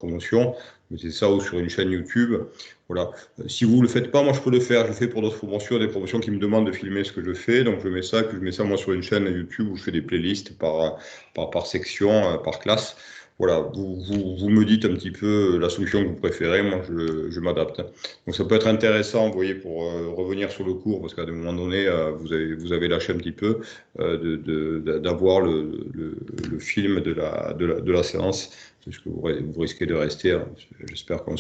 promotion, mettez ça ou sur une chaîne YouTube. Voilà. Si vous ne le faites pas, moi je peux le faire. Je le fais pour d'autres promotions, des promotions qui me demandent de filmer ce que je fais. Donc je mets ça, puis je mets ça moi sur une chaîne YouTube où je fais des playlists par section, par classe. Voilà, vous me dites un petit peu la solution que vous préférez, moi je m'adapte. Donc ça peut être intéressant, vous voyez, pour revenir sur le cours, parce qu'à un moment donné, vous avez lâché un petit peu, d'avoir le film de la séance, puisque vous risquez de rester. Hein. J'espère qu'on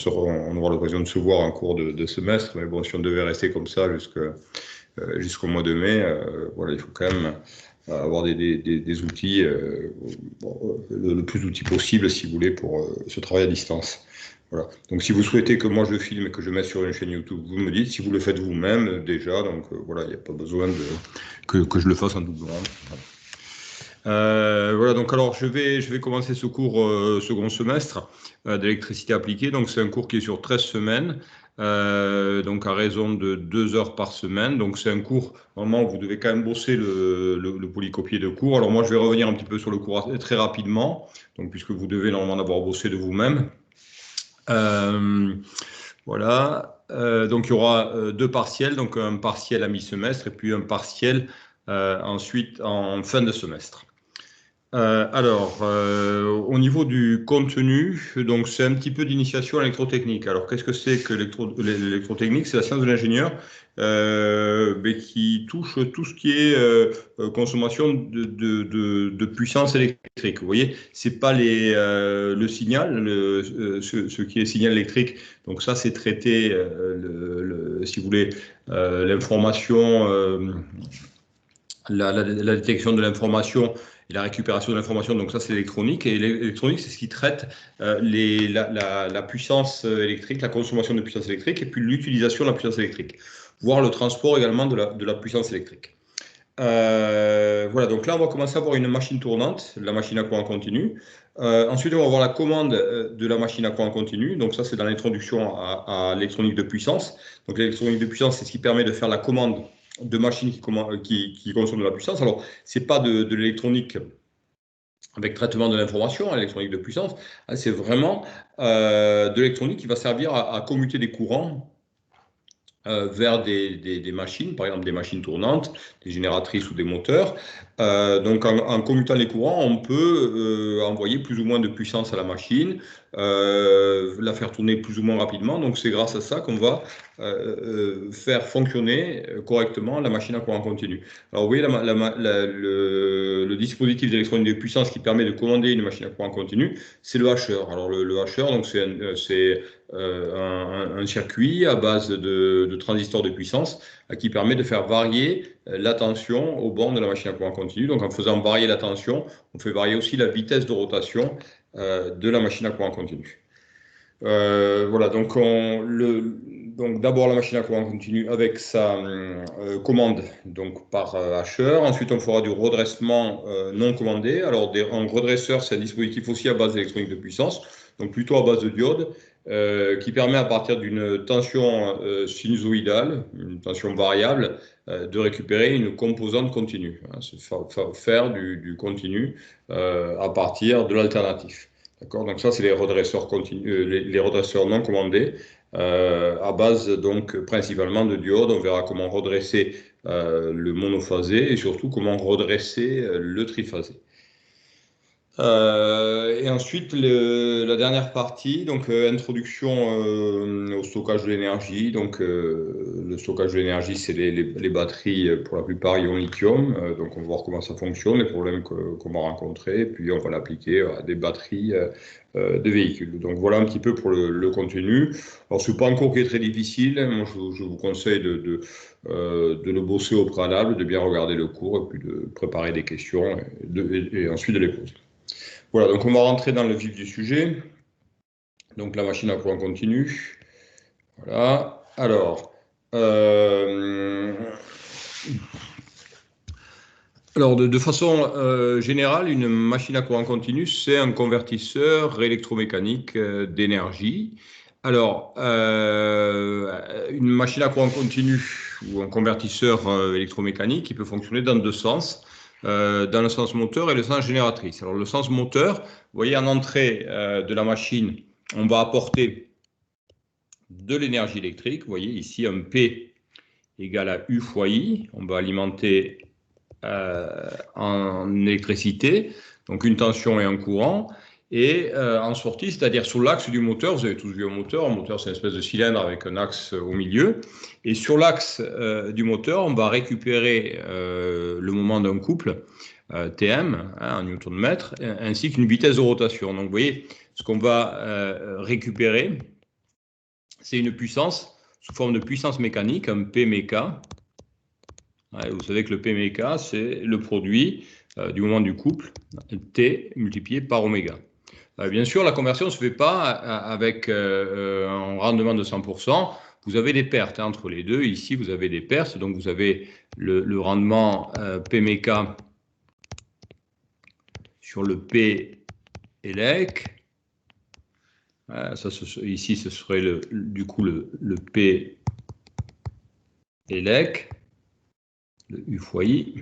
aura l'occasion de se voir en cours de semestre, mais bon, si on devait rester comme ça jusqu'au mois de mai, voilà, il faut quand même avoir des outils, le plus d'outils possible, si vous voulez, pour ce travail à distance. Voilà. Donc, si vous souhaitez que moi je filme et que je mette sur une chaîne YouTube, vous me dites. Si vous le faites vous-même, déjà, donc voilà, il n'y a pas besoin que je le fasse en doublement. Voilà, donc alors je vais commencer ce cours second semestre d'électricité appliquée. Donc, c'est un cours qui est sur 13 semaines. Donc à raison de 2 heures par semaine. Donc c'est un cours, normalement vous devez quand même bosser le polycopier de cours. Alors moi je vais revenir un petit peu sur le cours très rapidement, donc puisque vous devez normalement avoir bossé de vous-même. Voilà, donc il y aura 2 partiels, donc un partiel à mi-semestre et puis un partiel ensuite en fin de semestre. Au niveau du contenu, donc c'est un petit peu d'initiation à l'électrotechnique. Alors, qu'est-ce que c'est que l'électrotechnique? C'est la science de l'ingénieur qui touche tout ce qui est consommation de puissance électrique. Vous voyez, c'est pas le signal, ce qui est signal électrique. Donc ça, c'est traité, si vous voulez, l'information, la détection de l'information et la récupération de l'information, donc ça c'est l'électronique. Et l'électronique, c'est ce qui traite la puissance électrique, la consommation de puissance électrique, et puis l'utilisation de la puissance électrique, voire le transport également de la puissance électrique. Voilà, donc là on va commencer à voir une machine tournante, la machine à courant continu. Ensuite, on va voir la commande de la machine à courant continu. Donc ça, c'est dans l'introduction à l'électronique de puissance. Donc l'électronique de puissance, c'est ce qui permet de faire la commande de machines qui consomment de la puissance. Alors, ce n'est pas de l'électronique avec traitement de l'information, l'électronique de puissance. C'est vraiment de l'électronique qui va servir à commuter des courants vers des machines, par exemple des machines tournantes, des génératrices ou des moteurs. Donc en commutant les courants, on peut envoyer plus ou moins de puissance à la machine, la faire tourner plus ou moins rapidement. Donc c'est grâce à ça qu'on va faire fonctionner correctement la machine à courant continu. Alors vous voyez le dispositif d'électronique de puissance qui permet de commander une machine à courant continu, c'est le hacheur. Alors le hacheur, donc c'est un circuit à base de transistors de puissance qui permet de faire varier la tension au bord de la machine à courant continu. Donc en faisant varier la tension, on fait varier aussi la vitesse de rotation de la machine à courant continu. Voilà, donc d'abord la machine à courant continu avec sa commande donc par hacheur. Ensuite, on fera du redressement non commandé. Alors, un redresseur, c'est un dispositif aussi à base d'électronique de puissance, donc plutôt à base de diode, qui permet à partir d'une tension sinusoïdale, une tension variable, de récupérer une composante continue, hein, faire du continu à partir de l'alternatif. D'accord, donc ça, c'est les redresseurs les redresseurs non commandés à base donc principalement de diodes. On verra comment redresser le monophasé et surtout comment redresser le triphasé. Et ensuite, la dernière partie, donc introduction au stockage de l'énergie. Donc, le stockage de l'énergie, c'est les batteries, pour la plupart, ion lithium. Donc, on va voir comment ça fonctionne, les problèmes qu'on va rencontrer, et puis on va l'appliquer à des batteries de véhicules. Donc, voilà un petit peu pour le contenu. Alors, ce n'est pas un cours qui est très difficile. Moi, je vous conseille de le bosser au préalable, de bien regarder le cours, et puis de préparer des questions, et ensuite de les poser. Voilà, donc on va rentrer dans le vif du sujet. Donc la machine à courant continu. Voilà. Alors de façon générale, une machine à courant continu, c'est un convertisseur électromécanique d'énergie. Alors, une machine à courant continu ou un convertisseur électromécanique, il peut fonctionner dans 2 sens. Dans le sens moteur et le sens génératrice. Alors le sens moteur, vous voyez en entrée de la machine, on va apporter de l'énergie électrique. Vous voyez ici un P égale à U fois I. On va alimenter en électricité, donc une tension et un courant. Et en sortie, c'est-à-dire sur l'axe du moteur, vous avez tous vu un moteur c'est une espèce de cylindre avec un axe au milieu. Et sur l'axe du moteur, on va récupérer le moment d'un couple, Tm, en newton-mètre, ainsi qu'une vitesse de rotation. Donc vous voyez, ce qu'on va récupérer, c'est une puissance sous forme de puissance mécanique, un P méca. Ouais, vous savez que le P méca, c'est le produit du moment du couple, T multiplié par oméga. Bien sûr, la conversion ne se fait pas avec un rendement de 100%. Vous avez des pertes entre les deux. Ici, vous avez des pertes. Donc, vous avez le rendement P méca sur le P élec. Ici, ce serait du coup le P élec, le U fois I.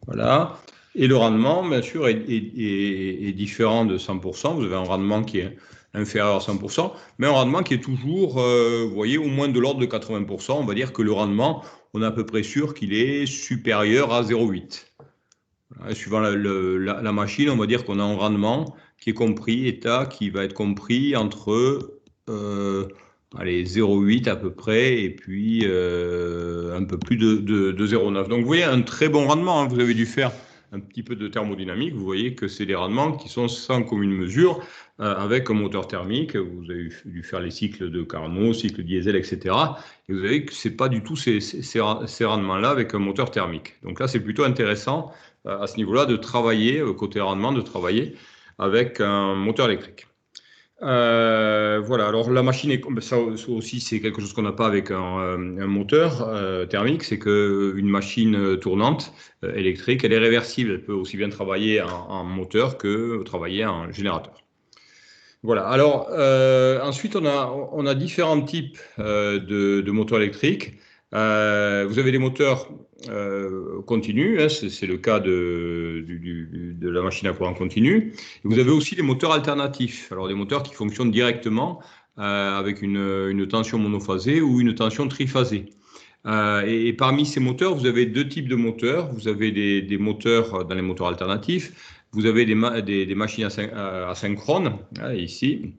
Voilà. Et le rendement, bien sûr, est différent de 100%. Vous avez un rendement qui est inférieur à 100%, mais un rendement qui est toujours, vous voyez, au moins de l'ordre de 80%. On va dire que le rendement, on est à peu près sûr qu'il est supérieur à 0,8. Suivant la machine, on va dire qu'on a un rendement qui est compris, état, qui va être compris entre allez, 0,8 à peu près, et puis un peu plus de 0,9. Donc vous voyez, un très bon rendement, hein. Vous avez dû faire un petit peu de thermodynamique, vous voyez que c'est des rendements qui sont sans commune mesure avec un moteur thermique. Vous avez dû faire les cycles de Carnot, cycle diesel, etc. Et vous avez que ce n'est pas du tout ces rendements-là avec un moteur thermique. Donc là, c'est plutôt intéressant à ce niveau-là de travailler, côté rendement, de travailler avec un moteur électrique. Voilà, alors la machine, ça aussi c'est quelque chose qu'on n'a pas avec un moteur thermique, c'est qu'une machine tournante électrique, elle est réversible, elle peut aussi bien travailler en moteur que travailler en générateur. Voilà, alors ensuite on a différents types de moteurs électriques. Vous avez des moteurs continus, hein, c'est le cas de la machine à courant continu. Et vous avez aussi des moteurs alternatifs, alors des moteurs qui fonctionnent directement avec une tension monophasée ou une tension triphasée. Et parmi ces moteurs, vous avez deux types de moteurs. Vous avez des moteurs dans les moteurs alternatifs. Vous avez des machines asynchrones, hein, ici,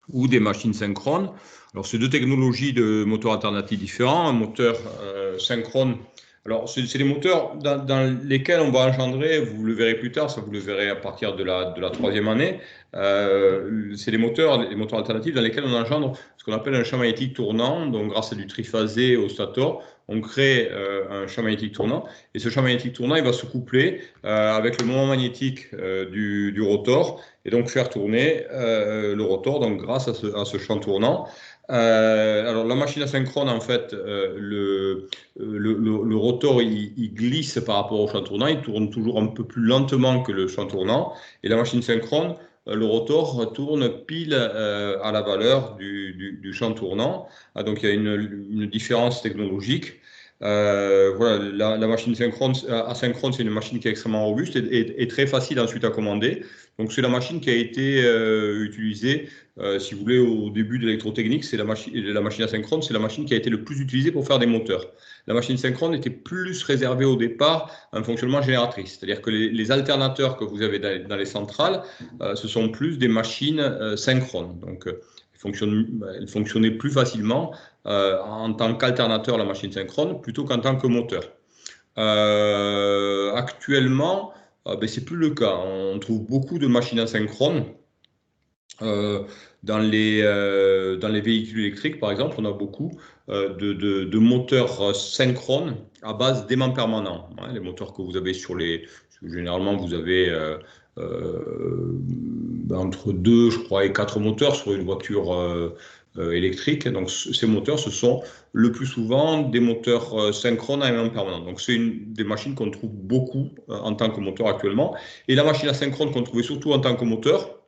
ou des machines synchrones. Alors, c'est deux technologies de moteurs alternatifs différents. Un moteur synchrone, alors c'est des moteurs dans lesquels on va engendrer, vous le verrez plus tard, ça vous le verrez à partir de la troisième année, c'est les moteurs alternatifs dans lesquels on engendre ce qu'on appelle un champ magnétique tournant. Donc, grâce à du triphasé au stator, on crée un champ magnétique tournant. Et ce champ magnétique tournant, il va se coupler avec le moment magnétique du rotor et donc faire tourner le rotor donc grâce à ce champ tournant. Alors la machine asynchrone, en fait, le rotor il glisse par rapport au champ tournant, il tourne toujours un peu plus lentement que le champ tournant, et la machine synchrone, le rotor tourne pile à la valeur du champ tournant. Donc il y a une différence technologique. Voilà, la machine asynchrone, c'est une machine qui est extrêmement robuste et très facile ensuite à commander. Donc c'est la machine qui a été utilisée, si vous voulez, au début de l'électrotechnique, c'est la machine asynchrone, c'est la machine qui a été le plus utilisée pour faire des moteurs. La machine synchrone était plus réservée au départ à un fonctionnement génératrice, c'est-à-dire que les alternateurs que vous avez dans les centrales, ce sont plus des machines synchrones. Donc elle fonctionnait plus facilement en tant qu'alternateur à la machine synchrone plutôt qu'en tant que moteur. Actuellement, c'est plus le cas. On trouve beaucoup de machines asynchrones dans les véhicules électriques, par exemple. On a beaucoup de moteurs synchrones à base d'aimants permanents. Hein, les moteurs que vous avez généralement, vous avez entre 2, je crois, et 4 moteurs sur une voiture électrique. Donc, ces moteurs, ce sont le plus souvent des moteurs synchrones à aimants permanents. Donc, c'est des machines qu'on trouve beaucoup en tant que moteur actuellement. Et la machine asynchrone qu'on trouvait surtout en tant que moteur,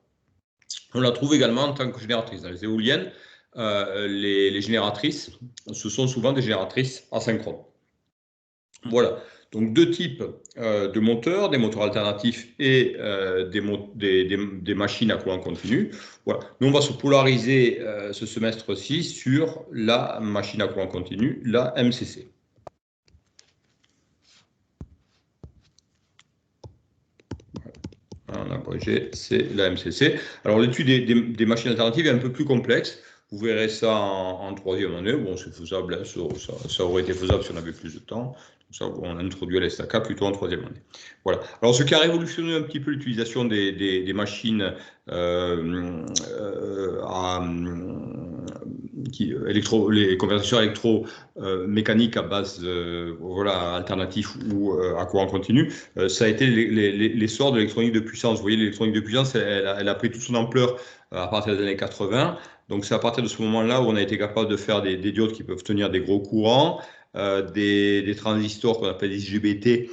on la trouve également en tant que génératrice. Dans les éoliennes, les génératrices, ce sont souvent des génératrices asynchrones. Voilà. donc deux types de moteurs, des moteurs alternatifs et des machines à courant continu. Voilà. Nous, on va se polariser ce semestre-ci sur la machine à courant continu, la MCC. En abrégé, c'est la MCC. Alors, l'étude des machines alternatives est un peu plus complexe. Vous verrez ça en troisième année. Bon, c'est faisable, ça aurait été faisable si on avait plus de temps. Ça, on a introduit l'ESTACA plutôt en troisième année. Voilà. Alors, ce qui a révolutionné un petit peu l'utilisation des machines les convertisseurs électromécaniques à base voilà, alternatif ou à courant continu, ça a été l'essor de l'électronique de puissance. Vous voyez, l'électronique de puissance, elle a pris toute son ampleur à partir des années 80. Donc, c'est à partir de ce moment-là où on a été capable de faire des diodes qui peuvent tenir des gros courants, des transistors qu'on appelle des IGBT,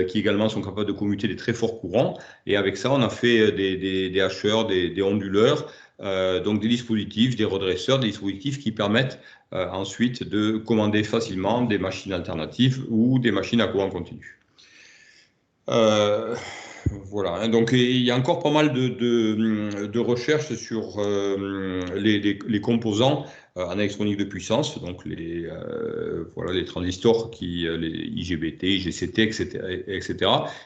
qui également sont capables de commuter des très forts courants. Et avec ça, on a fait des hacheurs, des onduleurs, donc des dispositifs, des redresseurs, des dispositifs qui permettent ensuite de commander facilement des machines alternatives ou des machines à courant continu. Voilà, donc il y a encore pas mal de recherches sur les composants en électronique de puissance, donc voilà, les transistors, les IGBT, IGCT, etc.,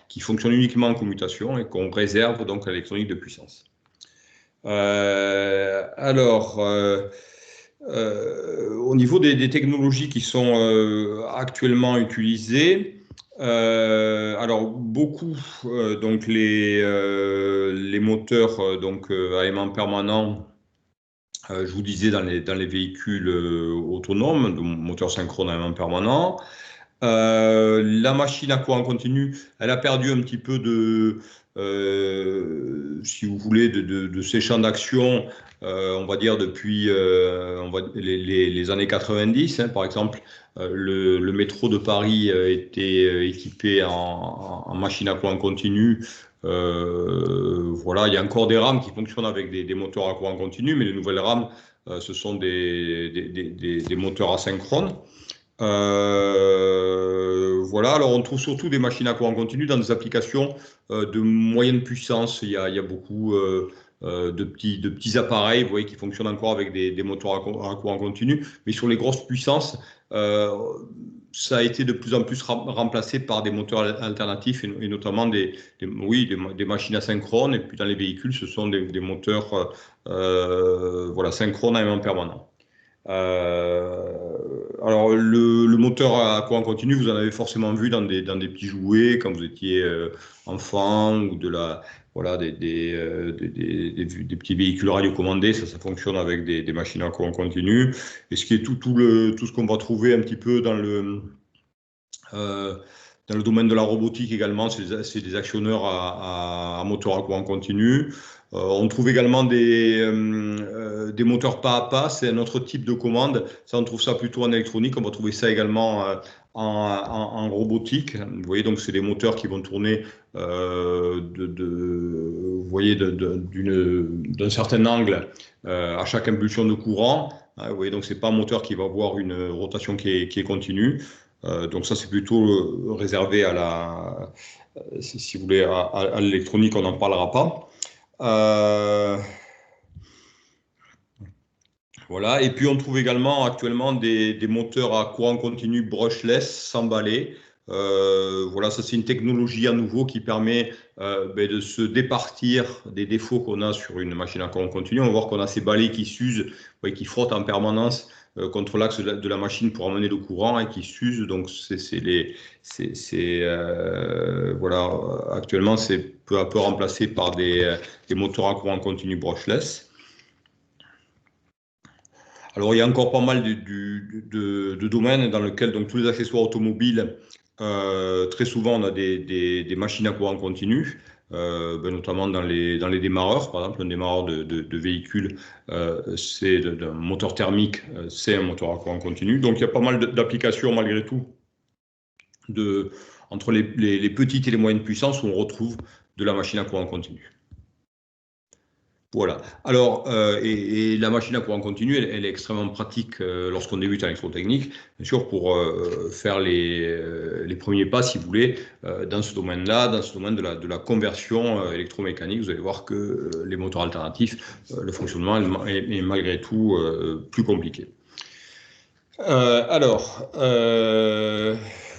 qui fonctionnent uniquement en commutation et qu'on réserve donc à l'électronique de puissance. Au niveau des technologies qui sont actuellement utilisées, alors beaucoup, donc les moteurs donc à aimant permanent, je vous disais dans les véhicules autonomes, donc moteur synchrone à aimant permanent. La machine à courant continu, elle a perdu un petit peu si vous voulez, de ses champs d'action, on va dire depuis les années 90. Hein, par exemple, le métro de Paris était équipé en machine à courant continu. Voilà, il y a encore des rames qui fonctionnent avec des moteurs à courant continu, mais les nouvelles rames, ce sont des moteurs asynchrones. Voilà, alors on trouve surtout des machines à courant continu dans des applications de moyenne puissance. Il y a beaucoup de petits appareils, vous voyez, qui fonctionnent encore avec des moteurs à courant continu. Mais sur les grosses puissances, ça a été de plus en plus remplacé par des moteurs alternatifs et notamment des machines asynchrones. Et puis dans les véhicules, ce sont des moteurs voilà, synchrones à aimant permanent. Alors le moteur à courant continu, vous en avez forcément vu dans des petits jouets quand vous étiez enfant ou voilà des petits véhicules radiocommandés, ça fonctionne avec des machines à courant continu. Et ce qui est tout ce qu'on va trouver un petit peu dans le domaine de la robotique également, c'est des actionneurs à moteur à courant continu. On trouve également des moteurs pas à pas, c'est un autre type de commande. Ça, on trouve ça plutôt en électronique. On va trouver ça également en robotique. Vous voyez, donc c'est des moteurs qui vont tourner vous voyez, d'un certain angle à chaque impulsion de courant. Vous voyez, donc c'est pas un moteur qui va avoir une rotation qui est continue. Donc ça, c'est plutôt réservé si vous voulez, à l'électronique, on n'en parlera pas. Voilà. Et puis on trouve également actuellement des moteurs à courant continu brushless, sans balai. Voilà, ça c'est une technologie à nouveau qui permet de se départir des défauts qu'on a sur une machine à courant continu. On va voir qu'on a ces balais qui s'usent, qui frottent en permanence contre l'axe de la machine pour amener le courant et qui s'usent. Donc voilà, actuellement c'est peu à peu remplacé par des moteurs à courant continu brushless. Alors, il y a encore pas mal de domaines dans lesquels donc, tous les accessoires automobiles, très souvent, on a des machines à courant continu, notamment dans les démarreurs. Par exemple, un démarreur de véhicule, c'est d'un moteur thermique, c'est un moteur à courant continu. Donc, il y a pas mal d'applications, malgré tout, entre les petites et les moyennes puissances où on retrouve de la machine à courant continu. Voilà. Alors, et la machine à courant continu, elle est extrêmement pratique lorsqu'on débute en électrotechnique, bien sûr, pour faire les premiers pas, si vous voulez, dans ce domaine-là, dans ce domaine de la conversion électromécanique. Vous allez voir que les moteurs alternatifs, le fonctionnement est malgré tout plus compliqué.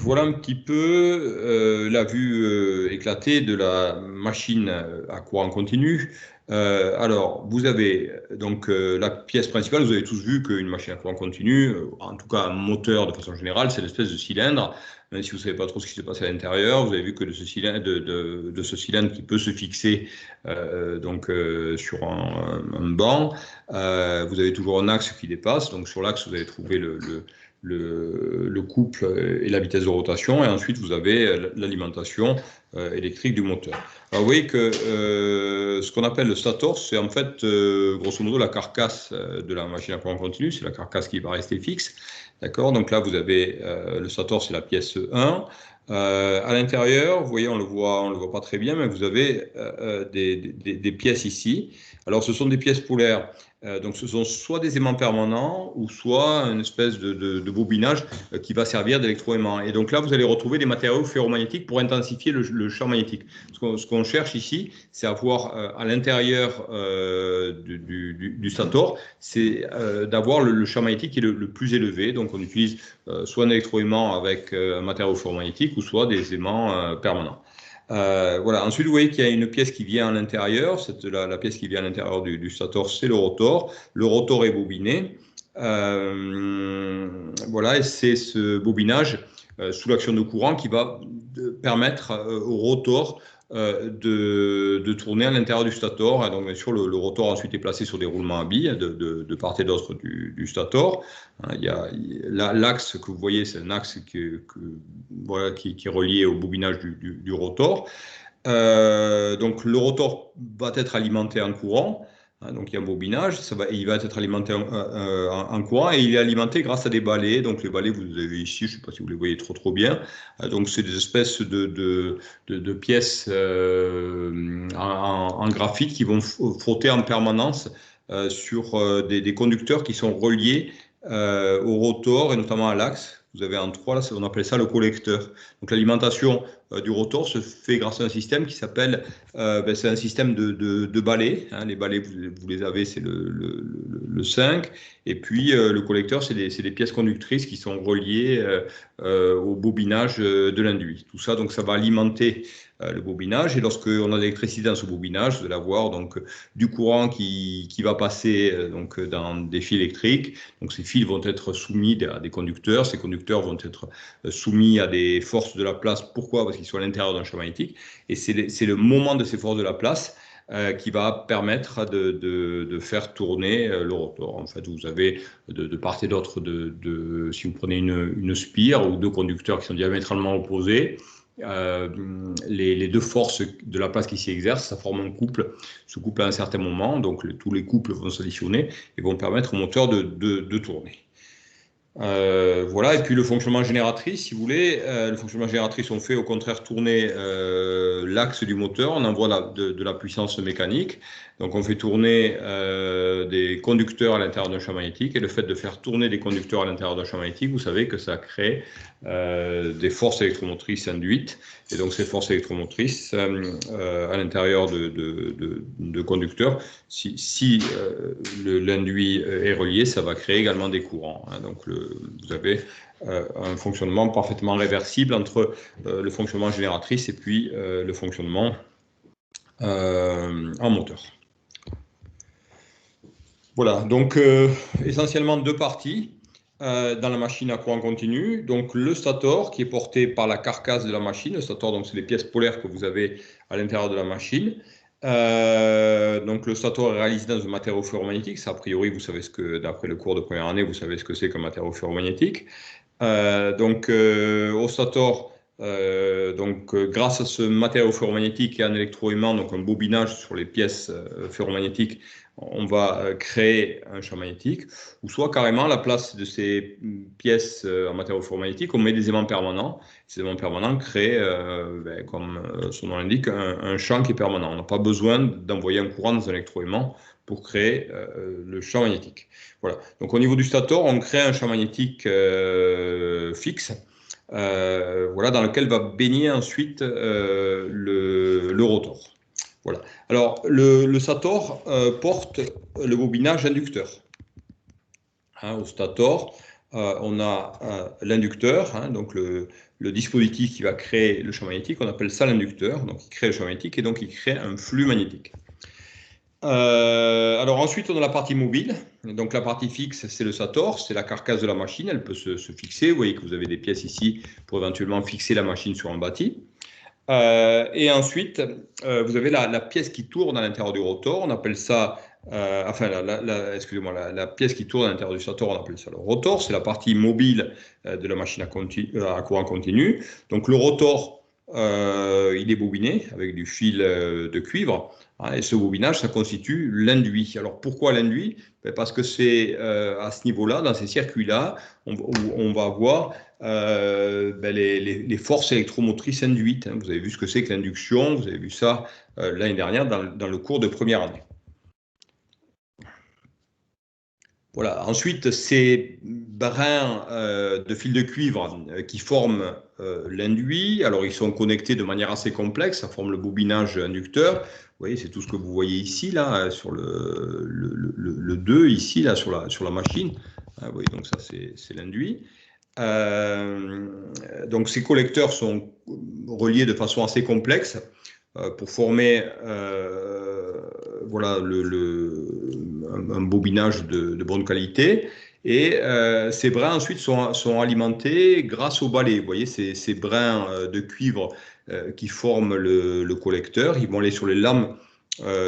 Voilà un petit peu la vue éclatée de la machine à courant continu. Alors, vous avez donc la pièce principale, vous avez tous vu qu'une machine à courant continu, en tout cas un moteur de façon générale, c'est l'espèce de cylindre. Même si vous ne savez pas trop ce qui se passe à l'intérieur, vous avez vu que de ce cylindre, de ce cylindre qui peut se fixer sur un banc, vous avez toujours un axe qui dépasse. Donc sur l'axe, vous allez trouver le couple et la vitesse de rotation. Et ensuite, vous avez l'alimentation électrique du moteur. Alors vous voyez que ce qu'on appelle le stator, c'est en fait grosso modo la carcasse de la machine à courant continu. C'est la carcasse qui va rester fixe. D'accord? Donc là, vous avez le stator, c'est la pièce 1. À l'intérieur, vous voyez, on le voit pas très bien, mais vous avez des pièces ici. Alors, ce sont des pièces polaires. Donc, ce sont soit des aimants permanents ou soit une espèce de bobinage qui va servir d'électroaimant. Et donc là, vous allez retrouver des matériaux ferromagnétiques pour intensifier le champ magnétique. Ce qu'on cherche ici, c'est avoir à l'intérieur du stator, c'est d'avoir le champ magnétique qui est le plus élevé. Donc, on utilise soit un électroaimant avec un matériau ferromagnétique ou soit des aimants permanents. Voilà. Ensuite, vous voyez qu'il y a une pièce qui vient à l'intérieur. La pièce qui vient à l'intérieur du stator, c'est le rotor. Le rotor est bobiné. Voilà, et c'est ce bobinage sous l'action de courant qui va permettre au rotor de tourner à l'intérieur du stator. Et donc, bien sûr, le rotor ensuite est placé sur des roulements à billes de part et d'autre du stator. Il y a l'axe que vous voyez, c'est un axe voilà, qui est relié au bobinage du rotor. Donc, le rotor va être alimenté en courant. Donc, il y a un bobinage, il va être alimenté en courant et il est alimenté grâce à des balais. Donc, les balais, vous les avez ici, je ne sais pas si vous les voyez trop bien. Donc, c'est des espèces de pièces en graphite qui vont frotter en permanence sur des conducteurs qui sont reliés au rotor et notamment à l'axe. Vous avez en 3, là, on appelle ça le collecteur. Donc l'alimentation du rotor se fait grâce à un système qui s'appelle, c'est un système de balais. Hein. Les balais, vous les avez, c'est le 5. Et puis le collecteur, c'est des pièces conductrices qui sont reliées au bobinage de l'induit. Tout ça, donc ça va alimenter le bobinage. Et lorsqu'on a de l'électricité dans ce bobinage, vous allez avoir donc du courant qui va passer donc dans des fils électriques. Donc ces fils vont être soumis à des conducteurs. Ces conducteurs vont être soumis à des forces de la place. Pourquoi? Parce qu'ils sont à l'intérieur d'un champ magnétique. Et c'est le moment de ces forces de la place qui va permettre de faire tourner le rotor. En fait, vous avez de part et d'autre, si vous prenez une spire ou deux conducteurs qui sont diamétralement opposés, les deux forces de la place qui s'y exercent, ça forme un couple. Ce couple à un certain moment, donc tous les couples vont s'additionner et vont permettre au moteur de tourner. Voilà, et puis le fonctionnement génératrice, si vous voulez, le fonctionnement génératrice, on fait au contraire tourner l'axe du moteur, on envoie de la puissance mécanique, donc on fait tourner des conducteurs à l'intérieur d'un champ magnétique, et le fait de faire tourner des conducteurs à l'intérieur d'un champ magnétique, vous savez que ça crée des forces électromotrices induites, et donc ces forces électromotrices à l'intérieur de conducteurs, si l'induit est relié, ça va créer également des courants. Hein. Donc vous avez un fonctionnement parfaitement réversible entre le fonctionnement génératrice et puis le fonctionnement en moteur. Voilà, donc essentiellement deux parties dans la machine à courant continu. Donc le stator qui est porté par la carcasse de la machine. Le stator, donc c'est les pièces polaires que vous avez à l'intérieur de la machine. Donc le stator est réalisé dans un matériau ferromagnétique. Ça, a priori, vous savez d'après le cours de première année, vous savez ce que c'est qu'un matériau ferromagnétique. Au stator, Grâce à ce matériau ferromagnétique et un électroaimant, donc un bobinage sur les pièces ferromagnétiques, on va créer un champ magnétique, ou soit carrément à la place de ces pièces en matériau ferromagnétique, on met des aimants permanents. Ces aimants permanents créent, comme son nom l'indique, un champ qui est permanent. On n'a pas besoin d'envoyer un courant dans un électroaimant pour créer le champ magnétique. Voilà. Donc au niveau du stator, on crée un champ magnétique fixe. Voilà, dans lequel va baigner ensuite le rotor. Voilà. Alors, le stator porte le bobinage inducteur. Hein, au stator, on a l'inducteur, hein, donc le dispositif qui va créer le champ magnétique, on appelle ça l'inducteur. Donc, il crée le champ magnétique et donc il crée un flux magnétique. Alors ensuite, on a la partie mobile. Donc la partie fixe, c'est le stator, c'est la carcasse de la machine, elle peut se fixer. Vous voyez que vous avez des pièces ici pour éventuellement fixer la machine sur un bâti. Et ensuite, vous avez la pièce qui tourne à l'intérieur du rotor, on appelle ça, excusez-moi, la pièce qui tourne à l'intérieur du stator, on appelle ça le rotor, c'est la partie mobile de la machine à courant continu. Donc le rotor, il est bobiné avec du fil de cuivre. Et ce bobinage, ça constitue l'induit. Alors pourquoi l'induit? Parce que c'est à ce niveau-là, dans ces circuits-là, on va avoir les forces électromotrices induites. Hein. Vous avez vu ce que c'est que l'induction, vous avez vu ça l'année dernière dans le cours de première année. Voilà. Ensuite, ces brins de fil de cuivre qui forment l'induit, alors ils sont connectés de manière assez complexe, ça forme le bobinage inducteur. Vous voyez, c'est tout ce que vous voyez ici, là, sur le 2, ici, là, sur la machine. Vous voyez, donc ça, c'est l'induit. Donc ces collecteurs sont reliés de façon assez complexe pour former voilà, un bobinage de bonne qualité. Et ces brins ensuite sont alimentés grâce au balai. Vous voyez ces brins de cuivre qui forment le collecteur. Ils vont aller sur les lames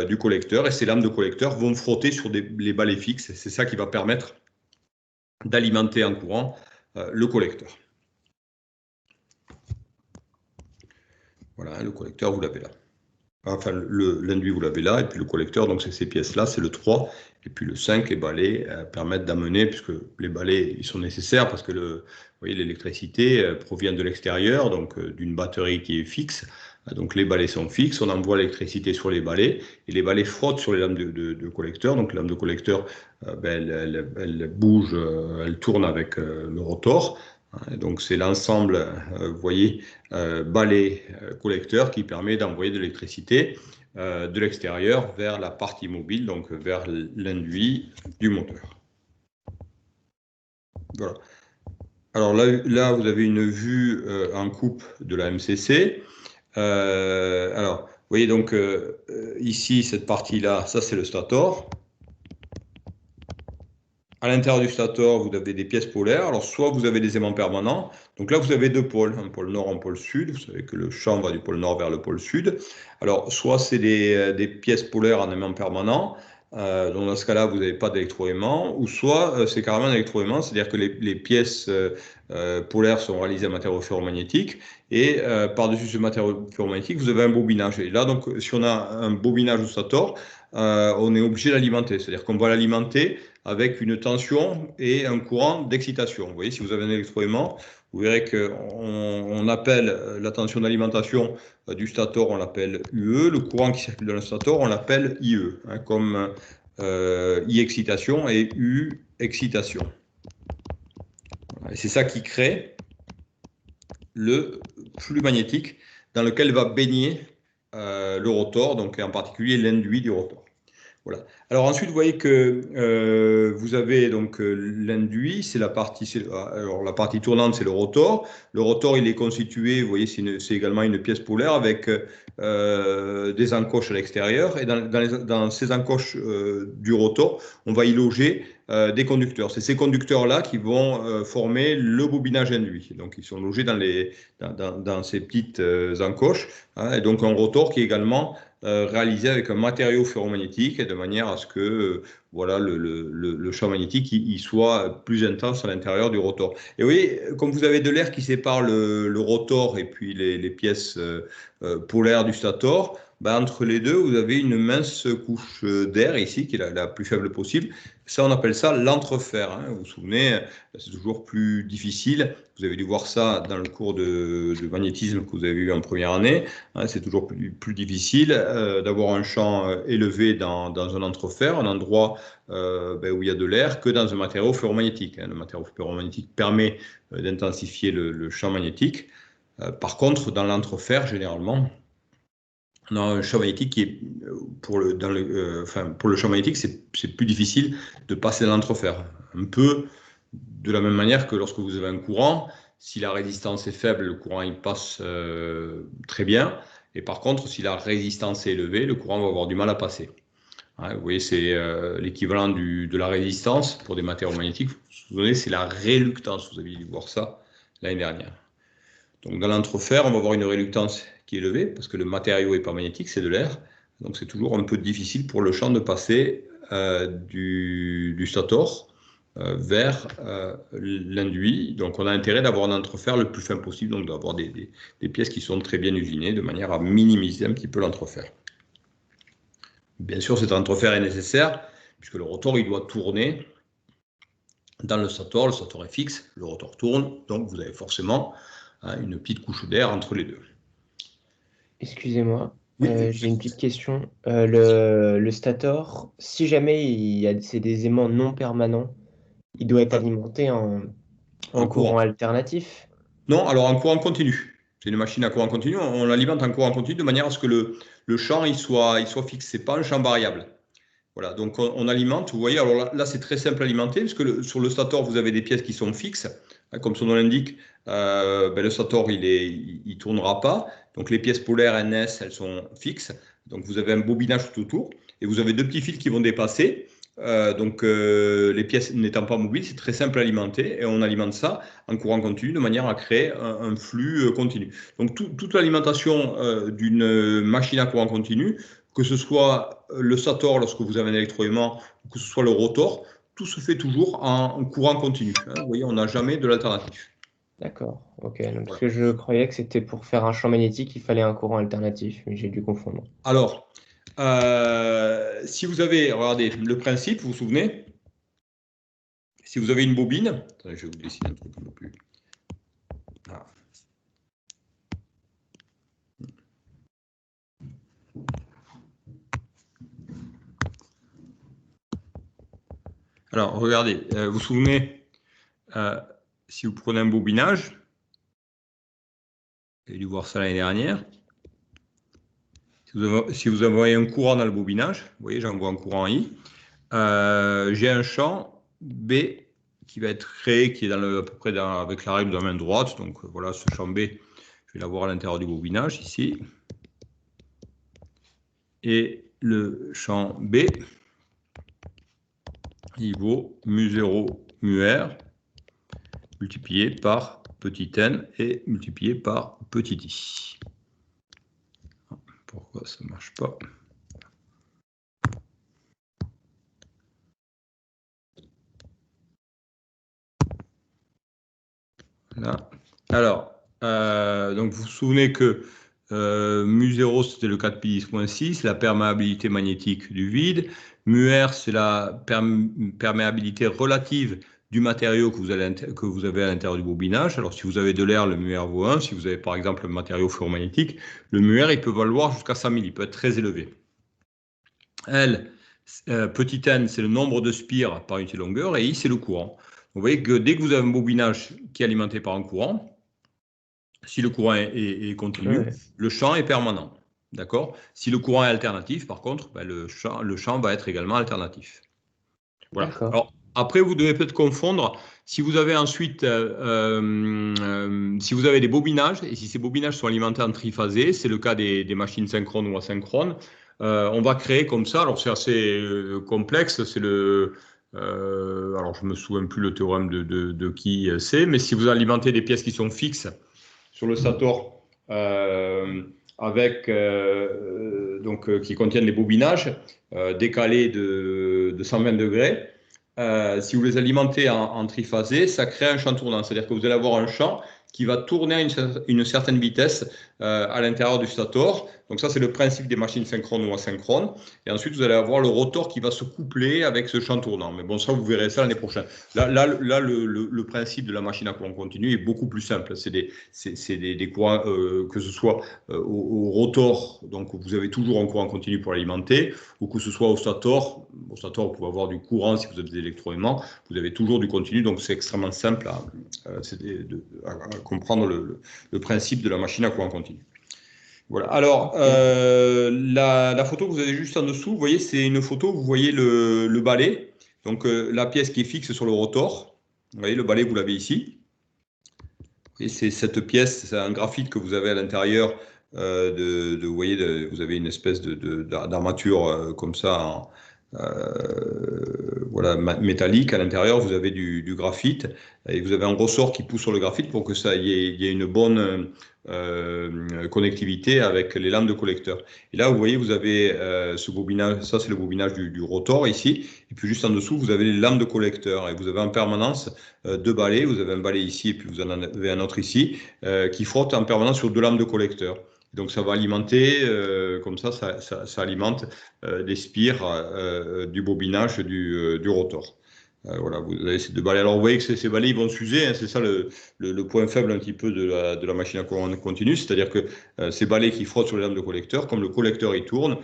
du collecteur et ces lames de collecteur vont frotter sur les balais fixes. C'est ça qui va permettre d'alimenter en courant le collecteur. Voilà, le collecteur, vous l'avez là. Enfin, l'induit, vous l'avez là, et puis le collecteur, donc c'est ces pièces-là, c'est le 3, et puis le 5, les balais permettent d'amener, puisque les balais, ils sont nécessaires, parce que vous voyez, l'électricité provient de l'extérieur, donc d'une batterie qui est fixe, donc les balais sont fixes, on envoie l'électricité sur les balais, et les balais frottent sur les lames de collecteur, donc les lames de collecteur, elles bougent, elles tournent avec le rotor. Donc c'est l'ensemble, vous voyez, balai collecteur qui permet d'envoyer de l'électricité de l'extérieur vers la partie mobile, donc vers l'induit du moteur. Voilà. Alors là vous avez une vue en coupe de la MCC. Alors, vous voyez donc ici, cette partie-là, ça c'est le stator. À l'intérieur du stator, vous avez des pièces polaires. Alors, soit vous avez des aimants permanents. Donc là, vous avez deux pôles, un pôle nord, un pôle sud. Vous savez que le champ va du pôle nord vers le pôle sud. Alors, soit c'est des pièces polaires en aimant permanent. Donc dans ce cas-là, vous n'avez pas d'électroaimant. Ou soit c'est carrément un électroaimant, c'est-à-dire que les pièces polaires sont réalisées en matériau ferromagnétique. Et par-dessus ce matériau ferromagnétique, vous avez un bobinage. Et là, donc, si on a un bobinage au stator, on est obligé d'alimenter. C'est-à-dire qu'on va l'alimenter avec une tension et un courant d'excitation. Vous voyez, si vous avez un électroaimant, vous verrez qu'on appelle la tension d'alimentation du stator, on l'appelle UE. Le courant qui circule dans le stator, on l'appelle IE, hein, comme I excitation et U excitation. Et c'est ça qui crée le flux magnétique dans lequel va baigner le rotor, donc en particulier l'induit du rotor. Voilà. Alors ensuite, vous voyez que vous avez donc l'induit, c'est la partie, alors la partie tournante, c'est le rotor. Le rotor, il est constitué, vous voyez, c'est également une pièce polaire avec des encoches à l'extérieur. Et dans ces encoches du rotor, on va y loger des conducteurs. C'est ces conducteurs-là qui vont former le bobinage induit. Donc, ils sont logés dans ces petites encoches. Hein, et donc, un rotor qui est également réalisé avec un matériau ferromagnétique de manière à ce que voilà, le champ magnétique il soit plus intense à l'intérieur du rotor. Et oui, comme vous avez de l'air qui sépare le rotor et puis les pièces polaires du stator, ben, entre les deux, vous avez une mince couche d'air ici, qui est la plus faible possible. Ça, on appelle ça l'entrefer. Hein. Vous vous souvenez, c'est toujours plus difficile. Vous avez dû voir ça dans le cours de magnétisme que vous avez eu en première année. Hein. C'est toujours plus difficile d'avoir un champ élevé dans un entrefer, un endroit où il y a de l'air, que dans un matériau ferromagnétique. Hein. Le matériau ferromagnétique permet d'intensifier le champ magnétique. Par contre, dans l'entrefer, généralement, on a un champ magnétique qui est, pour le champ magnétique, c'est plus difficile de passer dans l'entrefer. Un peu de la même manière que lorsque vous avez un courant, si la résistance est faible, le courant il passe très bien. Et par contre, si la résistance est élevée, le courant va avoir du mal à passer. Hein, vous voyez, c'est l'équivalent de la résistance pour des matériaux magnétiques. Vous vous souvenez, c'est la réluctance. Vous avez dû voir ça l'année dernière. Donc, dans l'entrefer, on va avoir une réluctance qui est élevée parce que le matériau n'est pas magnétique, c'est de l'air. Donc, c'est toujours un peu difficile pour le champ de passer du stator vers l'induit. Donc, on a intérêt d'avoir un entrefer le plus fin possible, donc d'avoir des pièces qui sont très bien usinées de manière à minimiser un petit peu l'entrefer. Bien sûr, cet entrefer est nécessaire puisque le rotor il doit tourner dans le stator est fixe, le rotor tourne, donc vous avez forcément une petite couche d'air entre les deux. Excusez-moi, Oui. j'ai une petite question. Le stator, si jamais c'est des aimants non permanents, il doit être alimenté en En courant courant. alternatif. Non, alors en courant continu. C'est une machine à courant continu. On l'alimente en courant continu de manière à ce que le champ il soit fixe. Ce n'est pas un champ variable. Voilà, donc on alimente. Vous voyez, alors là c'est très simple à alimenter, parce que sur le stator, vous avez des pièces qui sont fixes. Hein, comme son nom l'indique, le stator, il tournera pas. Donc les pièces polaires NS, elles sont fixes. Donc vous avez un bobinage tout autour. Et vous avez deux petits fils qui vont dépasser. Les pièces n'étant pas mobiles, c'est très simple à alimenter. Et on alimente ça en courant continu de manière à créer un flux continu. Donc toute l'alimentation d'une machine à courant continu, que ce soit le stator lorsque vous avez un électroaimant, ou que ce soit le rotor, tout se fait toujours en courant continu. Hein. Vous voyez, on n'a jamais de l'alternative. D'accord, ok. Donc, parce Voilà. que je croyais que c'était pour faire un champ magnétique, il fallait un courant alternatif, mais j'ai dû confondre. Alors, si vous avez, regardez, le principe, vous vous souvenez, si vous avez une bobine, attendez, je vais vous dessiner un truc un peu plus. Ah. Alors, regardez, vous vous souvenez, si vous prenez un bobinage, vous avez dû voir ça l'année dernière, si vous avez un courant dans le bobinage, vous voyez, j'envoie un courant I, j'ai un champ B qui va être créé, qui est à peu près avec la règle de la main droite. Donc voilà, ce champ B, je vais l'avoir à l'intérieur du bobinage ici. Et le champ B, il vaut mu0, mu-r, multiplié par petit n et multiplié par petit i. Pourquoi ça ne marche pas ? Là. Alors, donc vous vous souvenez que mu0, c'était le 4 pi 10.6, la perméabilité magnétique du vide. Mu-r, c'est la perméabilité relative du matériau que vous avez à l'intérieur du bobinage. Alors, si vous avez de l'air, le mu-r vaut 1. Si vous avez par exemple un matériau ferromagnétique, le mu-r, il peut valoir jusqu'à 100 000, il peut être très élevé. L, petit n, c'est le nombre de spires par unité de longueur, et I, c'est le courant. Vous voyez que dès que vous avez un bobinage qui est alimenté par un courant, si le courant est continu, ouais, le champ est permanent. D'accord ? Si le courant est alternatif, par contre, ben le champ va être également alternatif. Voilà. Alors, après, vous devez peut-être confondre. Si vous avez ensuite, si vous avez des bobinages, et si ces bobinages sont alimentés en triphasé, c'est le cas des machines synchrones ou asynchrones, on va créer comme ça. Alors, c'est assez complexe. C'est alors je ne me souviens plus le théorème de qui c'est, mais si vous alimentez des pièces qui sont fixes sur le stator qui contiennent les bobinages décalés de 120 degrés, si vous les alimentez en triphasé, ça crée un champ tournant. C'est-à-dire que vous allez avoir un champ qui va tourner à une certaine vitesse à l'intérieur du stator. Donc ça, c'est le principe des machines synchrones ou asynchrones. Et ensuite, vous allez avoir le rotor qui va se coupler avec ce champ tournant. Mais bon, ça, vous verrez ça l'année prochaine. Là le principe de la machine à courant continu est beaucoup plus simple. C'est des courants, que ce soit au rotor, donc vous avez toujours un courant continu pour l'alimenter, ou que ce soit au stator. Au stator, vous pouvez avoir du courant si vous avez des électroaimants. Vous avez toujours du continu, donc c'est extrêmement simple à comprendre le principe de la machine à courant continu. Voilà. Alors, la photo que vous avez juste en dessous, vous voyez, c'est une photo, vous voyez le balai, donc la pièce qui est fixe sur le rotor. Vous voyez, le balai, vous l'avez ici. Et c'est cette pièce, c'est un graphite que vous avez à l'intérieur vous voyez, vous avez une espèce d'armature comme ça, voilà, métallique à l'intérieur. Vous avez du graphite et vous avez un ressort qui pousse sur le graphite pour que ça y ait une bonne connectivité avec les lames de collecteur. Et là, vous voyez, vous avez ce bobinage, ça c'est le bobinage du rotor ici, et puis juste en dessous, vous avez les lames de collecteur, et vous avez en permanence deux balais, vous avez un balai ici, et puis vous en avez un autre ici, qui frottent en permanence sur deux lames de collecteur. Donc ça va alimenter, comme ça alimente les spires du bobinage du rotor. Voilà, vous avez ces deux balais. Alors vous voyez que ces balais ils vont s'user, hein, c'est ça le point faible un petit peu de la machine à courant continu, c'est-à-dire que ces balais qui frottent sur les lames de collecteur, comme le collecteur il tourne,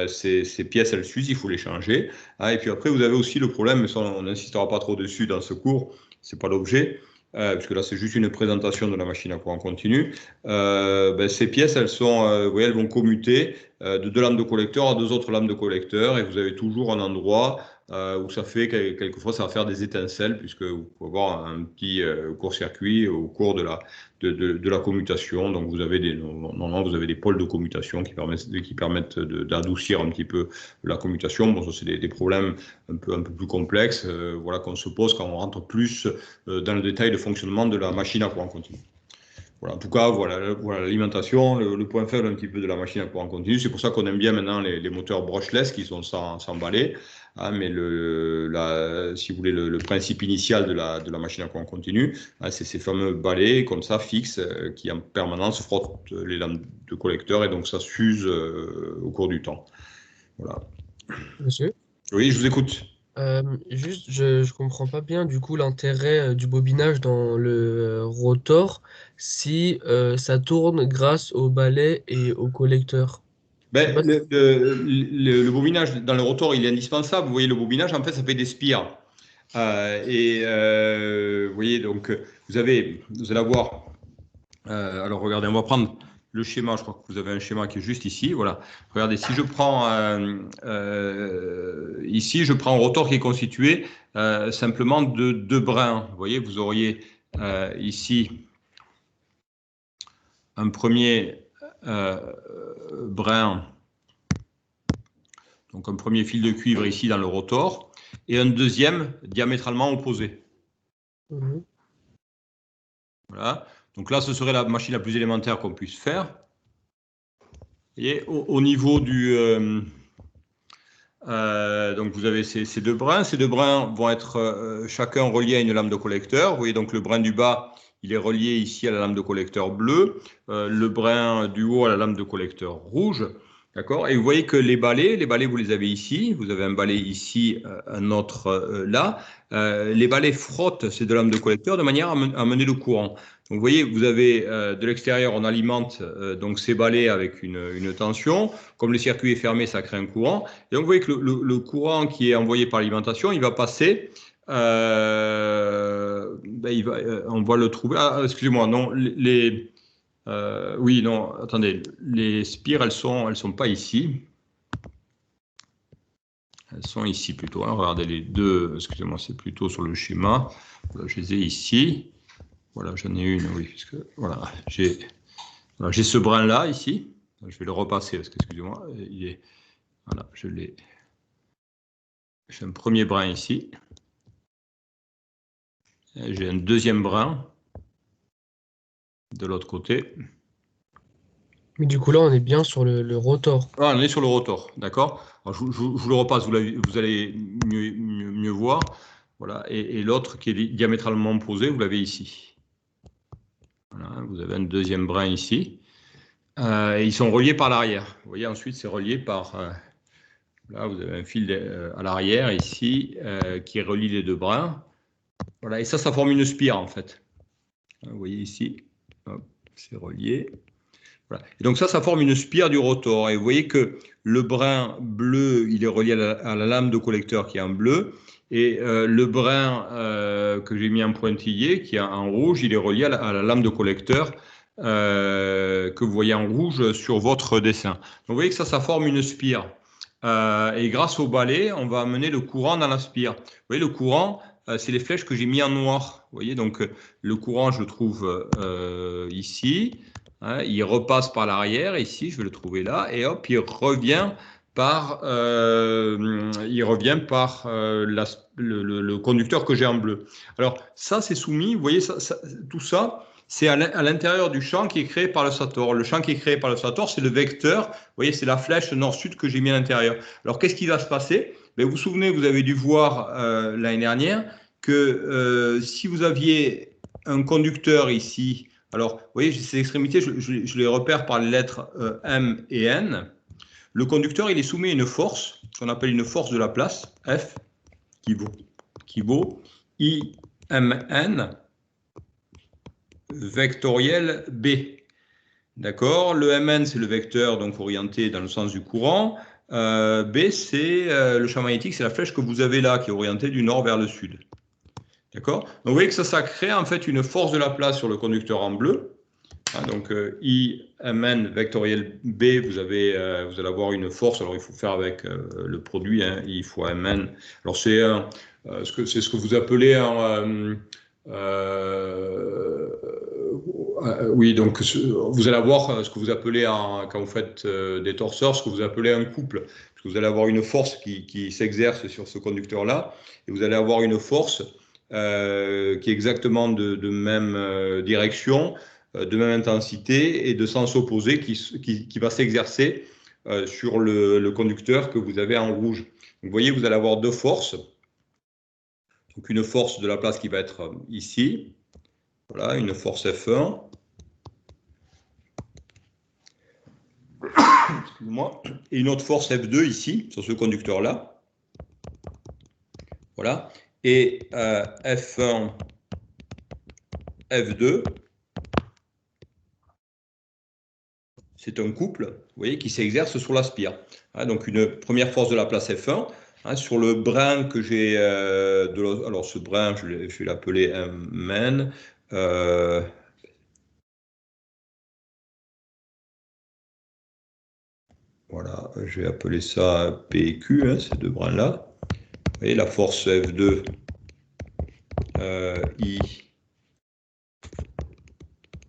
ces pièces elles s'usent, il faut les changer. Hein, et puis après vous avez aussi le problème, mais ça on n'insistera pas trop dessus dans ce cours, c'est pas l'objet. Parce que là c'est juste une présentation de la machine à courant continu. Ces pièces elles sont, vous voyez, elles vont commuter de deux lames de collecteur à deux autres lames de collecteur, et vous avez toujours un endroit où ça fait quelquefois ça va faire des étincelles, puisque vous pouvez avoir un petit court-circuit au cours de la commutation. Donc vous avez normalement vous avez des pôles de commutation qui permettent d'adoucir un petit peu la commutation. Bon, ça c'est des problèmes un peu plus complexes, voilà, qu'on se pose quand on rentre plus dans le détail de fonctionnement de la machine à courant continu. Voilà, en tout cas, voilà l'alimentation, le point faible un petit peu de la machine à courant continu. C'est pour ça qu'on aime bien maintenant les moteurs brushless qui sont sans balai. Hein, mais si vous voulez, le principe initial de la machine à courant continu, hein, c'est ces fameux balais comme ça fixes qui en permanence frottent les lames de collecteur, et donc ça s'use au cours du temps. Voilà. Monsieur? Oui, je vous écoute. Juste, je comprends pas bien du coup l'intérêt du bobinage dans le rotor si ça tourne grâce au balai et au collecteur. Je sais Ben, pas. le bobinage dans le rotor, il est indispensable. Vous voyez, le bobinage, en fait, ça fait des spires. Vous voyez, donc, vous allez avoir. Alors, regardez, on va prendre le schéma. Je crois que vous avez un schéma qui est juste ici. Voilà. Regardez, si je prends ici, je prends un rotor qui est constitué simplement de deux brins. Vous voyez, vous auriez ici un premier brin, donc un premier fil de cuivre ici dans le rotor, et un deuxième diamétralement opposé. Mhm. Voilà. Donc là, ce serait la machine la plus élémentaire qu'on puisse faire. Et au niveau du... donc vous avez ces deux brins. Ces deux brins vont être chacun reliés à une lame de collecteur. Vous voyez, donc le brin du bas, il est relié ici à la lame de collecteur bleue. Le brin du haut à la lame de collecteur rouge. D'accord. Et vous voyez que les balais, vous les avez ici. Vous avez un balai ici, un autre là. Les balais frottent ces deux lames de collecteur de manière à mener le courant. Donc vous voyez, vous avez de l'extérieur, on alimente donc ces balais avec une tension. Comme le circuit est fermé, ça crée un courant. Et donc vous voyez que le courant qui est envoyé par l'alimentation, il va passer. On va le trouver. Ah, excusez-moi, non, oui, non, attendez, les spires, elles sont pas ici. Elles sont ici plutôt. Hein. Regardez les deux, excusez-moi, c'est plutôt sur le schéma. Voilà, je les ai ici. Voilà, j'en ai une, oui, puisque voilà, j'ai ce brin-là ici. Je vais le repasser parce que, excusez-moi, voilà, je l'ai. J'ai un premier brin ici. J'ai un deuxième brin de l'autre côté. Mais du coup, là, on est bien sur le rotor. Ah, on est sur le rotor, d'accord. Je vous le repasse, vous allez mieux voir. Voilà. Et l'autre qui est diamétralement opposé, vous l'avez ici. Voilà, vous avez un deuxième brin ici. Et ils sont reliés par l'arrière. Vous voyez, ensuite, c'est relié par... là, vous avez un fil à l'arrière ici qui relie les deux brins. Voilà, et ça forme une spire, en fait. Vous voyez ici, c'est relié. Voilà. Et donc ça forme une spire du rotor. Et vous voyez que le brin bleu, il est relié à la lame de collecteur qui est en bleu. Et le brin que j'ai mis en pointillé, qui est en rouge, il est relié à la lame de collecteur que vous voyez en rouge sur votre dessin. Donc vous voyez que ça forme une spire. Et grâce au balai, on va amener le courant dans la spire. Vous voyez, le courant, c'est les flèches que j'ai mis en noir. Vous voyez, donc le courant, je le trouve ici. Hein, il repasse par l'arrière, ici, je vais le trouver là, et hop, il revient par le conducteur que j'ai en bleu. Alors, ça, c'est soumis, vous voyez, tout ça, c'est à l'intérieur du champ qui est créé par le Sator. Le champ qui est créé par le Sator, c'est le vecteur, vous voyez, c'est la flèche nord-sud que j'ai mis à l'intérieur. Alors, qu'est-ce qui va se passer? Ben, vous vous souvenez, vous avez dû voir l'année dernière que si vous aviez un conducteur ici, alors, vous voyez, ces extrémités, je les repère par les lettres M et N. Le conducteur, il est soumis à une force, qu'on appelle une force de la place, F, qui vaut IMN vectoriel B. D'accord? Le MN, c'est le vecteur donc orienté dans le sens du courant. B, c'est le champ magnétique, c'est la flèche que vous avez là, qui est orientée du nord vers le sud. D'accord? Donc, vous voyez que ça crée en fait une force de la place sur le conducteur en bleu. Hein, donc, IMN vectoriel B, vous allez avoir une force. Alors, il faut faire avec le produit, hein, I fois MN. Alors, c'est ce que vous appelez oui, donc vous allez avoir ce que vous appelez, quand vous faites des torseurs, ce que vous appelez un couple. Parce que vous allez avoir une force qui s'exerce sur ce conducteur-là, et vous allez avoir une force qui est exactement de même direction, de même intensité et de sens opposé qui va s'exercer sur le conducteur que vous avez en rouge. Donc, vous voyez, vous allez avoir deux forces. Donc, une force de la place qui va être ici. Voilà, une force F1. Excusez-moi. Et une autre force F2 ici, sur ce conducteur-là. Voilà. Et F1, F2, c'est un couple, vous voyez, qui s'exerce sur la spire. Hein, donc une première force de la place F1, hein, sur le brin que j'ai alors ce brin, je vais l'appeler MN. Voilà, je vais appeler ça P et Q, hein, ces deux brins-là. Vous voyez, la force F2, I,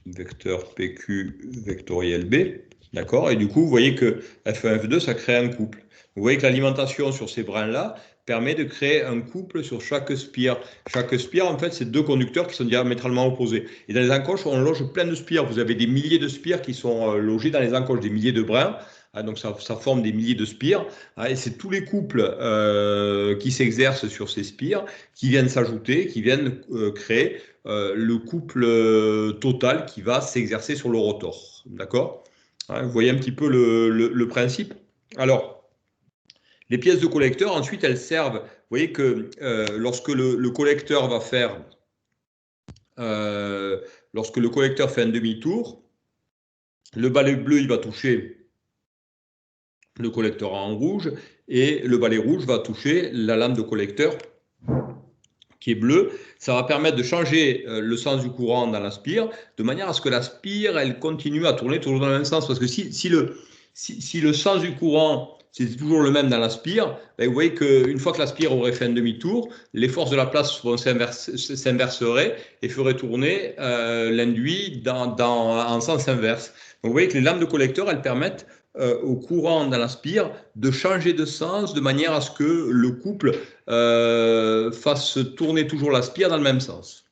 vecteur PQ vectoriel B. D'accord? Et du coup, vous voyez que F1, F2, ça crée un couple. Vous voyez que l'alimentation sur ces brins-là permet de créer un couple sur chaque spire. Chaque spire, en fait, c'est deux conducteurs qui sont diamétralement opposés. Et dans les encoches, on loge plein de spires. Vous avez des milliers de spires qui sont logés dans les encoches, des milliers de brins. Donc, ça forme des milliers de spires. Et c'est tous les couples qui s'exercent sur ces spires qui viennent s'ajouter, qui viennent créer le couple total qui va s'exercer sur le rotor. D'accord? Vous voyez un petit peu le principe. Alors, les pièces de collecteur, ensuite, elles servent. Vous voyez que lorsque le collecteur va faire, lorsque le collecteur fait un demi-tour, le balai bleu, il va toucher le collecteur en rouge et le balai rouge va toucher la lame de collecteur qui est bleu. Ça va permettre de changer le sens du courant dans la spire de manière à ce que la spire, elle continue à tourner toujours dans le même sens. Parce que si le sens du courant, c'est toujours le même dans la spire, ben vous voyez qu'une fois que la spire aurait fait un demi-tour, les forces de la place s'inverseraient et feraient tourner l'induit en sens inverse. Donc vous voyez que les lames de collecteur, elles permettent au courant dans la spire de changer de sens de manière à ce que le couple fasse tourner toujours la spire dans le même sens.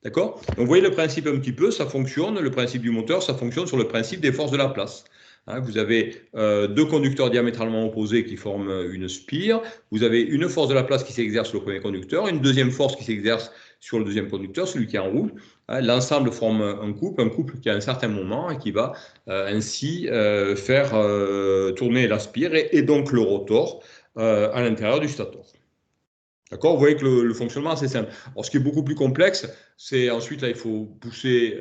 D'accord? Donc vous voyez le principe un petit peu, ça fonctionne, le principe du moteur, ça fonctionne sur le principe des forces de la place. Hein, vous avez deux conducteurs diamétralement opposés qui forment une spire, vous avez une force de la place qui s'exerce sur le premier conducteur, une deuxième force qui s'exerce sur le deuxième conducteur, celui qui est en rouge. Hein, l'ensemble forme un couple qui a un certain moment et qui va ainsi faire tourner la spire et donc le rotor à l'intérieur du stator. D'accord? Vous voyez que le fonctionnement est assez simple. Alors, ce qui est beaucoup plus complexe, c'est ensuite, là, il faut pousser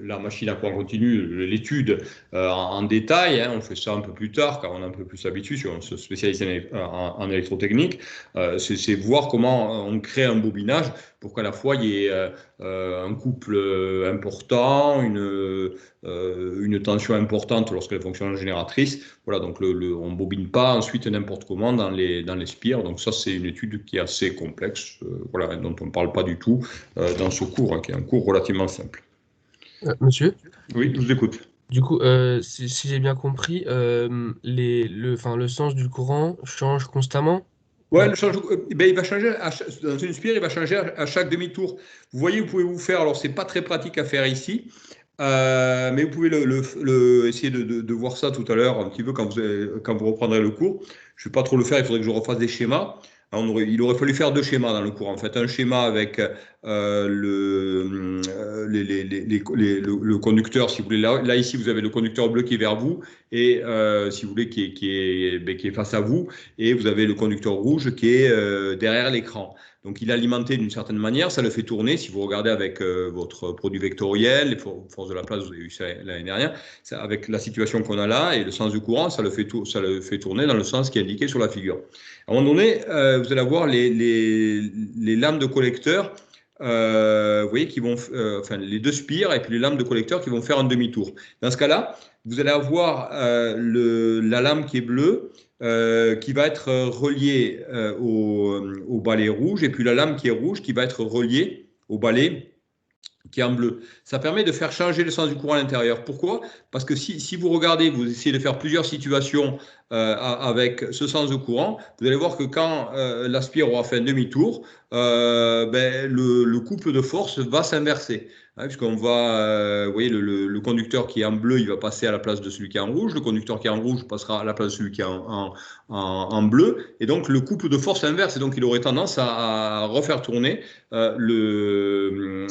la machine à courant continu, l'étude en détail. Hein. On fait ça un peu plus tard, car on a un peu plus l'habitude, si on se spécialise en électrotechnique. C'est voir comment on crée un bobinage pour qu'à la fois, il y ait un couple important, une tension importante lorsqu'elle fonctionne en génératrice. Voilà, donc on ne bobine pas ensuite n'importe comment dans les spires. Donc ça, c'est une étude qui est assez complexe, voilà, dont on ne parle pas du tout dans ce cours, hein, qui est un cours relativement simple. Monsieur? Oui, je vous écoute. Du coup, si j'ai bien compris, le sens du courant change constamment? Ouais, il va changer dans une spire, il va changer à chaque demi-tour. Vous voyez, vous pouvez vous faire, alors c'est pas très pratique à faire ici, mais vous pouvez essayer de voir ça tout à l'heure, un petit peu quand vous reprendrez le cours. Je ne vais pas trop le faire, il faudrait que je refasse des schémas. Il aurait fallu faire deux schémas dans le cours. En fait, un schéma avec le conducteur, si vous voulez. Là, ici, vous avez le conducteur bleu qui est vers vous, et si vous voulez, qui est face à vous, et vous avez le conducteur rouge qui est derrière l'écran. Donc, il est alimenté d'une certaine manière, ça le fait tourner. Si vous regardez avec votre produit vectoriel, les forces de la place, vous avez eu ça l'année dernière, avec la situation qu'on a là et le sens du courant, ça le fait tourner dans le sens qui est indiqué sur la figure. À un moment donné, vous allez avoir les lames de collecteur, vous voyez, qui vont, enfin, les deux spires et puis les lames de collecteur qui vont faire un demi-tour. Dans ce cas-là, vous allez avoir la lame qui est bleue, qui va être reliée au balai rouge, et puis la lame qui est rouge qui va être reliée au balai qui est en bleu. Ça permet de faire changer le sens du courant à l'intérieur. Pourquoi? Parce que si vous regardez, vous essayez de faire plusieurs situations avec ce sens de courant, vous allez voir que quand l'aspire aura fait un demi-tour, le couple de force va s'inverser. Hein, puisqu'on va, vous voyez, le conducteur qui est en bleu, il va passer à la place de celui qui est en rouge. Le conducteur qui est en rouge passera à la place de celui qui est en bleu. Et donc, le couple de force s'inverse. Et donc, il aurait tendance à refaire tourner le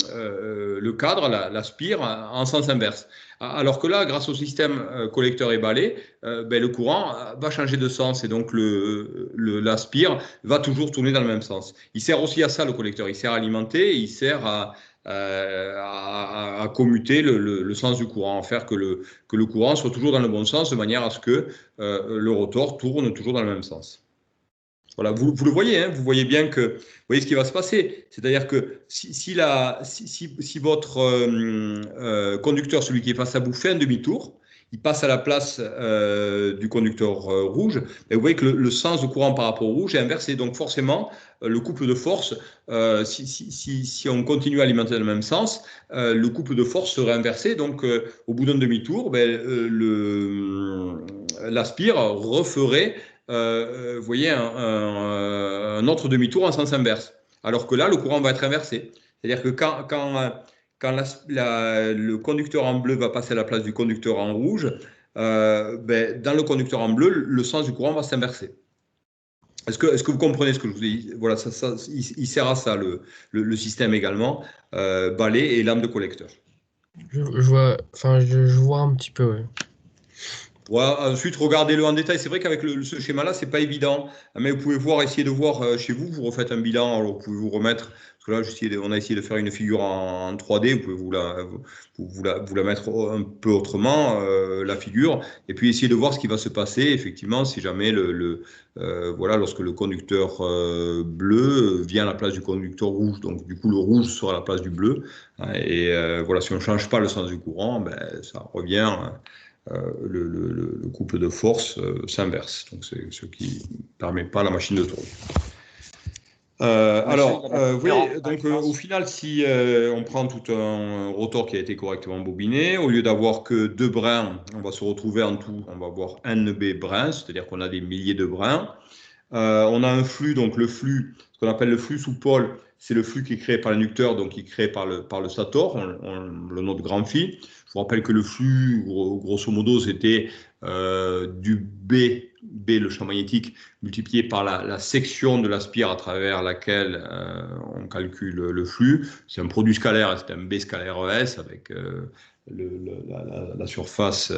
cadre, la spire, en sens inverse. Alors que là, grâce au système collecteur et balai, le courant va changer de sens et donc la spire va toujours tourner dans le même sens. Il sert aussi à ça, le collecteur. Il sert à alimenter, il sert à commuter le sens du courant, à faire que le courant soit toujours dans le bon sens, de manière à ce que le rotor tourne toujours dans le même sens. Voilà, vous le voyez, hein, vous voyez bien que vous voyez ce qui va se passer. C'est-à-dire que si votre conducteur, celui qui est face à vous, fait un demi-tour, il passe à la place du conducteur rouge, et vous voyez que le sens du courant par rapport au rouge est inversé. Donc forcément, le couple de force, si on continue à alimenter dans le même sens, le couple de force serait inversé. Donc au bout d'un demi-tour, l'aspire referait vous voyez, un autre demi-tour en sens inverse. Alors que là, le courant va être inversé. C'est-à-dire que quand le conducteur en bleu va passer à la place du conducteur en rouge, dans le conducteur en bleu, le sens du courant va s'inverser. Est-ce que vous comprenez ce que je vous ai dit? Voilà, il sert à ça, le système également, balai et lame de collecteur. Je vois un petit peu, ouais. Voilà, ensuite, regardez-le en détail. C'est vrai qu'avec ce schéma-là, c'est pas évident. Mais vous pouvez essayer de voir chez vous. Vous refaites un bilan. Alors, vous pouvez vous remettre. Parce que là, on a essayé de faire une figure en 3D. Vous pouvez vous la mettre un peu autrement, la figure. Et puis, essayer de voir ce qui va se passer, effectivement, si jamais voilà, lorsque le conducteur bleu vient à la place du conducteur rouge. Donc, du coup, le rouge sera à la place du bleu. Et voilà, si on ne change pas le sens du courant, ça revient. Le couple de force s'inverse. Donc, c'est ce qui ne permet pas à la machine de tourner. Vous voyez, donc au final, si on prend tout un rotor qui a été correctement bobiné, au lieu d'avoir que 2 brins, on va se retrouver en tout, on va avoir NB brins, c'est-à-dire qu'on a des milliers de brins. On a un flux, donc le flux, ce qu'on appelle le flux sous pôle, c'est le flux qui est créé par l'inducteur, donc qui est créé par le stator, on le note grand phi. Je vous rappelle que le flux, grosso modo, c'était du B, le champ magnétique, multiplié par la section de la spire à travers laquelle on calcule le flux. C'est un produit scalaire, c'est un B scalaire ES avec la surface,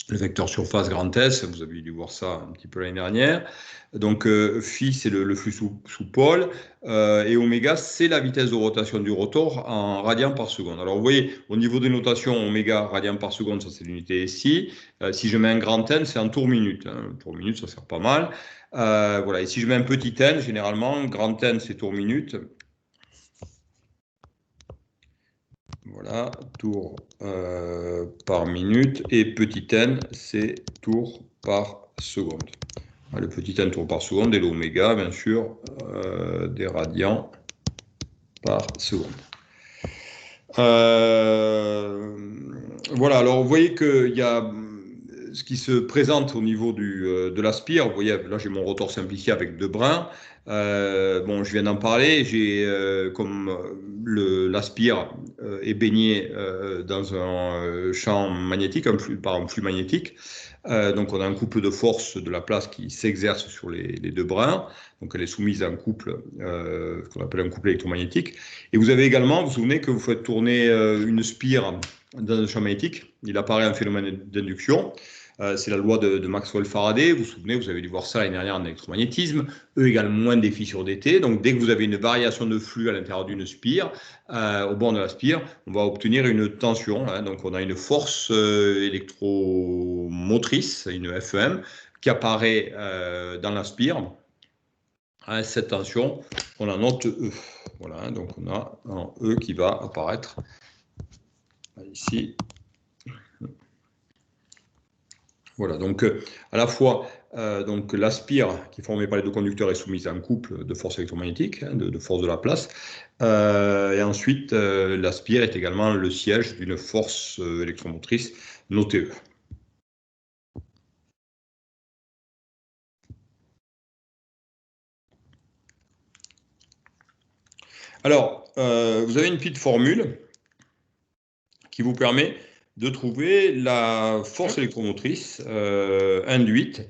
le vecteur surface grand S. Vous avez dû voir ça un petit peu l'année dernière. Donc, phi, c'est le flux sous pôle, et oméga, c'est la vitesse de rotation du rotor en radians par seconde. Alors, vous voyez, au niveau des notations, oméga, radians par seconde, ça c'est l'unité SI. Si je mets un grand N, c'est en tour minute. Hein. Tour minute, ça sert pas mal. Voilà. Et si je mets un petit N, généralement, grand N, c'est tour minute. Voilà, tour par minute. Et petit n, c'est tour par seconde. Le petit n tour par seconde et l'oméga, bien sûr, des radians par seconde. Voilà, alors vous voyez qu'il y a ce qui se présente au niveau de la spire. Vous voyez, là j'ai mon rotor simplifié avec 2 brins. Bon, je viens d'en parler. J'ai comme la spire est baignée dans un champ magnétique, par un flux magnétique. Donc on a un couple de force de la place qui s'exerce sur les 2 brins. Donc elle est soumise à un couple, ce qu'on appelle un couple électromagnétique. Et vous avez également, vous vous souvenez que vous faites tourner une spire dans un champ magnétique. Il apparaît un phénomène d'induction. C'est la loi de Maxwell-Faraday. Vous vous souvenez, vous avez dû voir ça l'année dernière en électromagnétisme. E égale moins dφ sur dt. Donc, dès que vous avez une variation de flux à l'intérieur d'une spire, au bord de la spire, on va obtenir une tension. Hein. Donc, on a une force électromotrice, une FEM, qui apparaît dans la spire. Hein, cette tension, on la note E. Voilà, hein, donc on a un E qui va apparaître ici. Voilà, donc à la fois donc la spire qui est formée par les 2 conducteurs est soumise à un couple de force électromagnétique, hein, de force de la place. Et ensuite, la spire est également le siège d'une force électromotrice notée E. Alors, vous avez une petite formule qui vous permet de trouver la force électromotrice induite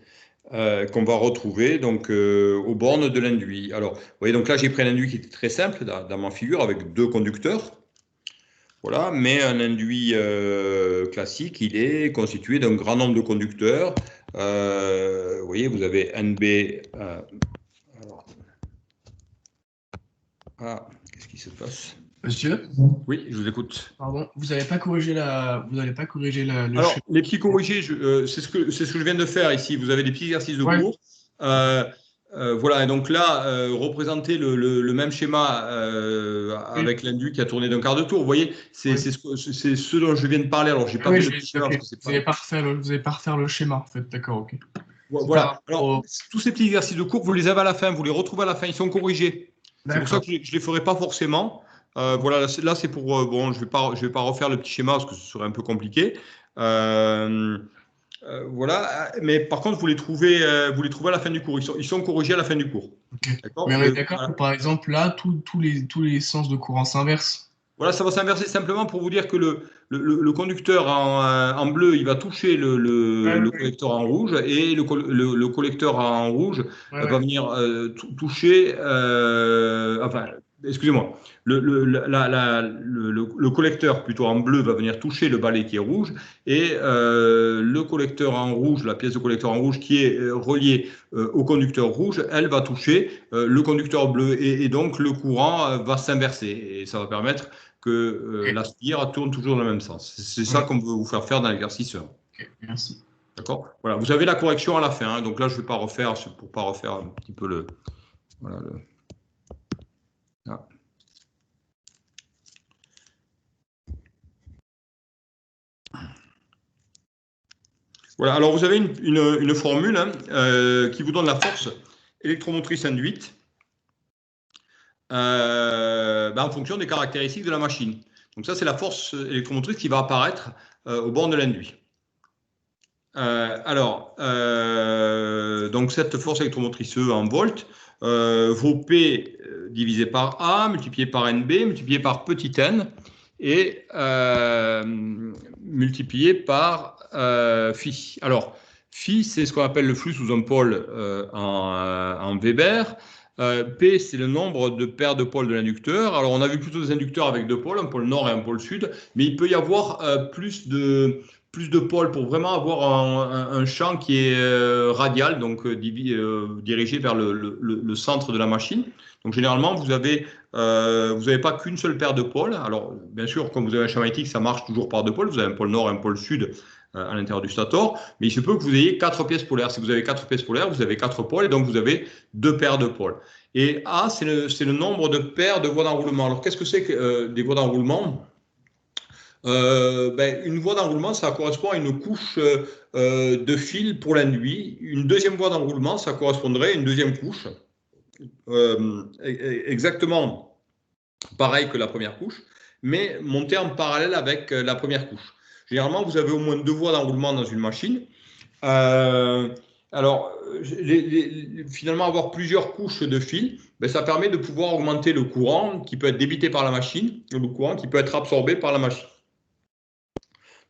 qu'on va retrouver donc aux bornes de l'induit. Alors, vous voyez, donc là, j'ai pris un induit qui était très simple dans ma figure avec 2 conducteurs. Voilà, mais un induit classique, il est constitué d'un grand nombre de conducteurs. Vous voyez, vous avez NB. Qu'est-ce qui se passe? Monsieur? Oui, je vous écoute. Pardon, vous n'allez pas corriger le Alors, les petits corrigés, c'est ce que je viens de faire ici. Vous avez des petits exercices de cours. Voilà, et donc là, représenter le même schéma avec l'induit qui a tourné d'un quart de tour. Vous voyez, c'est ce dont je viens de parler. Alors, j'ai pas vu le petit schéma. Vous n'allez pas refaire le schéma, en fait. D'accord, ok. Voilà. Alors, tous ces petits exercices de cours, vous les avez à la fin. Vous les retrouvez à la fin. Ils sont corrigés. C'est pour ça que je ne les ferai pas forcément. Voilà, là c'est pour bon, je vais pas refaire le petit schéma parce que ce serait un peu compliqué. Voilà, mais par contre vous les trouvez à la fin du cours. Ils sont corrigés à la fin du cours. Okay. Mais on est d'accord que par exemple là, tous les sens de courant s'inversent. Voilà, ça va s'inverser simplement pour vous dire que le conducteur en bleu, il va toucher le collecteur en rouge et le collecteur en rouge va venir toucher. Enfin, excusez-moi. Le collecteur plutôt en bleu va venir toucher le balai qui est rouge et le collecteur en rouge, la pièce de collecteur en rouge qui est reliée au conducteur rouge, elle va toucher le conducteur bleu et donc le courant va s'inverser et ça va permettre que la spire tourne toujours dans le même sens. C'est ça qu'on veut vous faire faire dans l'exercice 1. Okay, merci. D'accord. Voilà, vous avez la correction à la fin. Hein, donc là, je ne vais pas refaire, pour ne pas refaire un petit peu le... Voilà, ah. Voilà, alors vous avez une formule hein, qui vous donne la force électromotrice induite. en fonction des caractéristiques de la machine. Donc ça, c'est la force électromotrice qui va apparaître au bord de l'induit. Donc cette force électromotrice E en volts vaut P divisé par A, multiplié par NB, multiplié par petit n, et multiplié par phi. Alors, phi, c'est ce qu'on appelle le flux sous un pôle en Weber. P, c'est le nombre de paires de pôles de l'inducteur. Alors, on a vu plutôt des inducteurs avec deux pôles, un pôle nord et un pôle sud, mais il peut y avoir plus de pôles pour vraiment avoir un champ qui est radial, donc dirigé vers le centre de la machine. Donc, généralement, vous n'avez pas qu'une seule paire de pôles. Alors, bien sûr, comme vous avez un champ magnétique, ça marche toujours par deux pôles. Vous avez un pôle nord et un pôle sud à l'intérieur du stator, mais il se peut que vous ayez 4 pièces polaires. Si vous avez 4 pièces polaires, vous avez 4 pôles, et donc vous avez 2 paires de pôles. Et A, c'est le nombre de paires de voies d'enroulement. Alors, qu'est-ce que c'est que des voies d'enroulement? Une voie d'enroulement, ça correspond à une couche de fil pour l'induit. Une deuxième voie d'enroulement, ça correspondrait à une deuxième couche, exactement pareil que la première couche, mais montée en parallèle avec la première couche. Généralement, vous avez au moins 2 voies d'enroulement dans une machine. Finalement, avoir plusieurs couches de fil, ça permet de pouvoir augmenter le courant qui peut être débité par la machine, ou le courant qui peut être absorbé par la machine.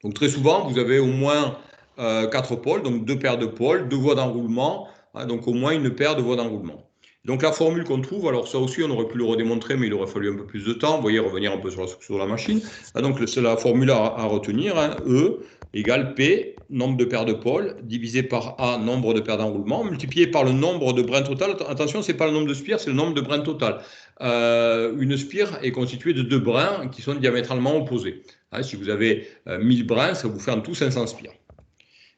Donc très souvent, vous avez au moins 4 pôles, donc 2 paires de pôles, 2 voies d'enroulement, donc au moins une paire de voies d'enroulement. Donc la formule qu'on trouve, alors ça aussi on aurait pu le redémontrer, mais il aurait fallu un peu plus de temps. Vous voyez, revenir un peu sur la structure de la machine. Donc c'est la formule à retenir, E égale P, nombre de paires de pôles, divisé par A, nombre de paires d'enroulement, multiplié par le nombre de brins total. Attention, ce n'est pas le nombre de spires, c'est le nombre de brins total. Une spire est constituée de 2 brins qui sont diamétralement opposés. Si vous avez 1000 brins, ça vous fait en tout 500 spires.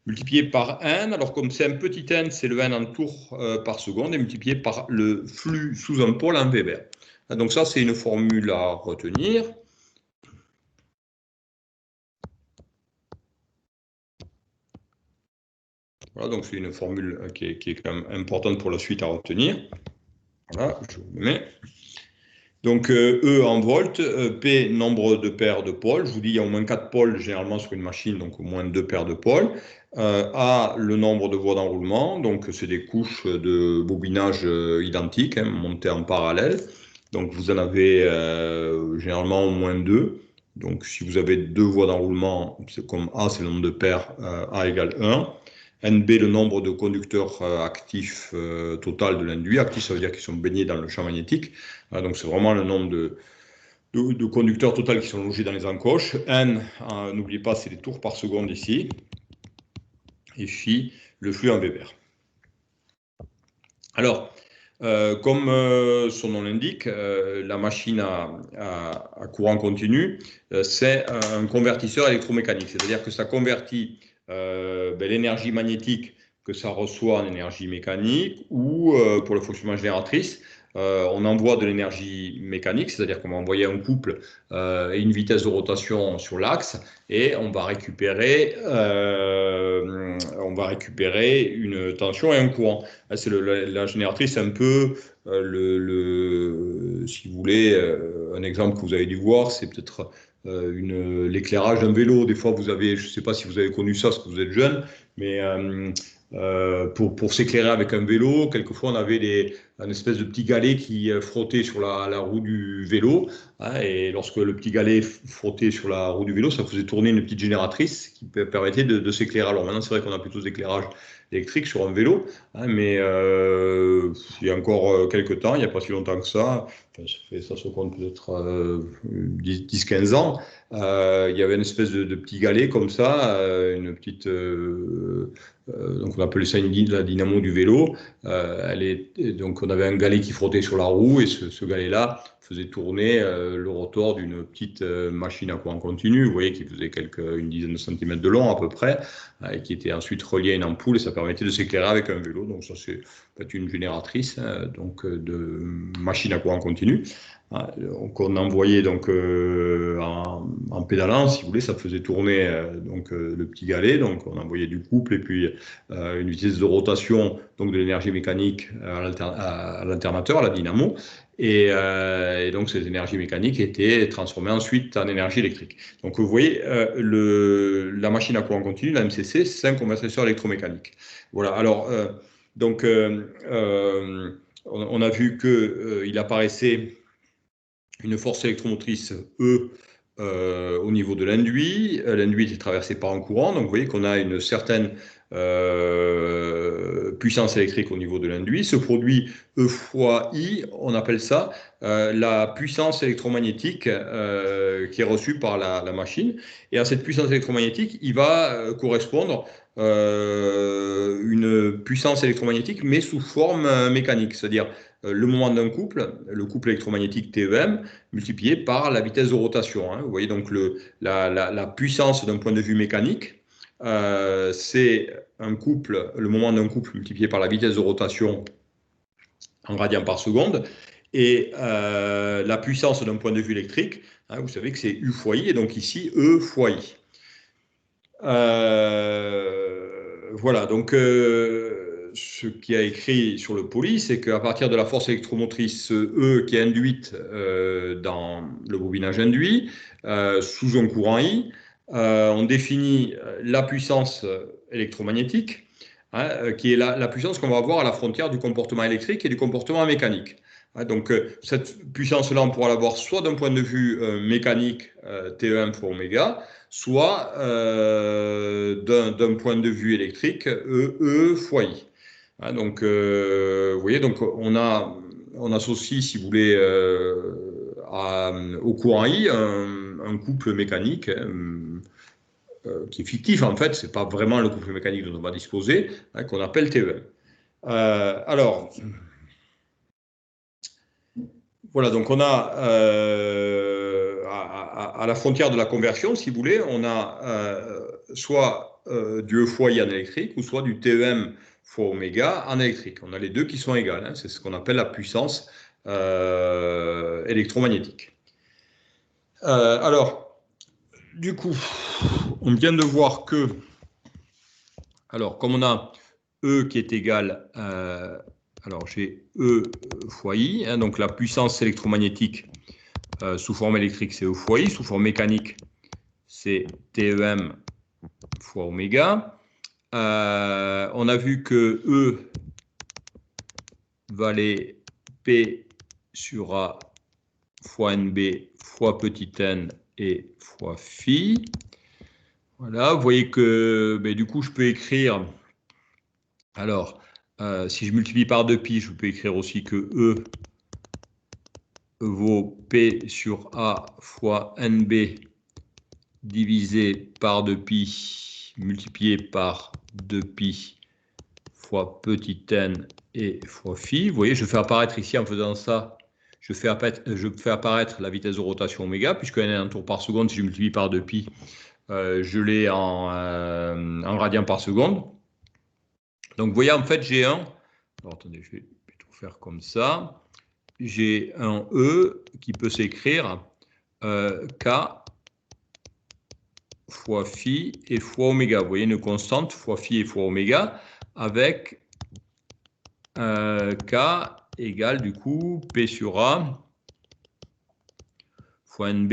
Multiplié par n, alors comme c'est un petit n, c'est le n en tours par seconde, et multiplié par le flux sous un pôle en Weber. Donc ça, c'est une formule à retenir. Voilà, donc c'est une formule qui est quand même importante pour la suite à retenir. Voilà, je vous le mets. Donc E en volts, P nombre de paires de pôles. Je vous dis, il y a au moins 4 pôles généralement sur une machine, donc au moins 2 paires de pôles. A, le nombre de voies d'enroulement, donc c'est des couches de bobinage identiques, montées en parallèle. Donc vous en avez généralement au moins 2. Donc si vous avez 2 voies d'enroulement, c'est comme A, c'est le nombre de paires, A égale 1. NB, le nombre de conducteurs actifs total de l'induit. Actifs, ça veut dire qu'ils sont baignés dans le champ magnétique. Donc, c'est vraiment le nombre de conducteurs total qui sont logés dans les encoches. N, n'oubliez pas, c'est les tours par seconde ici. Et phi, le flux en Weber. Alors, comme son nom l'indique, la machine à courant continu, c'est un convertisseur électromécanique. C'est-à-dire que ça convertit l'énergie magnétique que ça reçoit en énergie mécanique, ou pour le fonctionnement génératrice, on envoie de l'énergie mécanique, c'est-à-dire qu'on va envoyer un couple et une vitesse de rotation sur l'axe, et on va récupérer une tension et un courant. C'est la génératrice, c'est un peu si vous voulez, un exemple que vous avez dû voir, c'est peut-être l'éclairage d'un vélo. Des fois, vous avez, je ne sais pas si vous avez connu ça, parce que vous êtes jeune, mais pour s'éclairer avec un vélo, quelquefois on avait un espèce de petit galet qui frottait sur la roue du vélo, et lorsque le petit galet frottait sur la roue du vélo, ça faisait tourner une petite génératrice qui permettait de s'éclairer. Alors maintenant, c'est vrai qu'on a plutôt d'éclairage électrique sur un vélo, mais il y a encore quelques temps, il n'y a pas si longtemps que ça, ça se compte peut-être 10-15 ans, il y avait une espèce de petit galet comme ça, une petite... donc on appelait ça la dynamo du vélo. Donc on avait un galet qui frottait sur la roue, et ce galet-là faisait tourner le rotor d'une petite machine à courant continu, vous voyez, qui faisait une dizaine de centimètres de long à peu près, et qui était ensuite relié à une ampoule, et ça permettait de s'éclairer avec un vélo. Donc ça, c'est une génératrice donc de machine à courant continu. qu'on envoyait donc en pédalant, si vous voulez, ça faisait tourner le petit galet. Donc on envoyait du couple et puis une vitesse de rotation, donc de l'énergie mécanique à l'alternateur, à la dynamo. Et donc ces énergies mécaniques étaient transformées ensuite en énergie électrique. Donc vous voyez, la machine à courant continu, la MCC, c'est un convertisseur électromécanique. Voilà. Alors on a vu qu'il apparaissait une force électromotrice E au niveau de l'induit. L'induit est traversé par un courant, donc vous voyez qu'on a une certaine puissance électrique au niveau de l'induit. Ce produit E fois I, on appelle ça la puissance électromagnétique qui est reçue par la machine. Et à cette puissance électromagnétique, il va correspondre une puissance électromagnétique, mais sous forme mécanique, c'est-à-dire le moment d'un couple, le couple électromagnétique TEM, multiplié par la vitesse de rotation. Vous voyez donc la puissance d'un point de vue mécanique, c'est un couple, le moment d'un couple multiplié par la vitesse de rotation en radians par seconde. Et la puissance d'un point de vue électrique, vous savez que c'est U fois I, et donc ici E fois I. Voilà, donc ce qui a écrit sur le poli, c'est qu'à partir de la force électromotrice E qui est induite dans le bobinage induit, sous un courant I, on définit la puissance électromagnétique, qui est la puissance qu'on va avoir à la frontière du comportement électrique et du comportement mécanique. Donc cette puissance-là, on pourra l'avoir soit d'un point de vue mécanique, TE1 fois oméga, soit d'un point de vue électrique, E fois I. Donc, vous voyez, donc on associe, si vous voulez, au courant I un couple mécanique qui est fictif en fait, c'est pas vraiment le couple mécanique dont on va disposer, qu'on appelle TE1. Alors, voilà, donc on a à la frontière de la conversion, si vous voulez, on a soit du E fois I en électrique ou soit du TEM fois oméga en électrique. On a les deux qui sont égales, c'est ce qu'on appelle la puissance électromagnétique. Alors, du coup, on vient de voir que, alors comme on a E qui est égal alors j'ai E fois I, donc la puissance électromagnétique sous forme électrique c'est E fois I, sous forme mécanique c'est TEM fois oméga. On a vu que E valait P sur A fois NB fois petit n et fois phi. Voilà, vous voyez que du coup je peux écrire, alors si je multiplie par 2π, je peux écrire aussi que E vaut P sur A fois NB divisé par 2π multiplié par 2π fois petit n et fois phi. Vous voyez, je fais apparaître ici, en faisant ça, je fais apparaître la vitesse de rotation oméga, puisque n est un tour par seconde, si je multiplie par 2π, je l'ai en radians par seconde. Donc, vous voyez, en fait, j'ai un... Alors, attendez, je vais plutôt faire comme ça. J'ai un E qui peut s'écrire K fois phi et fois oméga. Vous voyez, une constante fois phi et fois oméga avec K égale du coup P sur A fois NB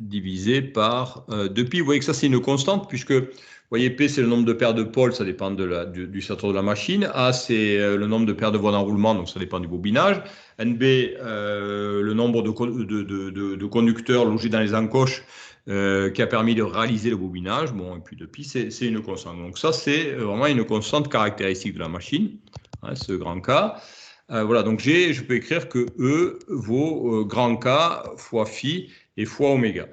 divisé par 2π. Vous voyez que ça, c'est une constante puisque, vous voyez, P, c'est le nombre de paires de pôles, ça dépend du stateur de la machine. A, c'est le nombre de paires de voies d'enroulement, donc ça dépend du bobinage. NB, le nombre de conducteurs logés dans les encoches qui a permis de réaliser le bobinage. Bon, et puis 2π, c'est une constante. Donc ça, c'est vraiment une constante caractéristique de la machine, ce grand K. Voilà, donc je peux écrire que E vaut grand K fois phi et fois oméga.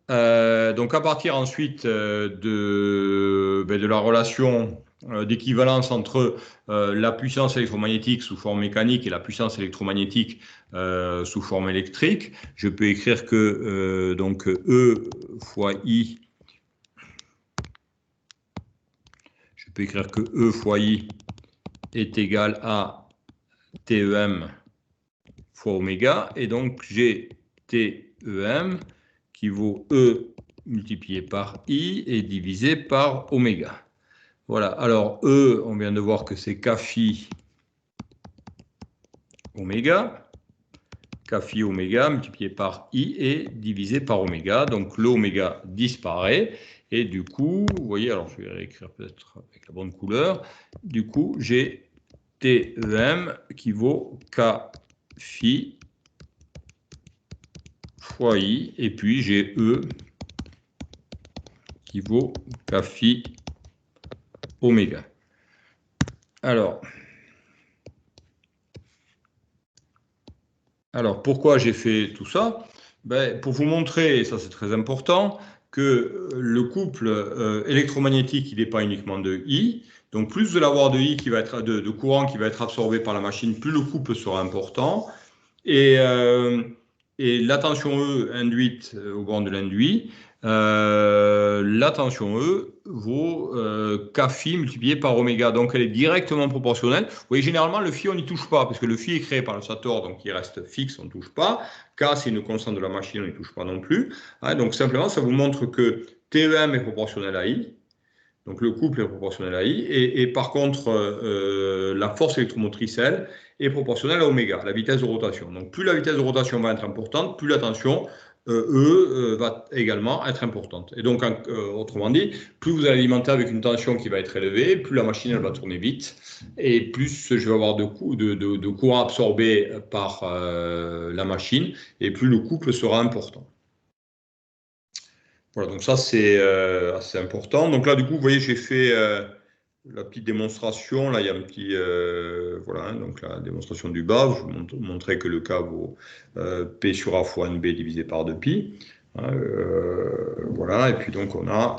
Donc à partir ensuite de la relation d'équivalence entre la puissance électromagnétique sous forme mécanique et la puissance électromagnétique sous forme électrique, je peux écrire que donc E fois I, je peux écrire que E fois I est égal à TEM fois oméga, et donc j'ai TEM qui vaut E multiplié par I et divisé par oméga. Voilà, alors E, on vient de voir que c'est K phi oméga. K phi oméga multiplié par I et divisé par oméga. Donc l'oméga disparaît. Et du coup, vous voyez, alors je vais réécrire peut-être avec la bonne couleur. Du coup, j'ai TEM qui vaut K phi fois I. Et puis j'ai E qui vaut K phi oméga. Alors, pourquoi j'ai fait tout ça? Ben, pour vous montrer, et ça c'est très important, que le couple électromagnétique, il n'est pas uniquement de I. Donc, plus vous allez avoir de I qui va être de courant qui va être absorbé par la machine, plus le couple sera important. Et la tension E induite au bord de l'induit, la tension E vaut K phi multiplié par oméga, donc elle est directement proportionnelle. Vous voyez, généralement, le phi, on n'y touche pas, parce que le phi est créé par le stator, donc il reste fixe, on ne touche pas. K, c'est une constante de la machine, on n'y touche pas non plus. Donc simplement, ça vous montre que TEM est proportionnel à I. Donc le couple est proportionnel à I, et par contre, la force électromotrice, elle, est proportionnelle à oméga, la vitesse de rotation. Donc plus la vitesse de rotation va être importante, plus la tension va également être importante. Et donc, autrement dit, plus vous allez alimenter avec une tension qui va être élevée, plus la machine elle va tourner vite, et plus je vais avoir de courant absorbé par la machine, et plus le couple sera important. Voilà, donc ça c'est assez important. Donc là, du coup, vous voyez, j'ai fait la petite démonstration. Là, il y a un petit, voilà, hein, donc la démonstration du bas. Je vous montrais que le K vaut P sur A fois NB divisé par 2pi. Hein, voilà, et puis donc on a,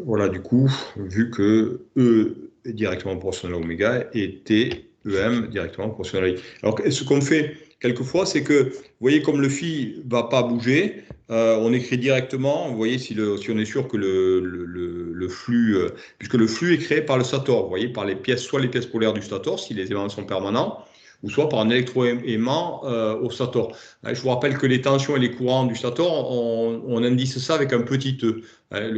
voilà, du coup, vu que E est directement proportionnel à oméga et T, EM directement proportionnel à I. Alors, ce qu'on fait quelquefois, c'est que, vous voyez, comme le phi ne va pas bouger, on écrit directement, vous voyez, si on est sûr que le flux, puisque le flux est créé par le stator, vous voyez, par les pièces, soit les pièces polaires du stator, si les aimants sont permanents, ou soit par un électroaimant au stator. Je vous rappelle que les tensions et les courants du stator, on indice ça avec un petit e,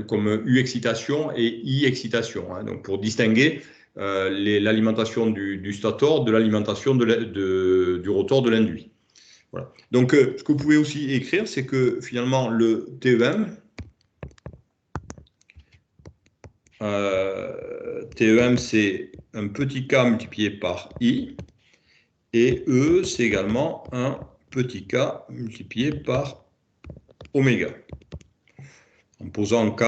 comme U excitation et I excitation, donc pour distinguer l'alimentation du stator de l'alimentation du rotor de l'induit. Voilà. Donc, ce que vous pouvez aussi écrire, c'est que finalement, le TEM, c'est un petit k multiplié par I, et E, c'est également un petit k multiplié par oméga. En posant k,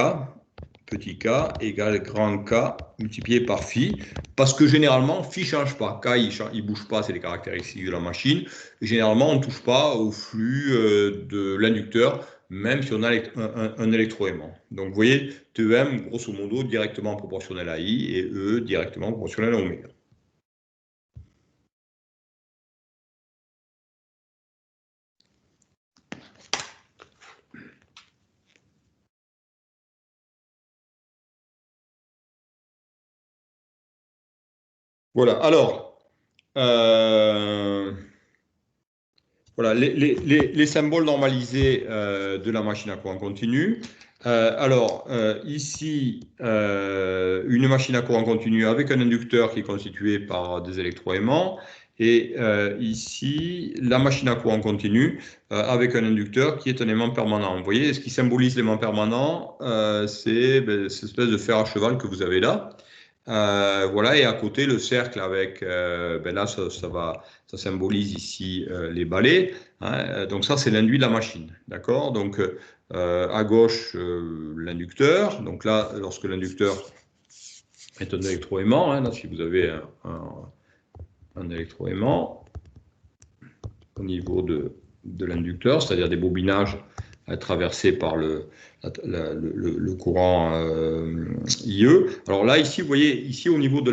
petit k égale grand K multiplié par phi, parce que généralement, phi ne change pas. K, il ne bouge pas, c'est les caractéristiques de la machine. Et généralement, on ne touche pas au flux de l'inducteur, même si on a un électroaimant. Donc, vous voyez, TEM, grosso modo, directement proportionnel à I, et E, directement proportionnel à oméga. Voilà, alors, voilà, les symboles normalisés de la machine à courant continu. Ici, une machine à courant continu avec un inducteur qui est constitué par des électroaimants. Et ici, la machine à courant continu avec un inducteur qui est un aimant permanent. Vous voyez, ce qui symbolise l'aimant permanent, c'est cette espèce de fer à cheval que vous avez là. Voilà, et à côté, le cercle avec, là, ça symbolise ici les balais. Hein, donc ça, c'est l'induit de la machine. D'accord? Donc, à gauche, l'inducteur. Donc là, lorsque l'inducteur est un électroaimant, hein, là, si vous avez un électroaimant au niveau de l'inducteur, c'est-à-dire des bobinages traversés par le courant IE. Alors là, ici, vous voyez, ici au niveau de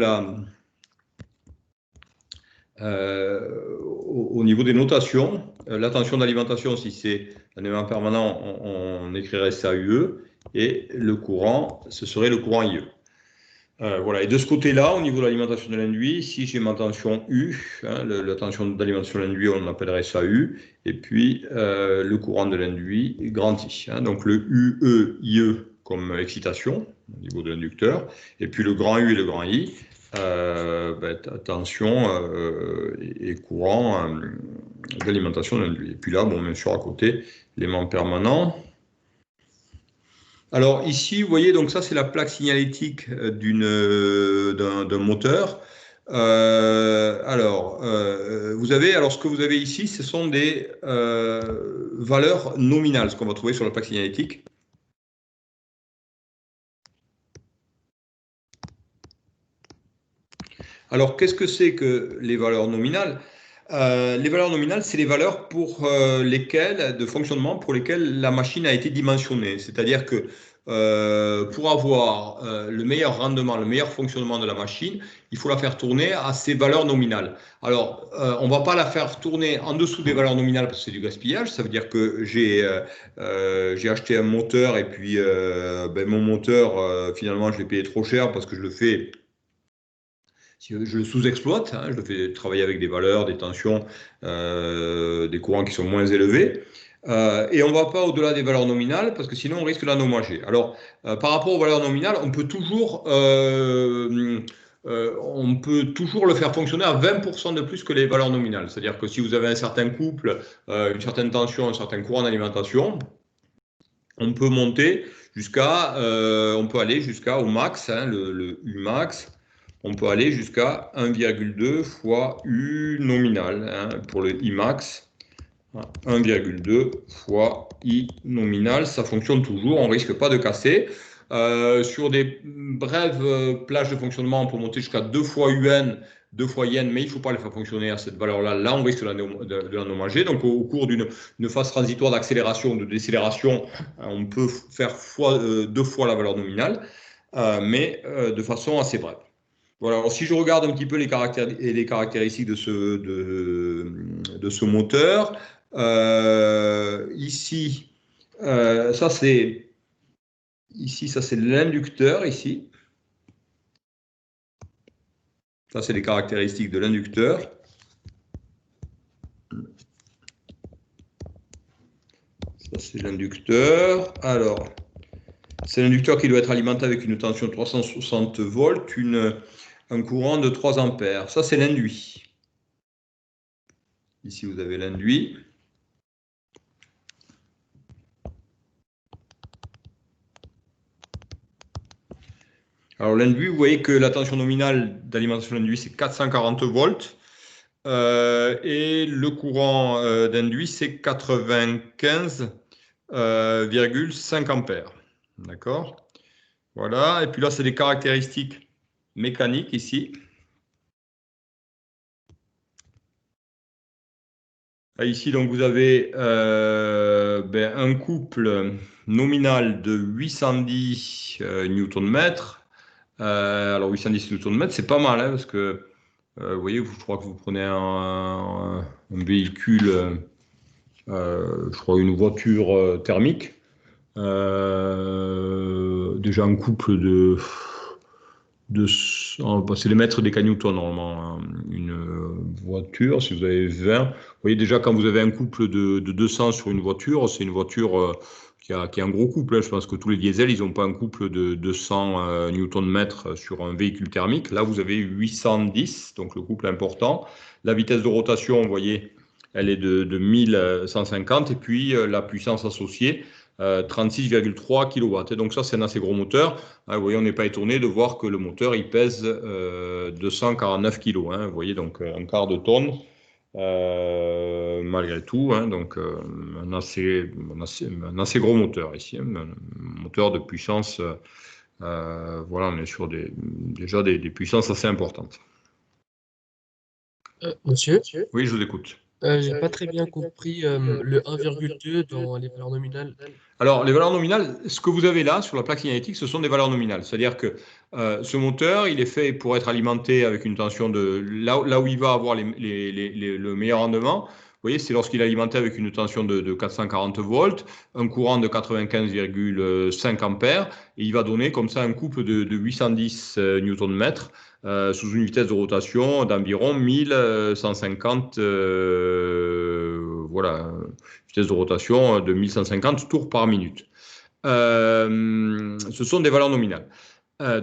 au niveau des notations, la tension d'alimentation, si c'est un élément permanent, on écrirait ça UE, et le courant, ce serait le courant IE. Voilà. Et de ce côté-là, au niveau de l'alimentation de l'induit, si j'ai ma tension U, hein, la tension d'alimentation de l'induit, on appellerait ça U, et puis le courant de l'induit, grand I. Hein, donc le UE, IE comme excitation au niveau de l'inducteur, et puis le grand U et le grand I, tension et courant d'alimentation de l'induit. Et puis là, bon, bien sûr, à côté, l'aimant permanent. Alors ici, vous voyez, donc ça c'est la plaque signalétique d'un moteur. Vous avez, alors ce que vous avez ici, ce sont des valeurs nominales, ce qu'on va trouver sur la plaque signalétique. Alors qu'est-ce que c'est que les valeurs nominales? Les valeurs nominales, c'est les valeurs de fonctionnement pour lesquelles la machine a été dimensionnée. C'est-à-dire que pour avoir le meilleur rendement, le meilleur fonctionnement de la machine, il faut la faire tourner à ces valeurs nominales. Alors, on ne va pas la faire tourner en dessous des valeurs nominales parce que c'est du gaspillage. Ça veut dire que j'ai acheté un moteur et puis mon moteur, finalement, je l'ai payé trop cher parce que je le sous-exploite, hein, je le fais travailler avec des valeurs, des tensions, des courants qui sont moins élevés. Et on ne va pas au-delà des valeurs nominales parce que sinon on risque d'endommager. Alors, par rapport aux valeurs nominales, on peut toujours le faire fonctionner à 20% de plus que les valeurs nominales. C'est-à-dire que si vous avez un certain couple, une certaine tension, un certain courant d'alimentation, on peut aller jusqu'au max, hein, le U max. On peut aller jusqu'à 1,2 fois U nominal, hein, pour le I max. 1,2 fois I nominal, ça fonctionne toujours, on ne risque pas de casser. Sur des brèves plages de fonctionnement, on peut monter jusqu'à 2 fois UN, 2 fois yen, mais il ne faut pas les faire fonctionner à cette valeur-là. Là, on risque de l'endommager. Donc, au cours d'une phase transitoire d'accélération, de décélération, on peut faire 2 fois la valeur nominale, mais de façon assez brève. Voilà, alors si je regarde un petit peu les caractéristiques de ce moteur, ici, ça c'est l'inducteur, ici. Ça, c'est les caractéristiques de l'inducteur. Ça, c'est l'inducteur. Alors, c'est l'inducteur qui doit être alimenté avec une tension de 360 volts, un courant de 3 ampères. Ça, c'est l'induit. Ici, vous avez l'induit. Alors, l'induit, vous voyez que la tension nominale d'alimentation de l'induit, c'est 440 volts. Et le courant d'induit, c'est 95,5 ampères. D'accord? Voilà. Et puis là, c'est les caractéristiques mécaniques ici. Ici, donc, vous avez un couple nominal de 810 Nm. Alors, 810 Nm, c'est pas mal, hein, parce que, vous voyez, je crois que vous prenez un véhicule, je crois une voiture thermique. Déjà un couple c'est les mètres des Newton normalement, hein, une voiture, si vous avez 20, vous voyez déjà quand vous avez un couple de 200 sur une voiture, c'est une voiture qui a un gros couple, hein. Je pense que tous les diesels, ils n'ont pas un couple de 200 Nm sur un véhicule thermique. Là, vous avez 810, donc le couple important. La vitesse de rotation, vous voyez, elle est de 1150, et puis la puissance associée, 36,3 kW. Et donc ça, c'est un assez gros moteur. Vous voyez, on n'est pas étonné de voir que le moteur, il pèse 249 kg. Hein. Vous voyez, donc un quart de tonne, malgré tout. Hein, donc un assez gros moteur ici. Hein, un moteur de puissance, voilà, on est sur déjà des puissances assez importantes. Monsieur? Oui, je vous écoute. J'ai pas très bien compris le 1,2 dans les valeurs nominales. Alors, les valeurs nominales, ce que vous avez là sur la plaque signalétique, ce sont des valeurs nominales. C'est-à-dire que ce moteur, il est fait pour être alimenté avec une tension de là où il va avoir le meilleur rendement. voyez, c'est lorsqu'il est alimenté avec une tension de 440 volts, un courant de 95,5 ampères, et il va donner comme ça un couple de 810 Nm sous une vitesse de rotation d'environ 1150, voilà, vitesse de rotation de 1150 tours par minute. Ce sont des valeurs nominales.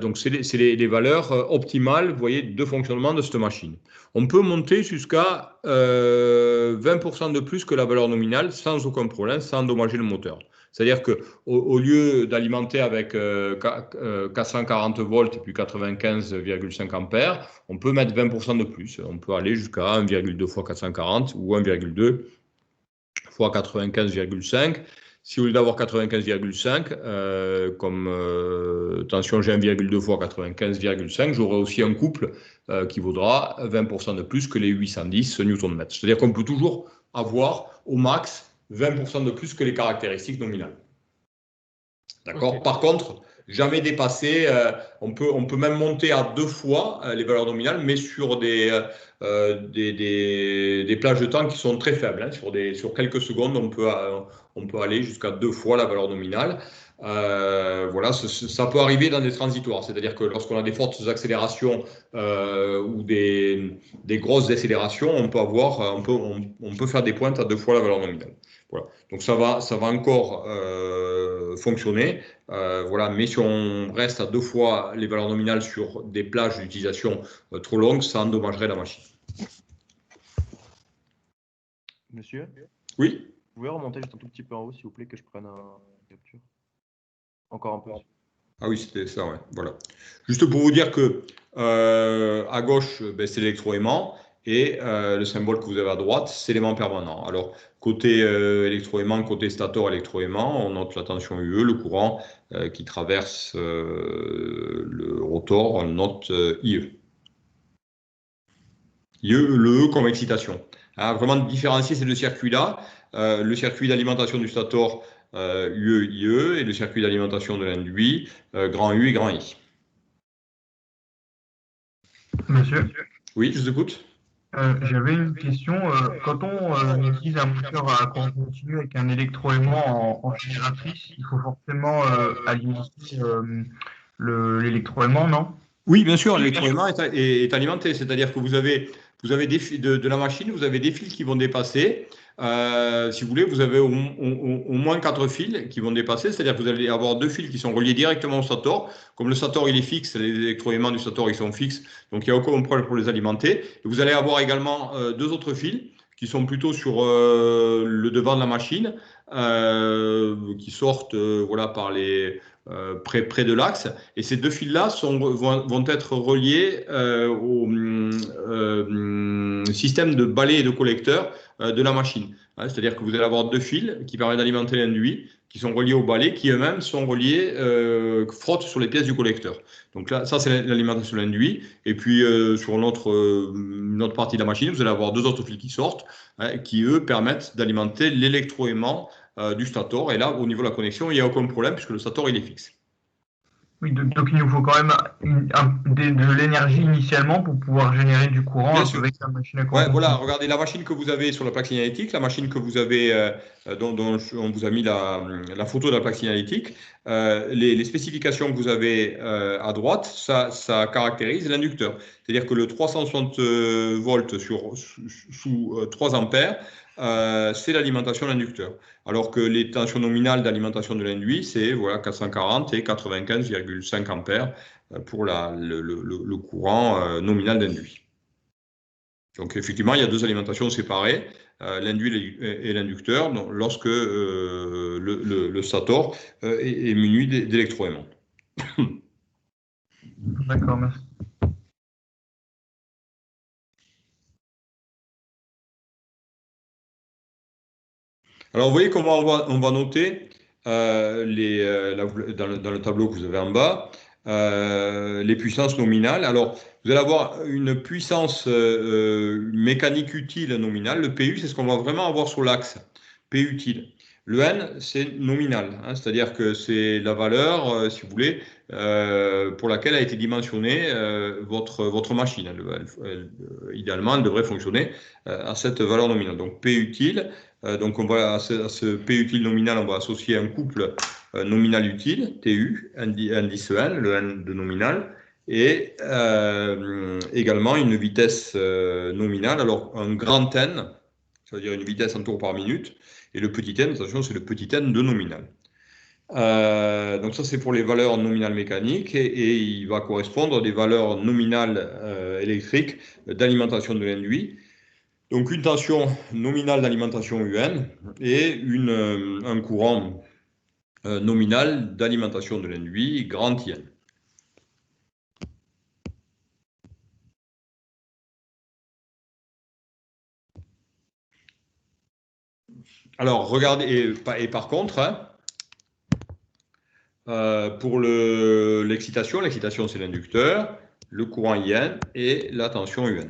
Donc, c'est les valeurs optimales, vous voyez, de fonctionnement de cette machine. On peut monter jusqu'à 20% de plus que la valeur nominale sans aucun problème, sans endommager le moteur. C'est-à-dire qu'au lieu d'alimenter avec 440 volts et puis 95,5 ampères, on peut mettre 20% de plus. On peut aller jusqu'à 1,2 fois 440 ou 1,2 fois 95,5. Si au lieu d'avoir 95,5, comme tension j'ai 1,2 fois 95,5, j'aurai aussi un couple qui vaudra 20% de plus que les 810 Nm. C'est-à-dire qu'on peut toujours avoir au max 20% de plus que les caractéristiques nominales. D'accord. Okay. Par contre, jamais dépasser, on peut même monter à 2 fois les valeurs nominales, mais sur des plages de temps qui sont très faibles. Hein. Sur quelques secondes, on peut aller jusqu'à 2 fois la valeur nominale. Voilà, ça peut arriver dans des transitoires, c'est-à-dire que lorsqu'on a des fortes accélérations ou des grosses décélérations, on peut faire des pointes à 2 fois la valeur nominale. Voilà. Donc ça va encore fonctionner, voilà. Mais si on reste à 2 fois les valeurs nominales sur des plages d'utilisation trop longues, ça endommagerait la machine. Monsieur? Oui? Vous pouvez remonter juste un tout petit peu en haut, s'il vous plaît, que je prenne une capture. Encore un peu. Ah oui, c'était ça, ouais. Voilà. Juste pour vous dire que à gauche, ben, c'est l'électroaimant et le symbole que vous avez à droite, c'est l'aimant permanent. Alors, côté électroaimant, côté stator électroaimant, on note la tension UE, le courant qui traverse le rotor, on note IE. IE, le E comme excitation. Hein, vraiment différencier ces deux circuits-là. Le circuit d'alimentation du stator UE, IE, et le circuit d'alimentation de l'induit, grand U et grand I. Monsieur? Oui, je vous écoute. J'avais une question. Quand on utilise un moteur à courant continu avec un électroaimant en génératrice, il faut forcément alimenter l'électroaimant, non? Oui, bien sûr, l'électroaimant est alimenté, c'est-à-dire que vous avez des fils de la machine, vous avez des fils qui vont dépasser. Si vous voulez, vous avez au moins 4 fils qui vont dépasser, c'est-à-dire que vous allez avoir 2 fils qui sont reliés directement au stator. Comme le stator il est fixe, les électroaimants du stator ils sont fixes, donc il n'y a aucun problème pour les alimenter. Et vous allez avoir également 2 autres fils qui sont plutôt sur le devant de la machine, qui sortent voilà, par les près de l'axe, et ces 2 fils-là vont être reliés au système de balai et de collecteur de la machine. Hein, c'est-à-dire que vous allez avoir 2 fils qui permettent d'alimenter l'induit, qui sont reliés au balai, qui eux-mêmes sont reliés, frottent sur les pièces du collecteur. Donc là, ça c'est l'alimentation de l'induit, et puis sur une autre partie de la machine, vous allez avoir 2 autres fils qui sortent, hein, qui eux permettent d'alimenter l'électroaimant du stator, et là au niveau de la connexion il n'y a aucun problème puisque le stator il est fixe. Oui, donc il nous faut quand même de l'énergie initialement pour pouvoir générer du courant avec la machine à courant. Ouais, voilà, regardez la machine que vous avez sur la plaque signalétique, la machine que vous avez, dont on vous a mis la photo de la plaque signalétique, les spécifications que vous avez à droite, ça caractérise l'inducteur. C'est-à-dire que le 360 volts sous 3 ampères, c'est l'alimentation de l'inducteur. Alors que les tensions nominales d'alimentation de l'induit, c'est voilà, 440 et 95,5 ampères pour le courant nominal d'induit. Donc effectivement, il y a 2 alimentations séparées, l'induit et l'inducteur, lorsque le stator est muni d'électroaimants. D'accord, merci. Alors, vous voyez comment on va noter dans le tableau que vous avez en bas, les puissances nominales. Alors, vous allez avoir une puissance mécanique utile nominale. Le PU, c'est ce qu'on va vraiment avoir sur l'axe. P utile. Le N, c'est nominal, hein, c'est-à-dire que c'est la valeur, si vous voulez, pour laquelle a été dimensionnée votre machine. Idéalement, elle devrait fonctionner à cette valeur nominale. Donc P utile, donc on va à ce P utile nominal, on va associer un couple nominal utile, TU, indice N, le N de nominal, et également une vitesse nominale. Alors un grand N, c'est-à-dire une vitesse en tours par minute, et le petit n, attention, c'est le petit n de nominal. Donc ça, c'est pour les valeurs nominales mécaniques, et il va correspondre à des valeurs nominales électriques d'alimentation de l'induit. Donc une tension nominale d'alimentation UN et un courant nominal d'alimentation de l'induit, grand IN. Alors, regardez, et par contre, hein, pour l'excitation, c'est l'inducteur, le courant IN et la tension UN.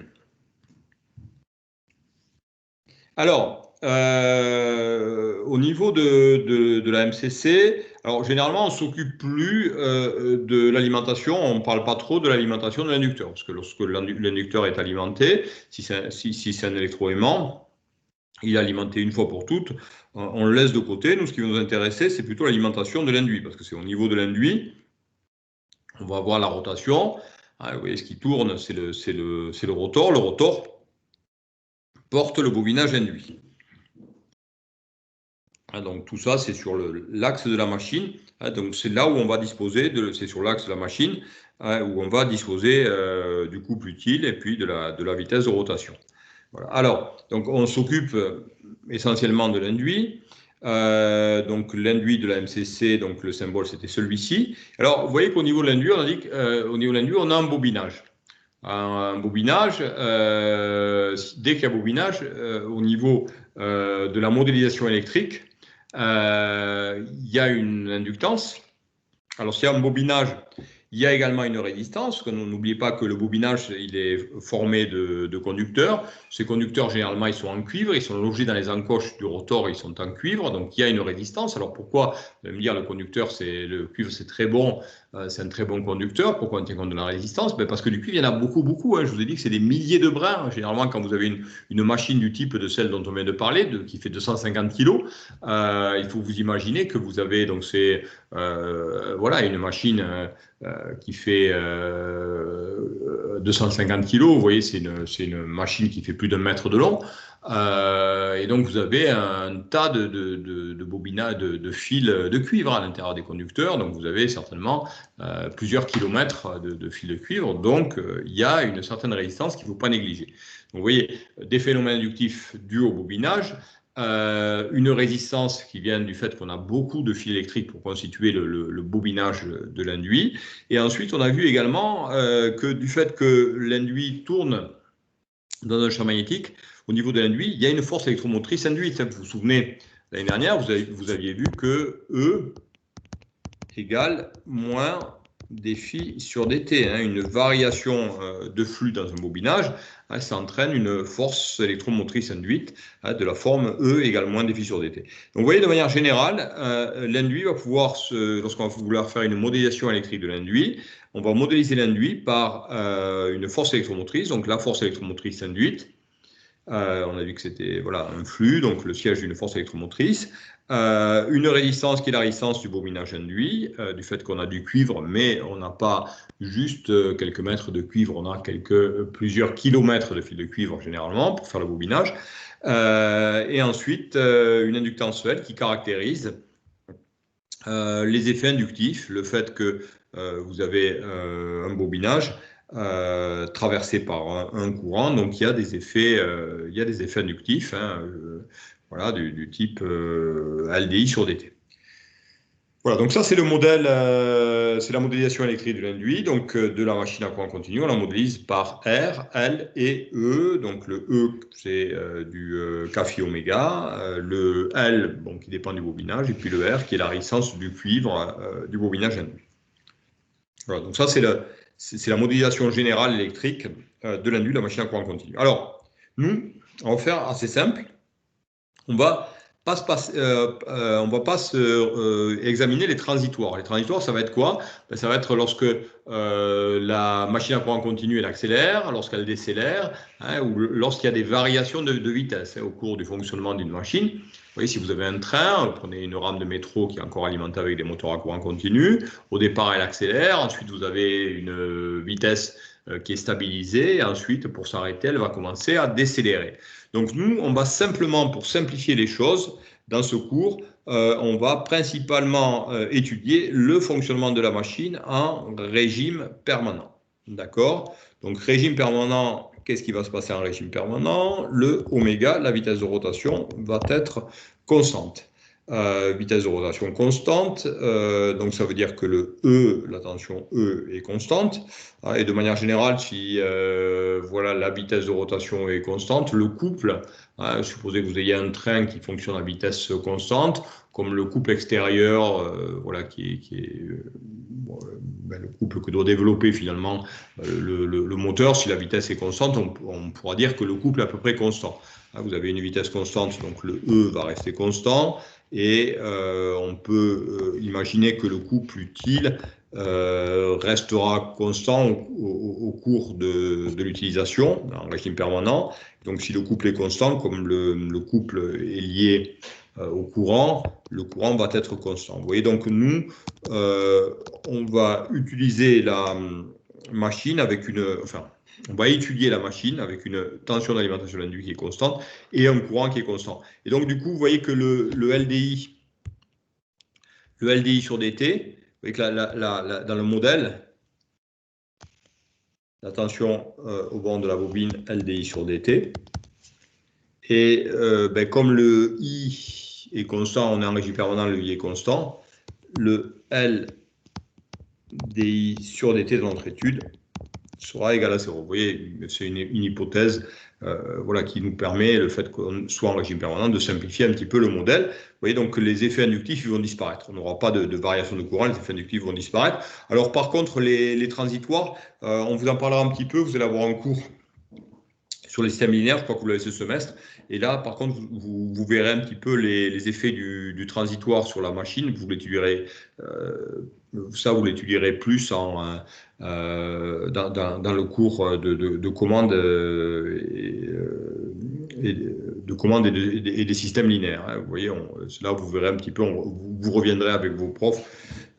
Alors, au niveau de la MCC, alors généralement, on ne s'occupe plus de l'alimentation, on ne parle pas trop de l'alimentation de l'inducteur, parce que lorsque l'inducteur est alimenté, si c'est un électroaimant, il est alimenté une fois pour toutes, on le laisse de côté. Nous, ce qui va nous intéresser, c'est plutôt l'alimentation de l'induit, parce que c'est au niveau de l'induit, on va avoir la rotation. Ah, vous voyez, ce qui tourne, c'est le rotor. Le rotor porte le bobinage induit. Ah, donc tout ça, c'est sur l'axe de la machine. Ah, donc c'est là où on va disposer, c'est sur l'axe de la machine, où on va disposer du couple utile et puis de la vitesse de rotation. Voilà. Alors, donc on s'occupe essentiellement de l'induit. Donc l'induit de la MCC, donc le symbole c'était celui-ci. Alors vous voyez qu'au niveau de l'induit, on a dit qu'au niveau de l'induit, on a un bobinage. Un bobinage, dès qu'il y a bobinage, au niveau de la modélisation électrique, il y a une inductance. Alors s'il y a un bobinage, il y a également une résistance. N'oubliez pas que le bobinage, il est formé de conducteurs. Ces conducteurs, généralement, ils sont en cuivre. Ils sont logés dans les encoches du rotor. Ils sont en cuivre. Donc, il y a une résistance. Alors, pourquoi? Vous allez me dire, le cuivre, c'est très bon. C'est un très bon conducteur. Pourquoi on tient compte de la résistance? Parce que du cuivre, il y en a beaucoup. Hein. Je vous ai dit que c'est des milliers de brins. Généralement, quand vous avez une machine du type de celle dont on vient de parler, qui fait 250 kg, il faut vous imaginer que vous avez, donc c'est voilà, une machine qui fait 250 kg. Vous voyez, c'est une machine qui fait plus d'un mètre de long. Et donc, vous avez un tas de bobinage, de fils de cuivre à l'intérieur des conducteurs. Donc, vous avez certainement plusieurs kilomètres de fils de cuivre. Donc, il y a une certaine résistance qu'il ne faut pas négliger. Donc, vous voyez, des phénomènes inductifs dus au bobinage, une résistance qui vient du fait qu'on a beaucoup de fils électriques pour constituer le bobinage de l'induit. Et ensuite, on a vu également que du fait que l'induit tourne dans un champ magnétique, au niveau de l'induit, il y a une force électromotrice induite. Vous vous souvenez, l'année dernière, vous aviez vu que E égale moins des phi sur dt, hein, une variation de flux dans un bobinage, hein, ça entraîne une force électromotrice induite de la forme E égale moins des phi sur dt. Donc vous voyez, de manière générale, l'induit va pouvoir, lorsqu'on va vouloir faire une modélisation électrique de l'induit, on va modéliser l'induit par une force électromotrice, donc la force électromotrice induite. On a vu que c'était voilà, un flux, donc le siège d'une force électromotrice. Une résistance qui est la résistance du bobinage induit, du fait qu'on a du cuivre, mais on n'a pas juste quelques mètres de cuivre, on a plusieurs kilomètres de fil de cuivre généralement pour faire le bobinage. Et ensuite, une inductance L qui caractérise les effets inductifs, le fait que vous avez un bobinage traversé par un courant, donc il y a des effets inductifs, hein, voilà, du type LDI sur DT. Voilà, donc ça c'est le modèle, c'est la modélisation électrique de l'induit, donc de la machine à courant continu, on la modélise par R, L et E, donc le E c'est du K-phi oméga, le L bon, qui dépend du bobinage, et puis le R qui est la résistance du cuivre du bobinage induit. Voilà, donc ça c'est la modélisation générale électrique de l'induit de la machine à courant continu. Alors, nous, on va faire assez simple. On va on va pas examiner les transitoires. Les transitoires, ça va être quoi? Ça va être lorsque la machine à courant continu elle accélère, lorsqu'elle décélère, hein, ou lorsqu'il y a des variations de vitesse au cours du fonctionnement d'une machine. Vous voyez, si vous avez un train, vous prenez une rame de métro qui est encore alimentée avec des moteurs à courant continu. Au départ, elle accélère. Ensuite, vous avez une vitesse qui est stabilisée. Et ensuite, pour s'arrêter, elle va commencer à décélérer. Donc nous, on va simplement, pour simplifier les choses, dans ce cours, on va principalement étudier le fonctionnement de la machine en régime permanent. D'accord? Donc régime permanent, qu'est-ce qui va se passer en régime permanent? Le oméga, la vitesse de rotation, va être constante. Vitesse de rotation constante, donc ça veut dire que le E, la tension E est constante, hein, et de manière générale, si voilà, la vitesse de rotation est constante, le couple, hein, supposez que vous ayez un train qui fonctionne à vitesse constante, comme le couple extérieur, voilà, qui est le couple que doit développer finalement le moteur, si la vitesse est constante, on pourra dire que le couple est à peu près constant. Hein, vous avez une vitesse constante, donc le E va rester constant, et on peut imaginer que le couple utile restera constant au cours de l'utilisation en régime permanent. Donc si le couple est constant, comme le couple est lié au courant, le courant va être constant. Vous voyez, donc nous, on va utiliser la machine avec on va étudier la machine avec une tension d'alimentation induite qui est constante et un courant qui est constant. Et donc, du coup, vous voyez que le LDI sur dt, vous voyez que dans le modèle, la tension au bord de la bobine LDI sur dt. Et comme le I est constant, on est en régime permanent, le I est constant, le LDI sur dt de notre étude sera égal à 0. Vous voyez, c'est une hypothèse voilà, qui nous permet, le fait qu'on soit en régime permanent, de simplifier un petit peu le modèle. Vous voyez, donc les effets inductifs ils vont disparaître. On n'aura pas de variation de courant, les effets inductifs vont disparaître. Alors par contre, les transitoires, on vous en parlera un petit peu, vous allez avoir un cours sur les systèmes linéaires, je crois que vous l'avez ce semestre. Et là, par contre, vous verrez un petit peu les effets du transitoire sur la machine. Vous l'étudierez, vous l'étudierez plus dans le cours de commande et des systèmes linéaires. Hein. Vous voyez, là, vous verrez un petit peu, vous reviendrez avec vos profs.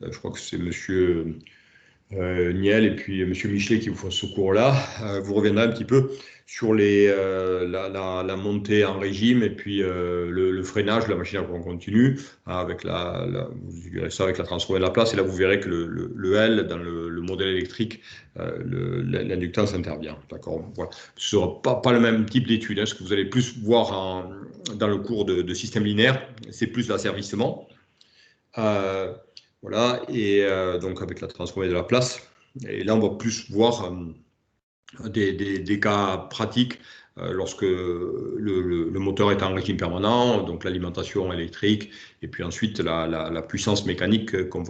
Je crois que c'est monsieur Niel et puis monsieur Michelet qui vous font ce cours-là. Vous reviendrez un petit peu sur la montée en régime et puis le freinage de la machine à courant continu, hein, avec vous verrez ça avec la transformée de la place, et là vous verrez que le L dans le modèle électrique, l'inductance intervient. D'accord. Voilà. Ce ne sera pas le même type d'étude, hein. Ce que vous allez plus voir dans le cours de système linéaire, c'est plus l'asservissement. Voilà, et donc avec la transformée de la place. Et là, on va plus voir des cas pratiques lorsque le moteur est en régime permanent, donc l'alimentation électrique, et puis ensuite la puissance mécanique dont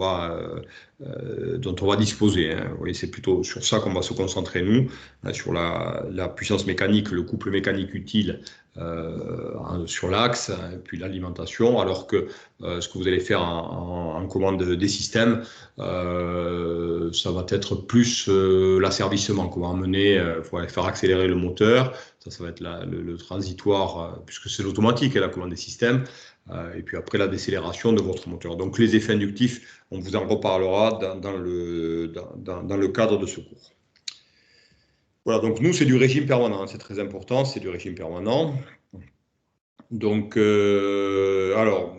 on va disposer. Hein. Vous voyez, c'est plutôt sur ça qu'on va se concentrer, nous, sur la puissance mécanique, le couple mécanique utile sur l'axe, et puis l'alimentation, alors que ce que vous allez faire en commande des systèmes, ça va être plus l'asservissement, comment mener, faire accélérer le moteur, ça va être le transitoire, puisque c'est l'automatique, la commande des systèmes, et puis après la décélération de votre moteur. Donc les effets inductifs, on vous en reparlera dans le cadre de ce cours. Voilà, donc nous, c'est du régime permanent, c'est très important, c'est du régime permanent. Donc, alors,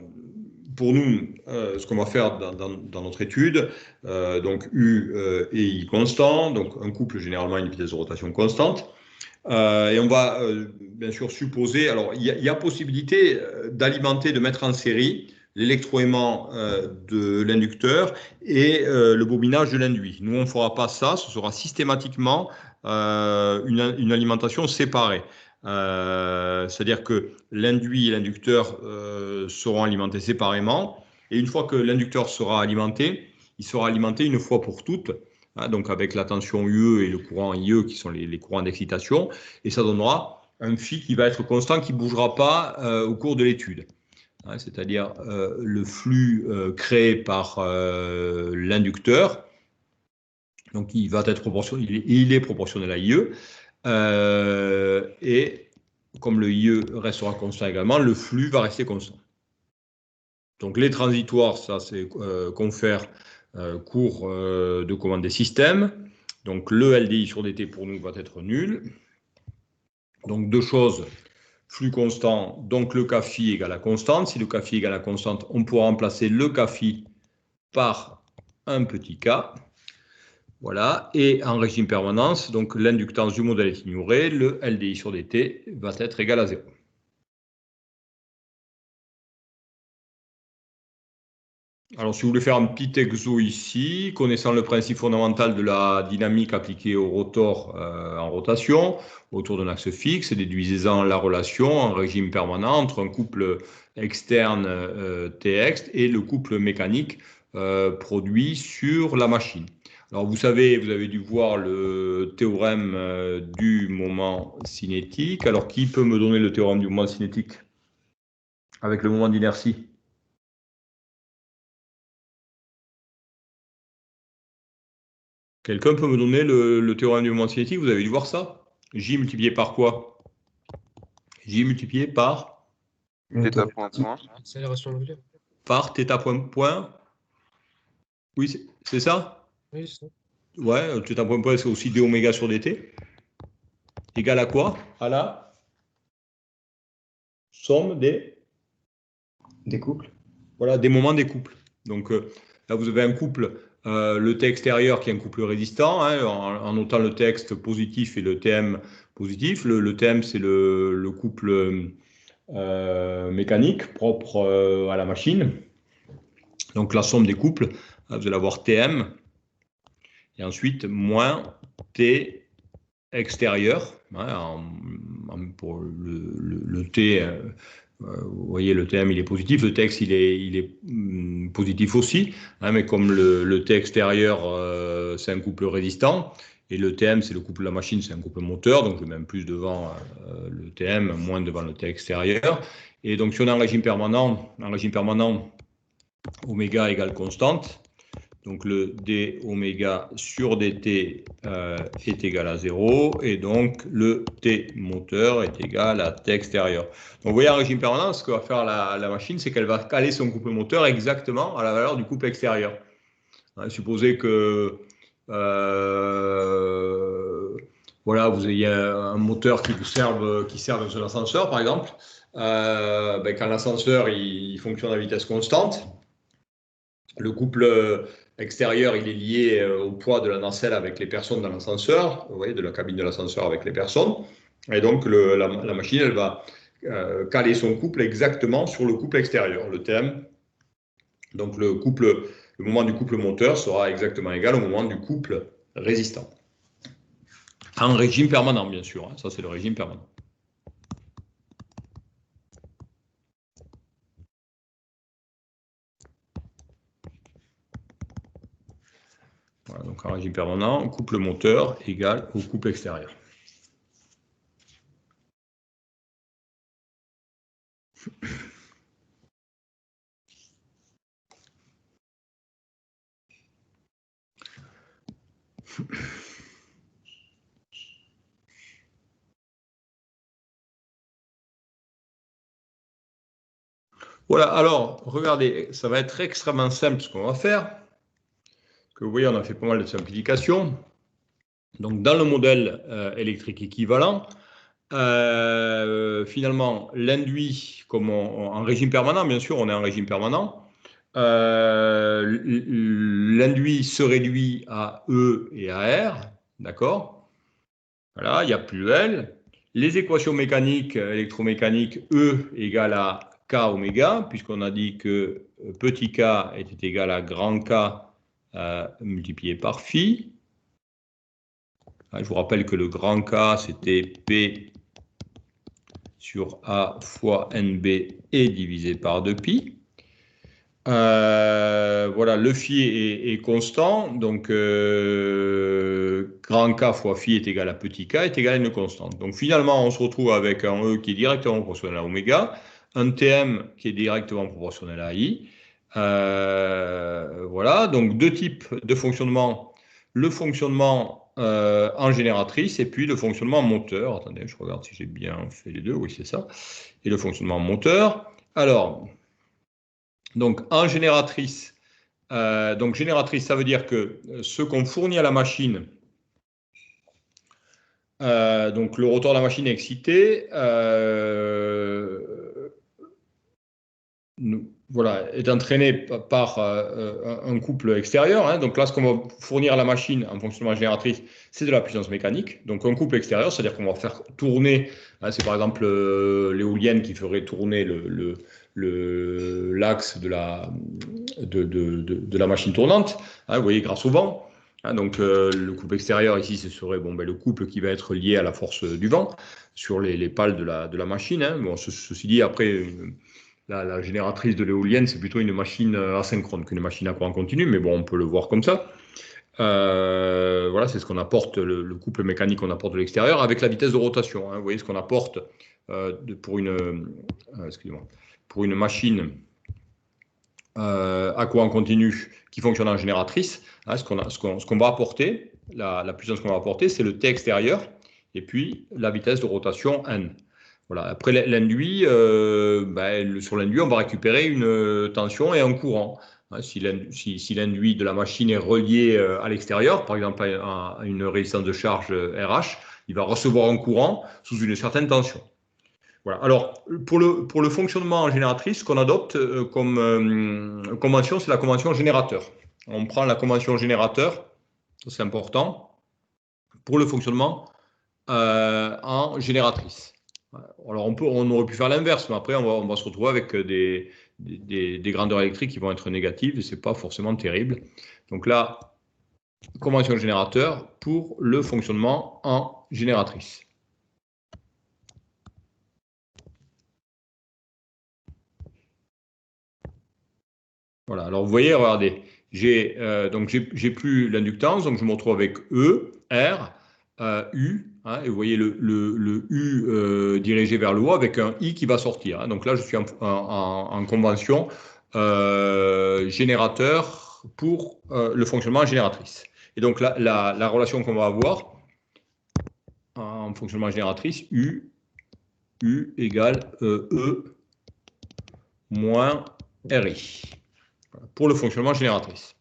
pour nous, ce qu'on va faire dans notre étude, donc U et I constant, donc un couple généralement une vitesse de rotation constante, et on va bien sûr supposer, alors il y a possibilité d'alimenter, de mettre en série l'électroaimant de l'inducteur et le bobinage de l'induit. Nous, on ne fera pas ça, ce sera systématiquement une alimentation séparée. C'est-à-dire que l'induit et l'inducteur seront alimentés séparément, et une fois que l'inducteur sera alimenté, il sera alimenté une fois pour toutes, hein, donc avec la tension UE et le courant IE qui sont les courants d'excitation, et ça donnera un phi qui va être constant, qui ne bougera pas au cours de l'étude. hein, c'est-à-dire le flux créé par l'inducteur. Donc, il va être proportionnel, il est proportionnel à IE. Et comme le IE restera constant également, le flux va rester constant. Donc, les transitoires, ça, c'est confère cours de commande des systèmes. Donc, le LDI sur dt pour nous va être nul. Donc, deux choses. Flux constant, donc le K-phi égale à constante. Si le K-phi égale à constante, on pourra remplacer le K-phi par un petit k. Voilà. Et en régime permanence, donc l'inductance du modèle est ignorée, le LDI sur dt va être égal à 0. Alors, si vous voulez faire un petit exo ici, connaissant le principe fondamental de la dynamique appliquée au rotor en rotation, autour d'un axe fixe, et déduisez-en la relation en régime permanent entre un couple externe Tx et le couple mécanique produit sur la machine. Alors, vous savez, vous avez dû voir le théorème du moment cinétique. Alors, qui peut me donner le théorème du moment cinétique avec le moment d'inertie ? Quelqu'un peut me donner le théorème du moment cinétique? Vous avez dû voir ça? J multiplié par quoi? J multiplié par Θ point point. Accélération angulaire. Par θ point point. Oui, c'est ça? Oui, c'est ça. Ouais, θ point point, c'est aussi d oméga sur dt. Égal à quoi? À la somme des couples. Voilà, des moments des couples. Donc là, vous avez un couple, le T extérieur qui est un couple résistant, hein, en notant le texte positif et le TM positif. Le TM, c'est le couple mécanique propre à la machine. Donc la somme des couples, vous allez avoir TM, et ensuite moins T extérieur, hein, pour le T. Vous voyez, le TM, il est positif, le texte, il est positif aussi, hein, mais comme le T extérieur, c'est un couple résistant, et le TM, c'est le couple de la machine, c'est un couple moteur, donc je mets même plus devant le TM, moins devant le T extérieur. Et donc, si on est en régime permanent, oméga égale constante, donc le d oméga sur dt est égal à 0, et donc le t moteur est égal à t extérieur. Donc vous voyez, en régime permanent, ce que va faire la machine, c'est qu'elle va caler son couple moteur exactement à la valeur du couple extérieur. Hein, supposez que voilà, vous ayez un moteur qui sert dans un ascenseur, par exemple. Quand l'ascenseur il fonctionne à vitesse constante, le couple extérieur, il est lié au poids de la nacelle avec les personnes dans l'ascenseur, vous voyez, de la cabine de l'ascenseur avec les personnes. Et donc, la machine, elle va caler son couple exactement sur le couple extérieur, le TM. Donc, le moment du couple moteur sera exactement égal au moment du couple résistant. En régime permanent, bien sûr. Hein, ça, c'est le régime permanent. Voilà, donc en régime permanent, couple moteur égale au couple extérieur. Voilà, alors, regardez, ça va être extrêmement simple ce qu'on va faire. Que vous voyez, on a fait pas mal de simplifications. Donc, dans le modèle électrique équivalent, finalement, l'induit, comme en régime permanent, bien sûr, on est en régime permanent, l'induit se réduit à E et à R, d'accord? Voilà, il n'y a plus L. Les équations mécaniques, électromécaniques, E égale à K oméga, puisqu'on a dit que petit k était égal à grand K multiplié par phi. Je vous rappelle que le grand K, c'était P sur A fois NB et divisé par 2pi. Voilà, le phi est constant, donc grand K fois phi est égal à petit k est égal à une constante. Donc finalement, on se retrouve avec un E qui est directement proportionnel à oméga. un TM qui est directement proportionnel à I. Voilà, donc deux types de fonctionnement. Le fonctionnement en génératrice et puis le fonctionnement en moteur. Attendez, je regarde si j'ai bien fait les deux. Oui, c'est ça. Et le fonctionnement en moteur. Alors, donc en génératrice, ça veut dire que ce qu'on fournit à la machine, donc le rotor de la machine est excité, voilà, est entraîné par un couple extérieur. Hein. Donc là, ce qu'on va fournir à la machine en fonctionnement génératrice, c'est de la puissance mécanique. Donc un couple extérieur, c'est-à-dire qu'on va faire tourner, hein, c'est par exemple l'éolienne qui ferait tourner l'axe de la machine tournante, hein, vous voyez, grâce au vent. Hein, donc le couple extérieur ici, ce serait le couple qui va être lié à la force du vent sur les pales de la machine. Hein. Bon, ceci dit, après... La génératrice de l'éolienne, c'est plutôt une machine asynchrone qu'une machine à courant continu, mais bon, on peut le voir comme ça. Voilà, c'est ce qu'on apporte, le couple mécanique qu'on apporte de l'extérieur avec la vitesse de rotation. Hein. Vous voyez ce qu'on apporte pour une machine à courant continu qui fonctionne en génératrice. Hein, ce qu'on va apporter, la puissance qu'on va apporter, c'est le T extérieur et puis la vitesse de rotation N. Voilà. Après l'induit, sur l'induit, on va récupérer une tension et un courant. Hein, si l'induit de la machine est relié à l'extérieur, par exemple à une résistance de charge RH, il va recevoir un courant sous une certaine tension. Voilà. Alors, pour le fonctionnement en génératrice, ce qu'on adopte comme convention, c'est la convention générateur. On prend la convention générateur, c'est important, pour le fonctionnement en génératrice. Alors, on aurait pu faire l'inverse, mais après, on va se retrouver avec des grandeurs électriques qui vont être négatives et ce n'est pas forcément terrible. Donc là, convention générateur pour le fonctionnement en génératrice. Voilà, alors vous voyez, regardez, j'ai plus l'inductance, donc je me retrouve avec E, R, U, hein, et vous voyez le U dirigé vers le haut avec un I qui va sortir. Hein. Donc là, je suis en convention générateur pour le fonctionnement génératrice. Et donc la relation qu'on va avoir en fonctionnement génératrice, U égale E moins RI pour le fonctionnement génératrice.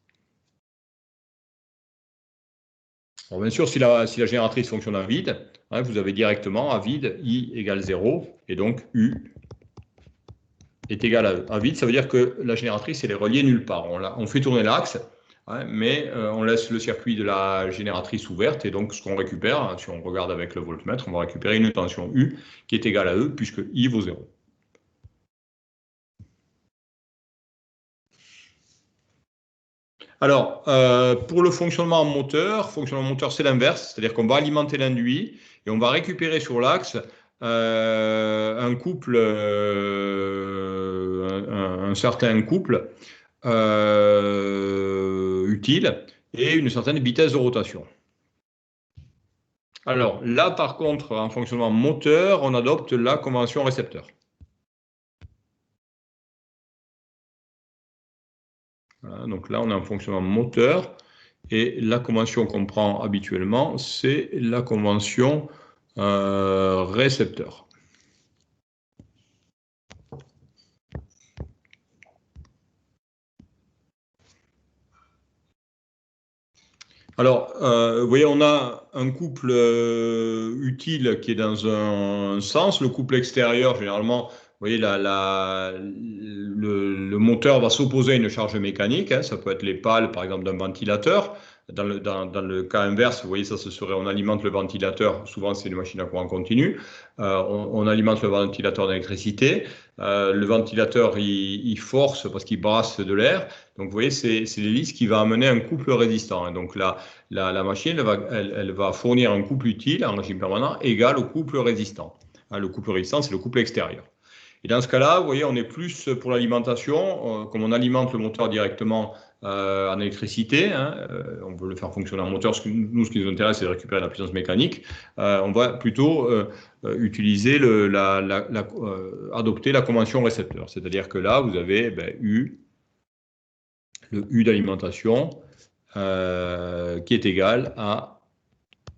Alors bien sûr, si la génératrice fonctionne à vide, hein, vous avez directement à vide I égale 0, et donc U est égal à E. À vide, ça veut dire que la génératrice, elle est reliée nulle part. On fait tourner l'axe, hein, mais on laisse le circuit de la génératrice ouverte, et donc ce qu'on récupère, hein, si on regarde avec le voltmètre, on va récupérer une tension U qui est égale à E, puisque I vaut 0. Alors, pour le fonctionnement en moteur, c'est l'inverse, c'est-à-dire qu'on va alimenter l'induit et on va récupérer sur l'axe un couple, un certain couple utile et une certaine vitesse de rotation. Alors là, par contre, en fonctionnement moteur, on adopte la convention récepteur. Voilà, donc là, on est en fonctionnement moteur et la convention qu'on prend habituellement, c'est la convention récepteur. Alors, vous voyez, on a un couple utile qui est dans un sens. Le couple extérieur, généralement, vous voyez, le moteur va s'opposer à une charge mécanique. Hein, ça peut être les pales, par exemple, d'un ventilateur. Dans le cas inverse, vous voyez, ça, ce serait, on alimente le ventilateur. Souvent, c'est une machine à courant continu. On alimente le ventilateur d'électricité. Le ventilateur, il force parce qu'il brasse de l'air. Donc, vous voyez, c'est l'hélice qui va amener un couple résistant. Hein. Donc, la machine, elle va fournir un couple utile en régime permanent égal au couple résistant. Hein, le couple résistant, c'est le couple extérieur. Et dans ce cas-là, vous voyez, on est plus pour l'alimentation, comme on alimente le moteur directement en électricité, hein, on veut le faire fonctionner en moteur. Ce qui nous intéresse, c'est de récupérer la puissance mécanique. On va plutôt utiliser adopter la convention récepteur. C'est-à-dire que là, vous avez le U d'alimentation qui est égal à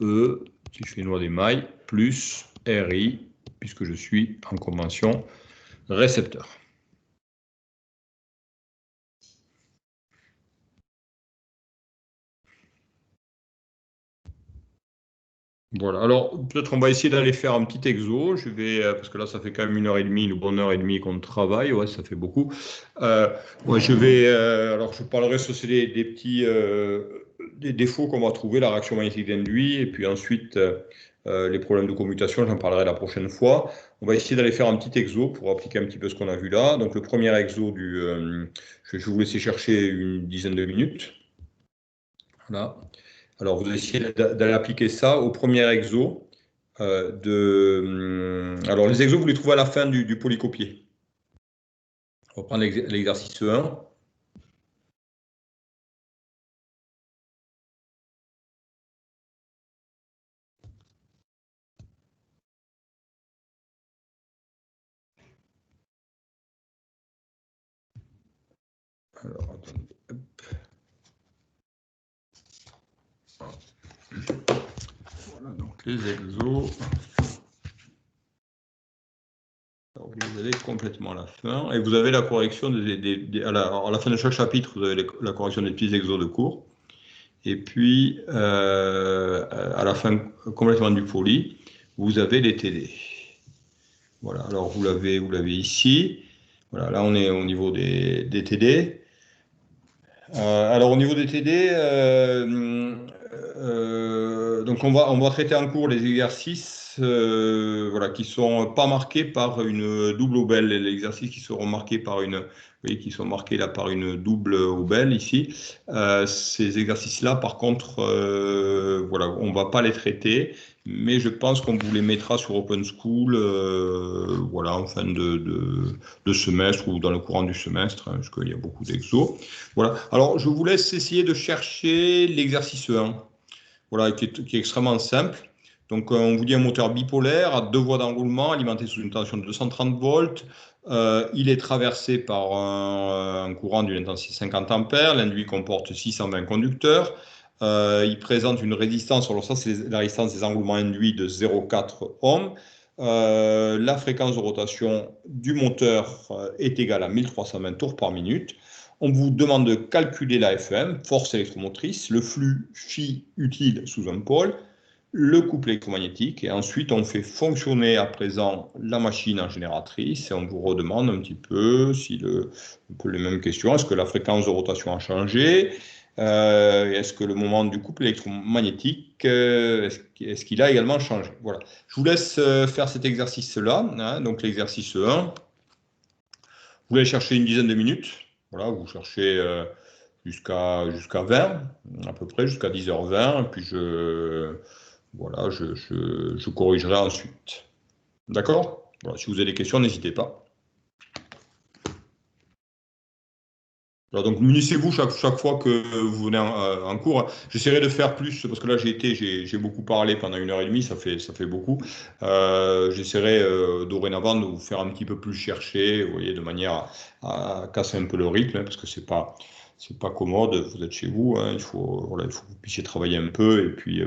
E, si je fais une loi d'émail, plus RI, puisque je suis en convention récepteur. Voilà, alors peut-être on va essayer d'aller faire un petit exo. Je vais, parce que là ça fait quand même 1h30, une bonne heure et demie qu'on travaille, ouais, ça fait beaucoup. Je vais, alors je parlerai, ça c'est des petits des défauts qu'on va trouver, la réaction magnétique d'induit, et puis ensuite les problèmes de commutation, j'en parlerai la prochaine fois. On va essayer d'aller faire un petit exo pour appliquer un petit peu ce qu'on a vu là. Donc le premier exo je vais vous laisser chercher une dizaine de minutes. Voilà. Alors, vous essayez d'aller appliquer ça au premier exo. Alors, les exos, vous les trouvez à la fin du polycopier. On va prendre l'exercice 1. Alors, attendez. Voilà, donc les exos. Alors, vous allez complètement à la fin. Et vous avez la correction à la fin de chaque chapitre, vous avez la correction des petits exos de cours. Et puis, à la fin complètement du poly, vous avez les TD. Voilà, alors vous l'avez ici. Voilà, là on est au niveau des TD. Alors au niveau des TD, donc on va traiter en cours les exercices voilà, qui sont pas marqués par une double obelle. Les exercices qui seront marqués par une, vous voyez, qui sont marqués là par une double obelle ici. Ces exercices-là, par contre, voilà, on va pas les traiter, mais je pense qu'on vous les mettra sur Open School, voilà, en fin de semestre ou dans le courant du semestre, hein, parce qu'il y a beaucoup d'exos. Voilà. Alors, je vous laisse essayer de chercher l'exercice 1, voilà, qui est extrêmement simple. Donc, on vous dit un moteur bipolaire à 2 voies d'enroulement alimenté sous une tension de 230 volts. Il est traversé par un courant d'une intensité 50 ampères. L'induit comporte 620 conducteurs. Il présente une résistance, alors ça c'est la résistance des enroulements induits de 0,4 ohms. La fréquence de rotation du moteur est égale à 1320 tours par minute. On vous demande de calculer la FM, force électromotrice, le flux phi utile sous un pôle, le couple électromagnétique, et ensuite on fait fonctionner à présent la machine en génératrice et on vous redemande un petit peu un peu les mêmes questions. Est-ce que la fréquence de rotation a changé? Est-ce que le moment du couple électromagnétique, est-ce qu'il a également changé? Voilà. Je vous laisse faire cet exercice-là, hein, donc l'exercice 1. Vous allez chercher une dizaine de minutes. Voilà, vous cherchez jusqu'à 20, à peu près, jusqu'à 10h20, et puis je corrigerai ensuite. D'accord? Voilà, si vous avez des questions, n'hésitez pas. Alors donc, munissez-vous chaque fois que vous venez en cours. J'essaierai de faire plus, parce que là, j'ai beaucoup parlé pendant 1h30, ça fait beaucoup. J'essaierai dorénavant de vous faire un petit peu plus chercher, vous voyez, de manière à casser un peu le rythme, hein, parce que c'est pas commode, vous êtes chez vous, hein, il faut que vous puissiez travailler un peu, et puis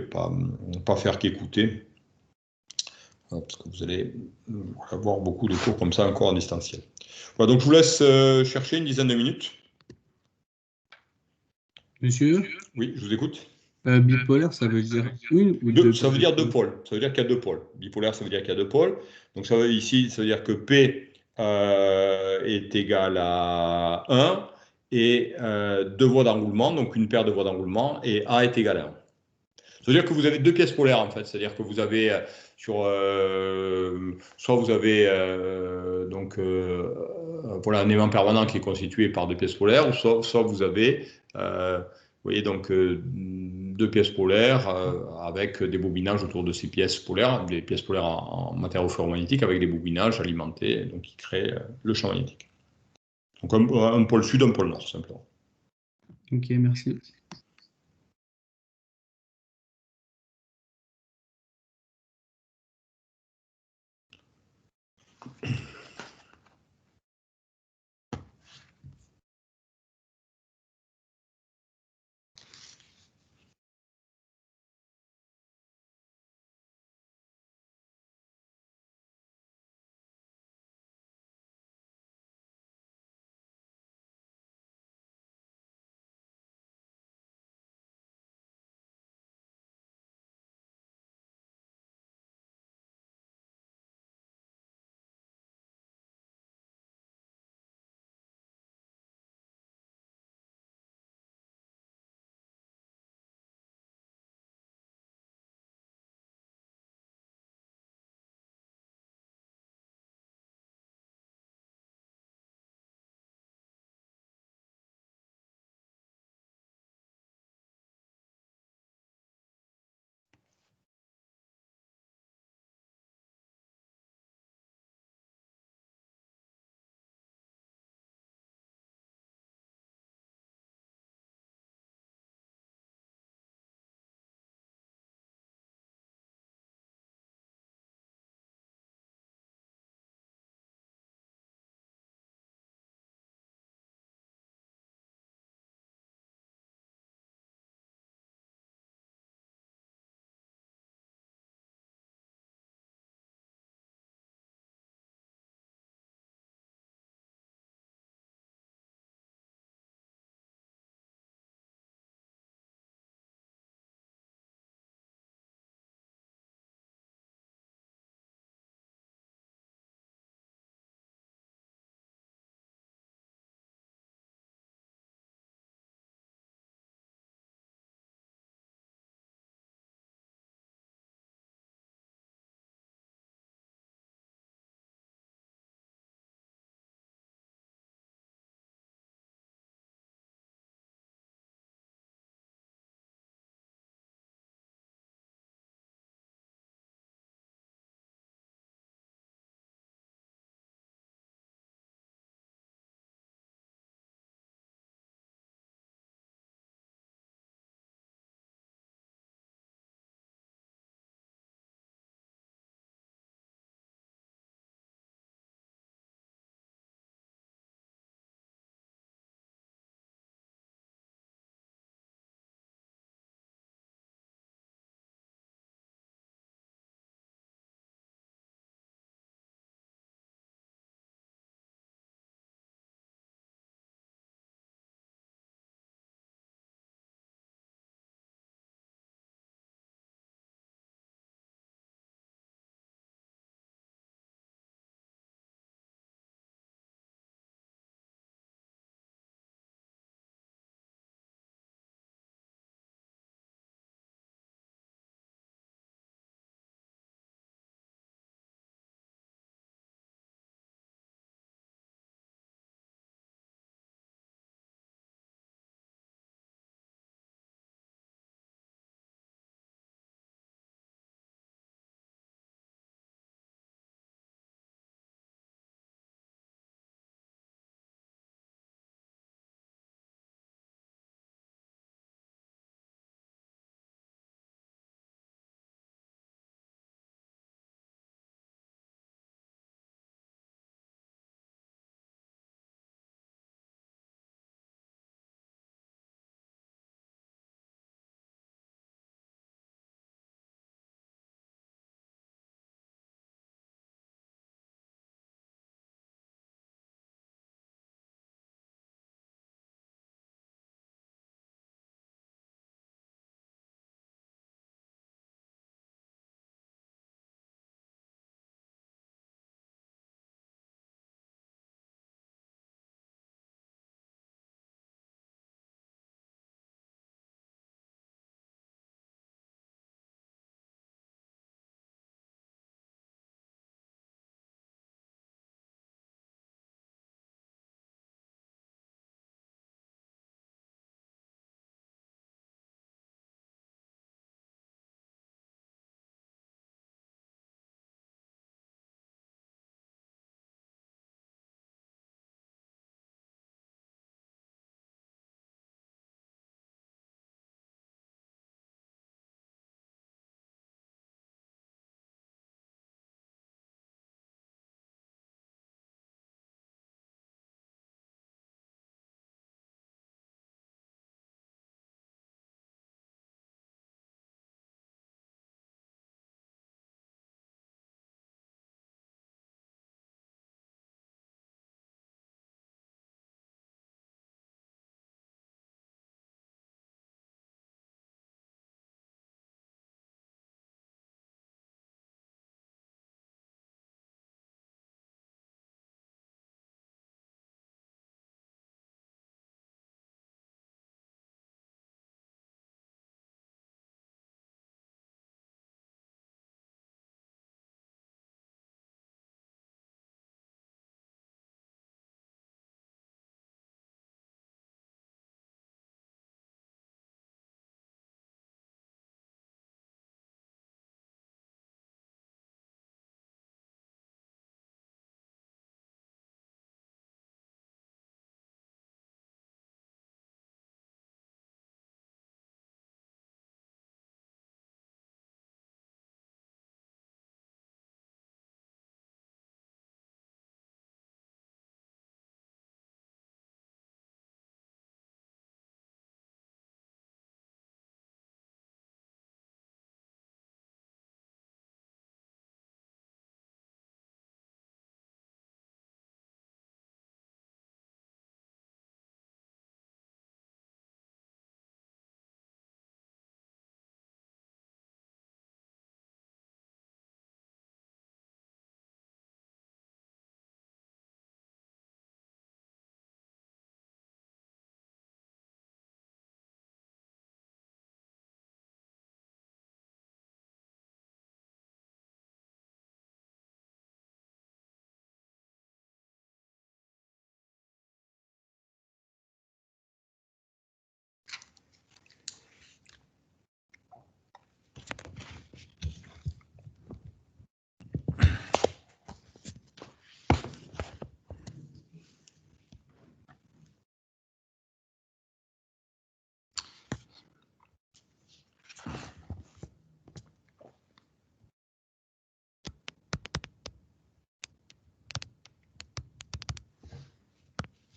pas faire qu'écouter. Parce que vous allez avoir beaucoup de cours comme ça encore en distanciel. Voilà, donc je vous laisse chercher une dizaine de minutes. Monsieur? Oui, je vous écoute. Bipolaire, ça veut dire une ou deux? Ça veut dire 2 pôles. Ça veut dire qu'il y a 2 pôles. Bipolaire, ça veut dire qu'il y a 2 pôles. Donc ici, ça veut dire que P est égal à 1 et 2 voies d'enroulement, donc une paire de voies d'enroulement, et A est égal à 1. Ça veut dire que vous avez 2 pièces polaires en fait. C'est-à-dire que vous avez soit vous avez voilà, un aimant permanent qui est constitué par 2 pièces polaires, ou soit vous avez vous voyez, donc deux pièces polaires avec des bobinages autour de ces pièces polaires, des pièces polaires en matériau ferromagnétique avec des bobinages alimentés, donc qui créent le champ magnétique. Donc un pôle sud, un pôle nord, simplement. Ok, merci.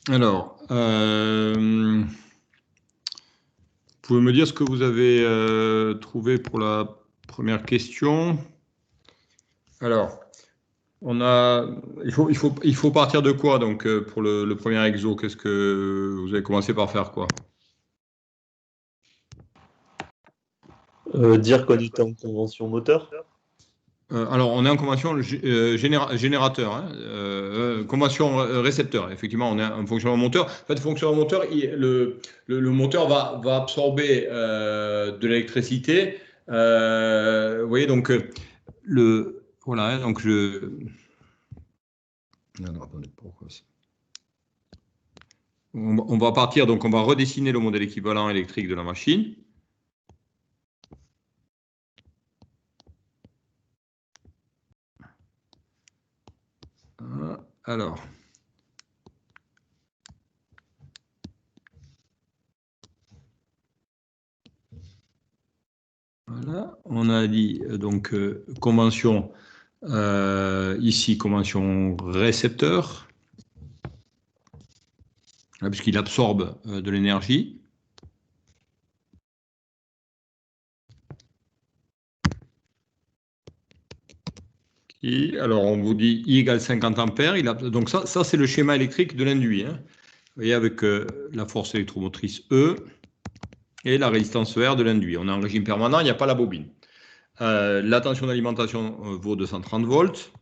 Alors, vous pouvez me dire ce que vous avez trouvé pour la première question? Alors, il faut partir de quoi donc pour le premier exo? Qu'est-ce que vous avez commencé par faire quoi? Dire qu'on était en convention moteur. Alors, on est en convention générateur, hein, convention récepteur. Effectivement, on est un fonctionnement moteur. En fait, le fonctionnement moteur, le moteur va absorber de l'électricité. Vous voyez, donc, voilà, hein, donc non, attendez, pourquoi ça? On va partir, donc on va redessiner le modèle équivalent électrique de la machine. Alors, voilà, on a dit donc convention, ici convention récepteur, puisqu'il absorbe de l'énergie. Alors, on vous dit I égale 50 ampères. Donc, ça c'est le schéma électrique de l'induit. Hein. Vous voyez, avec la force électromotrice E et la résistance R de l'induit. On est en régime permanent, il n'y a pas la bobine. La tension d'alimentation vaut 230 volts.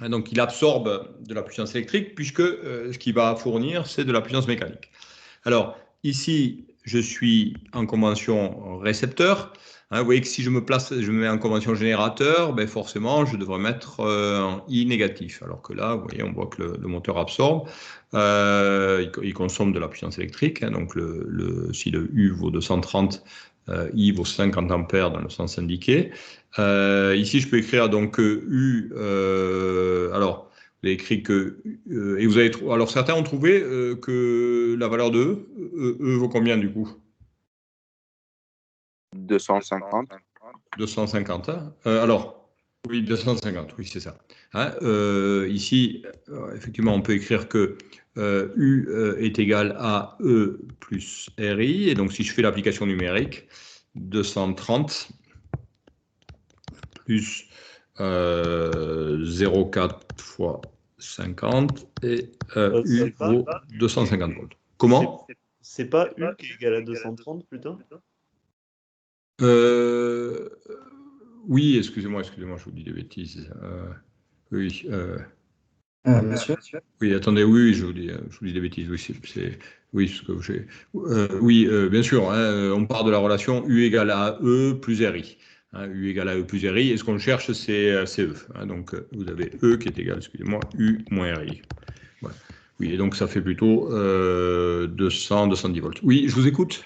Donc, il absorbe de la puissance électrique puisque ce qu'il va fournir, c'est de la puissance mécanique. Alors, ici, je suis en convention récepteur. Vous voyez que si je me mets en convention générateur, ben forcément, je devrais mettre en I négatif. Alors que là, vous voyez, on voit que le moteur absorbe. Il consomme de la puissance électrique. Hein, donc, si le U vaut 230, I vaut 50 ampères dans le sens indiqué. Ici, je peux écrire donc U. Alors, vous avez écrit que. Et vous avez alors, certains ont trouvé que la valeur de E vaut combien du coup? 250. 250. Hein alors, oui, 250, oui, c'est ça. Hein, ici, effectivement, on peut écrire que U est égal à E plus RI. Et donc, si je fais l'application numérique, 230 plus 0,4 fois 50 et U vaut 250 volts. Comment? C'est pas U qui est égal à 230 plutôt? Oui, excusez-moi, je vous dis des bêtises. Oui. Monsieur? Oui, attendez, oui, je vous dis des bêtises. Oui, oui, ce que j'ai. Oui, bien sûr. Hein, on part de la relation U égale à E plus RI. Hein, U égale à E plus RI. Et ce qu'on cherche, c'est E. Hein, donc, vous avez E qui est égal, excusez-moi, U moins RI. Voilà. Oui, et donc ça fait plutôt 210 volts. Oui, je vous écoute.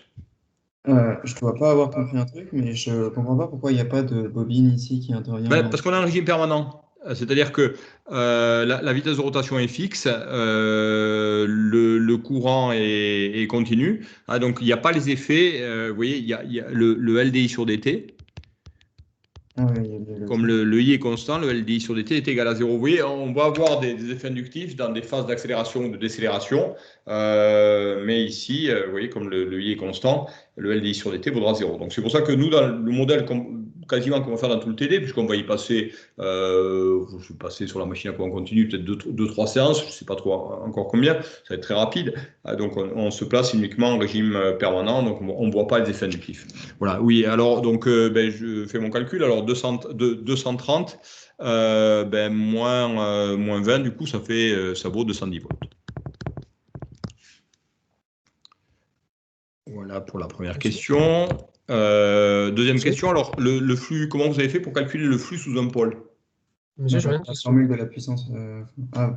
Je dois pas avoir compris un truc, mais je comprends pas pourquoi il n'y a pas de bobine ici qui intervient. Parce qu'on a un régime permanent. C'est-à-dire que la vitesse de rotation est fixe, le courant est continu. Hein, donc, il n'y a pas les effets. Vous voyez, il y a le LDI sur dt. Ah oui, Comme le I est constant, le LDI sur dt est égal à 0. Vous voyez, on va avoir des effets inductifs dans des phases d'accélération ou de décélération. Mais ici, vous voyez, comme le I est constant, le LDI sur dt vaudra 0. Donc, c'est pour ça que nous, dans le modèle quasiment qu'on va faire dans tout le TD, puisqu'on va y passer, je suis passé sur la machine à courant continu, peut-être 2-3 séances, je ne sais pas trop encore combien, ça va être très rapide. Donc, on se place uniquement en régime permanent, donc on ne voit pas les effets inductifs. Voilà, oui, alors, donc, je fais mon calcul. Alors, 230 moins 20, du coup, ça vaut 210 volts. Voilà pour la première question. Deuxième question, alors le flux, comment vous avez fait pour calculer le flux sous un pôle? La formule de la puissance,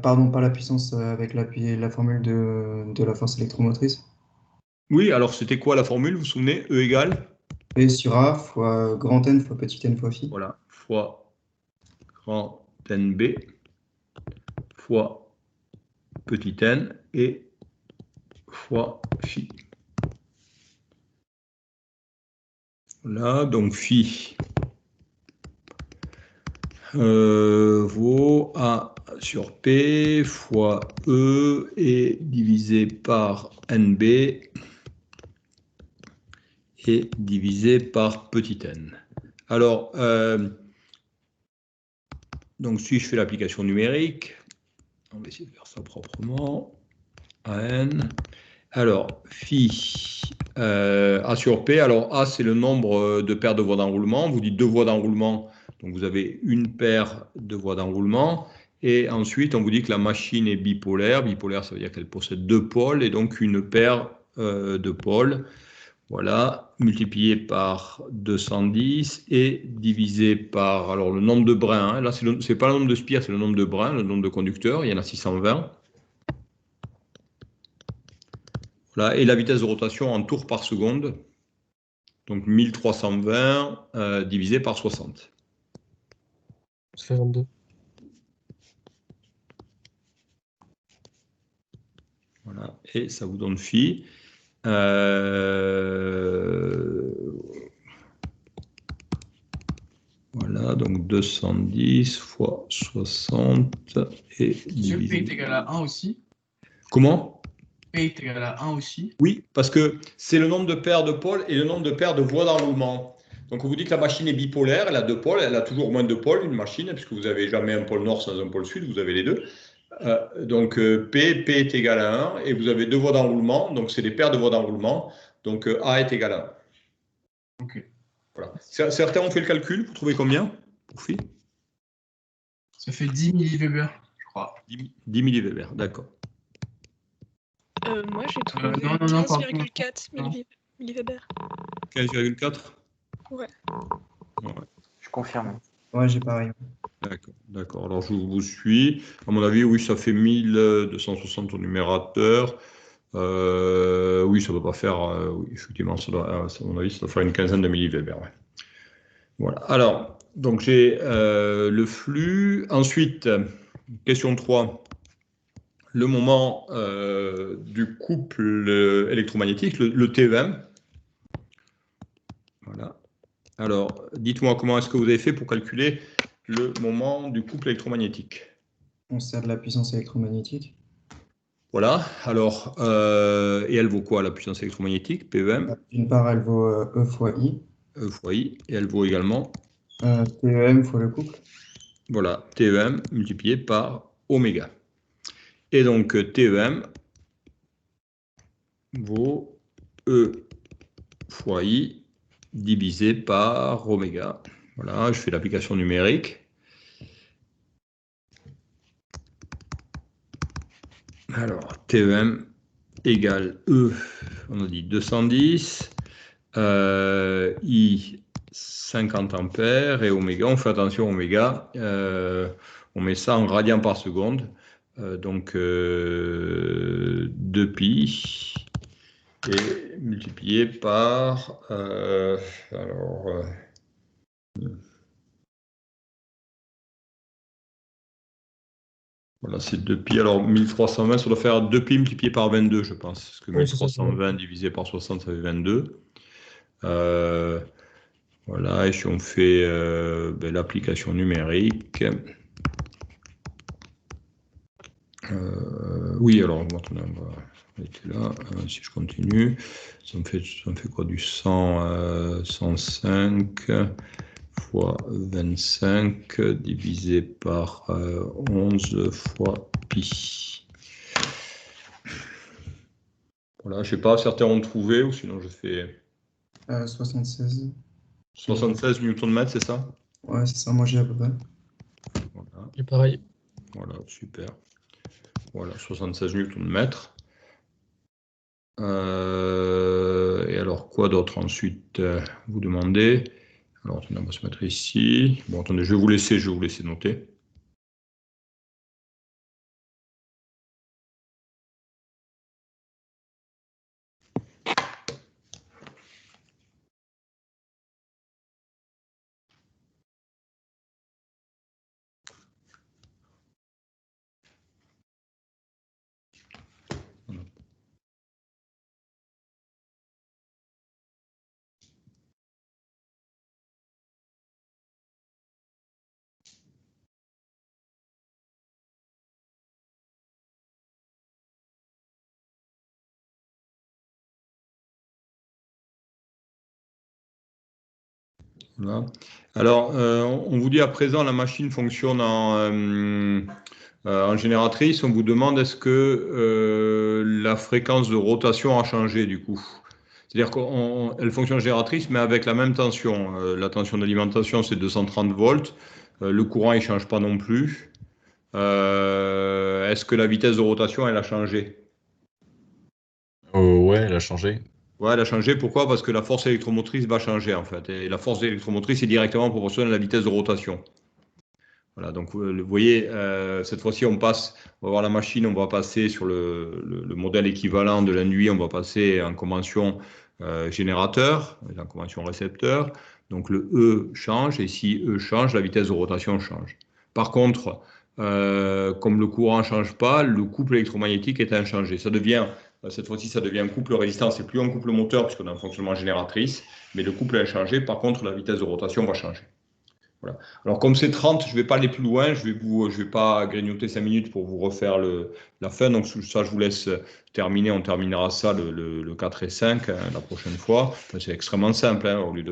pardon, pas la puissance avec la formule de la force électromotrice. Oui, alors c'était quoi la formule, vous vous souvenez? E égale P sur A fois grand N fois petit n fois phi. Voilà, fois grand NB fois petit n et fois phi. Là, donc phi vaut à sur P fois E et divisé par NB et divisé par petit n. Alors, donc si je fais l'application numérique, on va essayer de faire ça proprement. AN. Alors, phi A sur P. Alors, A, c'est le nombre de paires de voies d'enroulement. Vous dites deux voies d'enroulement, donc vous avez une paire de voies d'enroulement. Et ensuite, on vous dit que la machine est bipolaire. Bipolaire, ça veut dire qu'elle possède deux pôles et donc une paire de pôles. Voilà, multiplié par 210 et divisé par alors, le nombre de brins. Hein. Là, ce n'est pas le nombre de spires, c'est le nombre de brins, le nombre de conducteurs. Il y en a 620. Voilà, et la vitesse de rotation en tours par seconde. Donc 1320 divisé par 60. Ça fait 22. Voilà, et ça vous donne phi. Voilà, donc 210 fois 60 et Ce P divisé. est égal à 1 aussi. Comment? P est égal à 1 aussi. Oui, parce que c'est le nombre de paires de pôles et le nombre de paires de voies d'enroulement. Donc on vous dit que la machine est bipolaire, elle a deux pôles, elle a toujours moins de pôles, une machine, puisque vous n'avez jamais un pôle nord sans un pôle sud, vous avez les deux. Donc P est égal à 1, et vous avez deux voies d'enroulement, donc c'est des paires de voies d'enroulement, donc A est égal à 1. Ok. Voilà. Certains ont fait le calcul, vous trouvez combien pour phi? Ça fait 10 milliweber, je crois. 10 milliweber, d'accord. Moi, j'ai trouvé non, 15,4 milliweber. 15,4? Ouais. Ouais. Je confirme. Ouais, j'ai pareil. D'accord. Alors, je vous suis. À mon avis, oui, ça fait 1260 au numérateur. Oui, ça ne doit pas faire... oui, effectivement, ça doit, à mon avis, ça doit faire une quinzaine de milliweber. Ouais. Voilà. Alors, donc j'ai le flux. Ensuite, question 3. Le moment du couple électromagnétique, le TEM. Voilà. Alors, dites-moi comment est-ce que vous avez fait pour calculer le moment du couple électromagnétique. On sert de la puissance électromagnétique. Voilà. Alors, et elle vaut quoi, la puissance électromagnétique, PEM? D'une part, elle vaut E fois I. E fois I. Et elle vaut également TEM fois le couple. Voilà, TEM multiplié par oméga. Et donc, TEM vaut E fois I divisé par oméga. Voilà, je fais l'application numérique. Alors, TEM égale E, on a dit 210, I 50 ampères et oméga, on fait attention oméga, on met ça en radians par seconde, donc 2pi et multiplié par, voilà, c'est 2pi. Alors, 1320, ça doit faire 2pi multiplié par 22, je pense. Parce que 1320 divisé par 60, ça fait 22. Voilà, et si on fait l'application numérique. Oui, alors, maintenant, on va arrêter là. Si je continue, ça me fait quoi du 105 fois 25 divisé par 11 fois pi. Voilà, je ne sais pas, certains ont trouvé, ou sinon je fais... 76. 76 Nm, c'est ça? Ouais, c'est ça, moi j'ai à peu près. Voilà. Et pareil. Voilà, super. Voilà, 76 Nm. Et alors, quoi d'autre ensuite vous demandez? Alors, on va se mettre ici. Bon, attendez, je vais vous laisser noter. Voilà. Alors, on vous dit à présent la machine fonctionne en génératrice. On vous demande est-ce que la fréquence de rotation a changé du coup. C'est-à-dire qu'elle fonctionne en génératrice, mais avec la même tension. La tension d'alimentation, c'est 230 volts. Le courant, il ne change pas non plus. Est-ce que la vitesse de rotation, elle a changé? Ouais, elle a changé. Ouais, elle a changé. Pourquoi? Parce que la force électromotrice va changer, en fait. Et la force électromotrice est directement proportionnelle à la vitesse de rotation. Voilà, donc vous voyez, cette fois-ci, on va voir la machine, on va passer sur le modèle équivalent de la nuit, on va passer en convention générateur, en convention récepteur. Donc le E change, et si E change, la vitesse de rotation change. Par contre, comme le courant ne change pas, le couple électromagnétique est inchangé. Cette fois-ci, ça devient un couple résistance, et plus un couple moteur, puisqu'on a un fonctionnement génératrice, mais le couple est inchangé. Par contre, la vitesse de rotation va changer. Voilà. Alors, comme c'est 30, je ne vais pas aller plus loin. Je ne vais pas grignoter 5 minutes pour vous refaire la fin. Donc, ça, je vous laisse terminer. On terminera ça le 4 et 5 la prochaine fois. Enfin, c'est extrêmement simple. Au lieu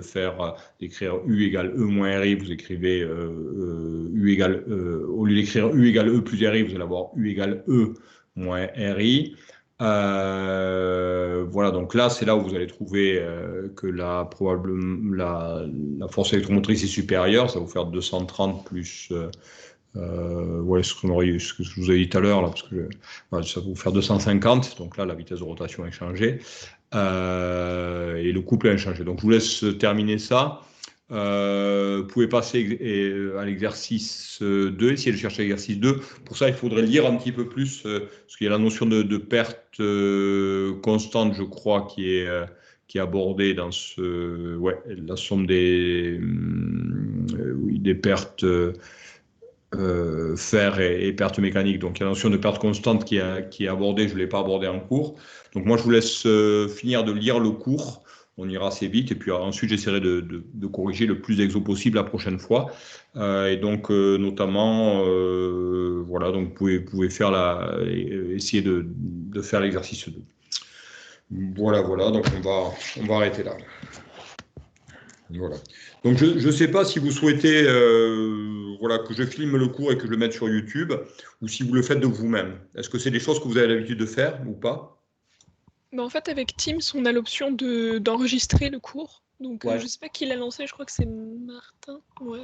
d'écrire U égale E moins RI, vous écrivez U égale au lieu d'écrire U égale E plus RI, vous allez avoir U égale E moins RI. Voilà, donc là, c'est là où vous allez trouver que la force électromotrice est supérieure. Ça va vous faire 230 plus ouais, ce que je vous ai dit tout à l'heure, là, parce que voilà, ça va vous faire 250. Donc là, la vitesse de rotation est changée et le couple est changé. Donc je vous laisse terminer ça. Vous pouvez passer à l'exercice 2, essayer de chercher l'exercice 2. Pour ça, il faudrait lire un petit peu plus, parce qu'il y a la notion de perte constante, je crois, qui est abordée dans la somme des pertes fer et pertes mécaniques. Donc, il y a la notion de perte constante qui est abordée, je ne l'ai pas abordée en cours. Donc, moi, je vous laisse finir de lire le cours. On ira assez vite et puis ensuite j'essaierai de corriger le plus d'exos possible la prochaine fois. Et donc notamment, voilà, donc vous pouvez faire essayer de faire l'exercice 2. Voilà, donc on va arrêter là. Voilà. Donc je ne sais pas si vous souhaitez voilà, que je filme le cours et que je le mette sur YouTube ou si vous le faites de vous-même. Est-ce que c'est des choses que vous avez l'habitude de faire ou pas? En fait, avec Teams, on a l'option d'enregistrer le cours. Donc, Ouais. je sais pas qui l'a lancé, je crois que c'est Martin. Ouais.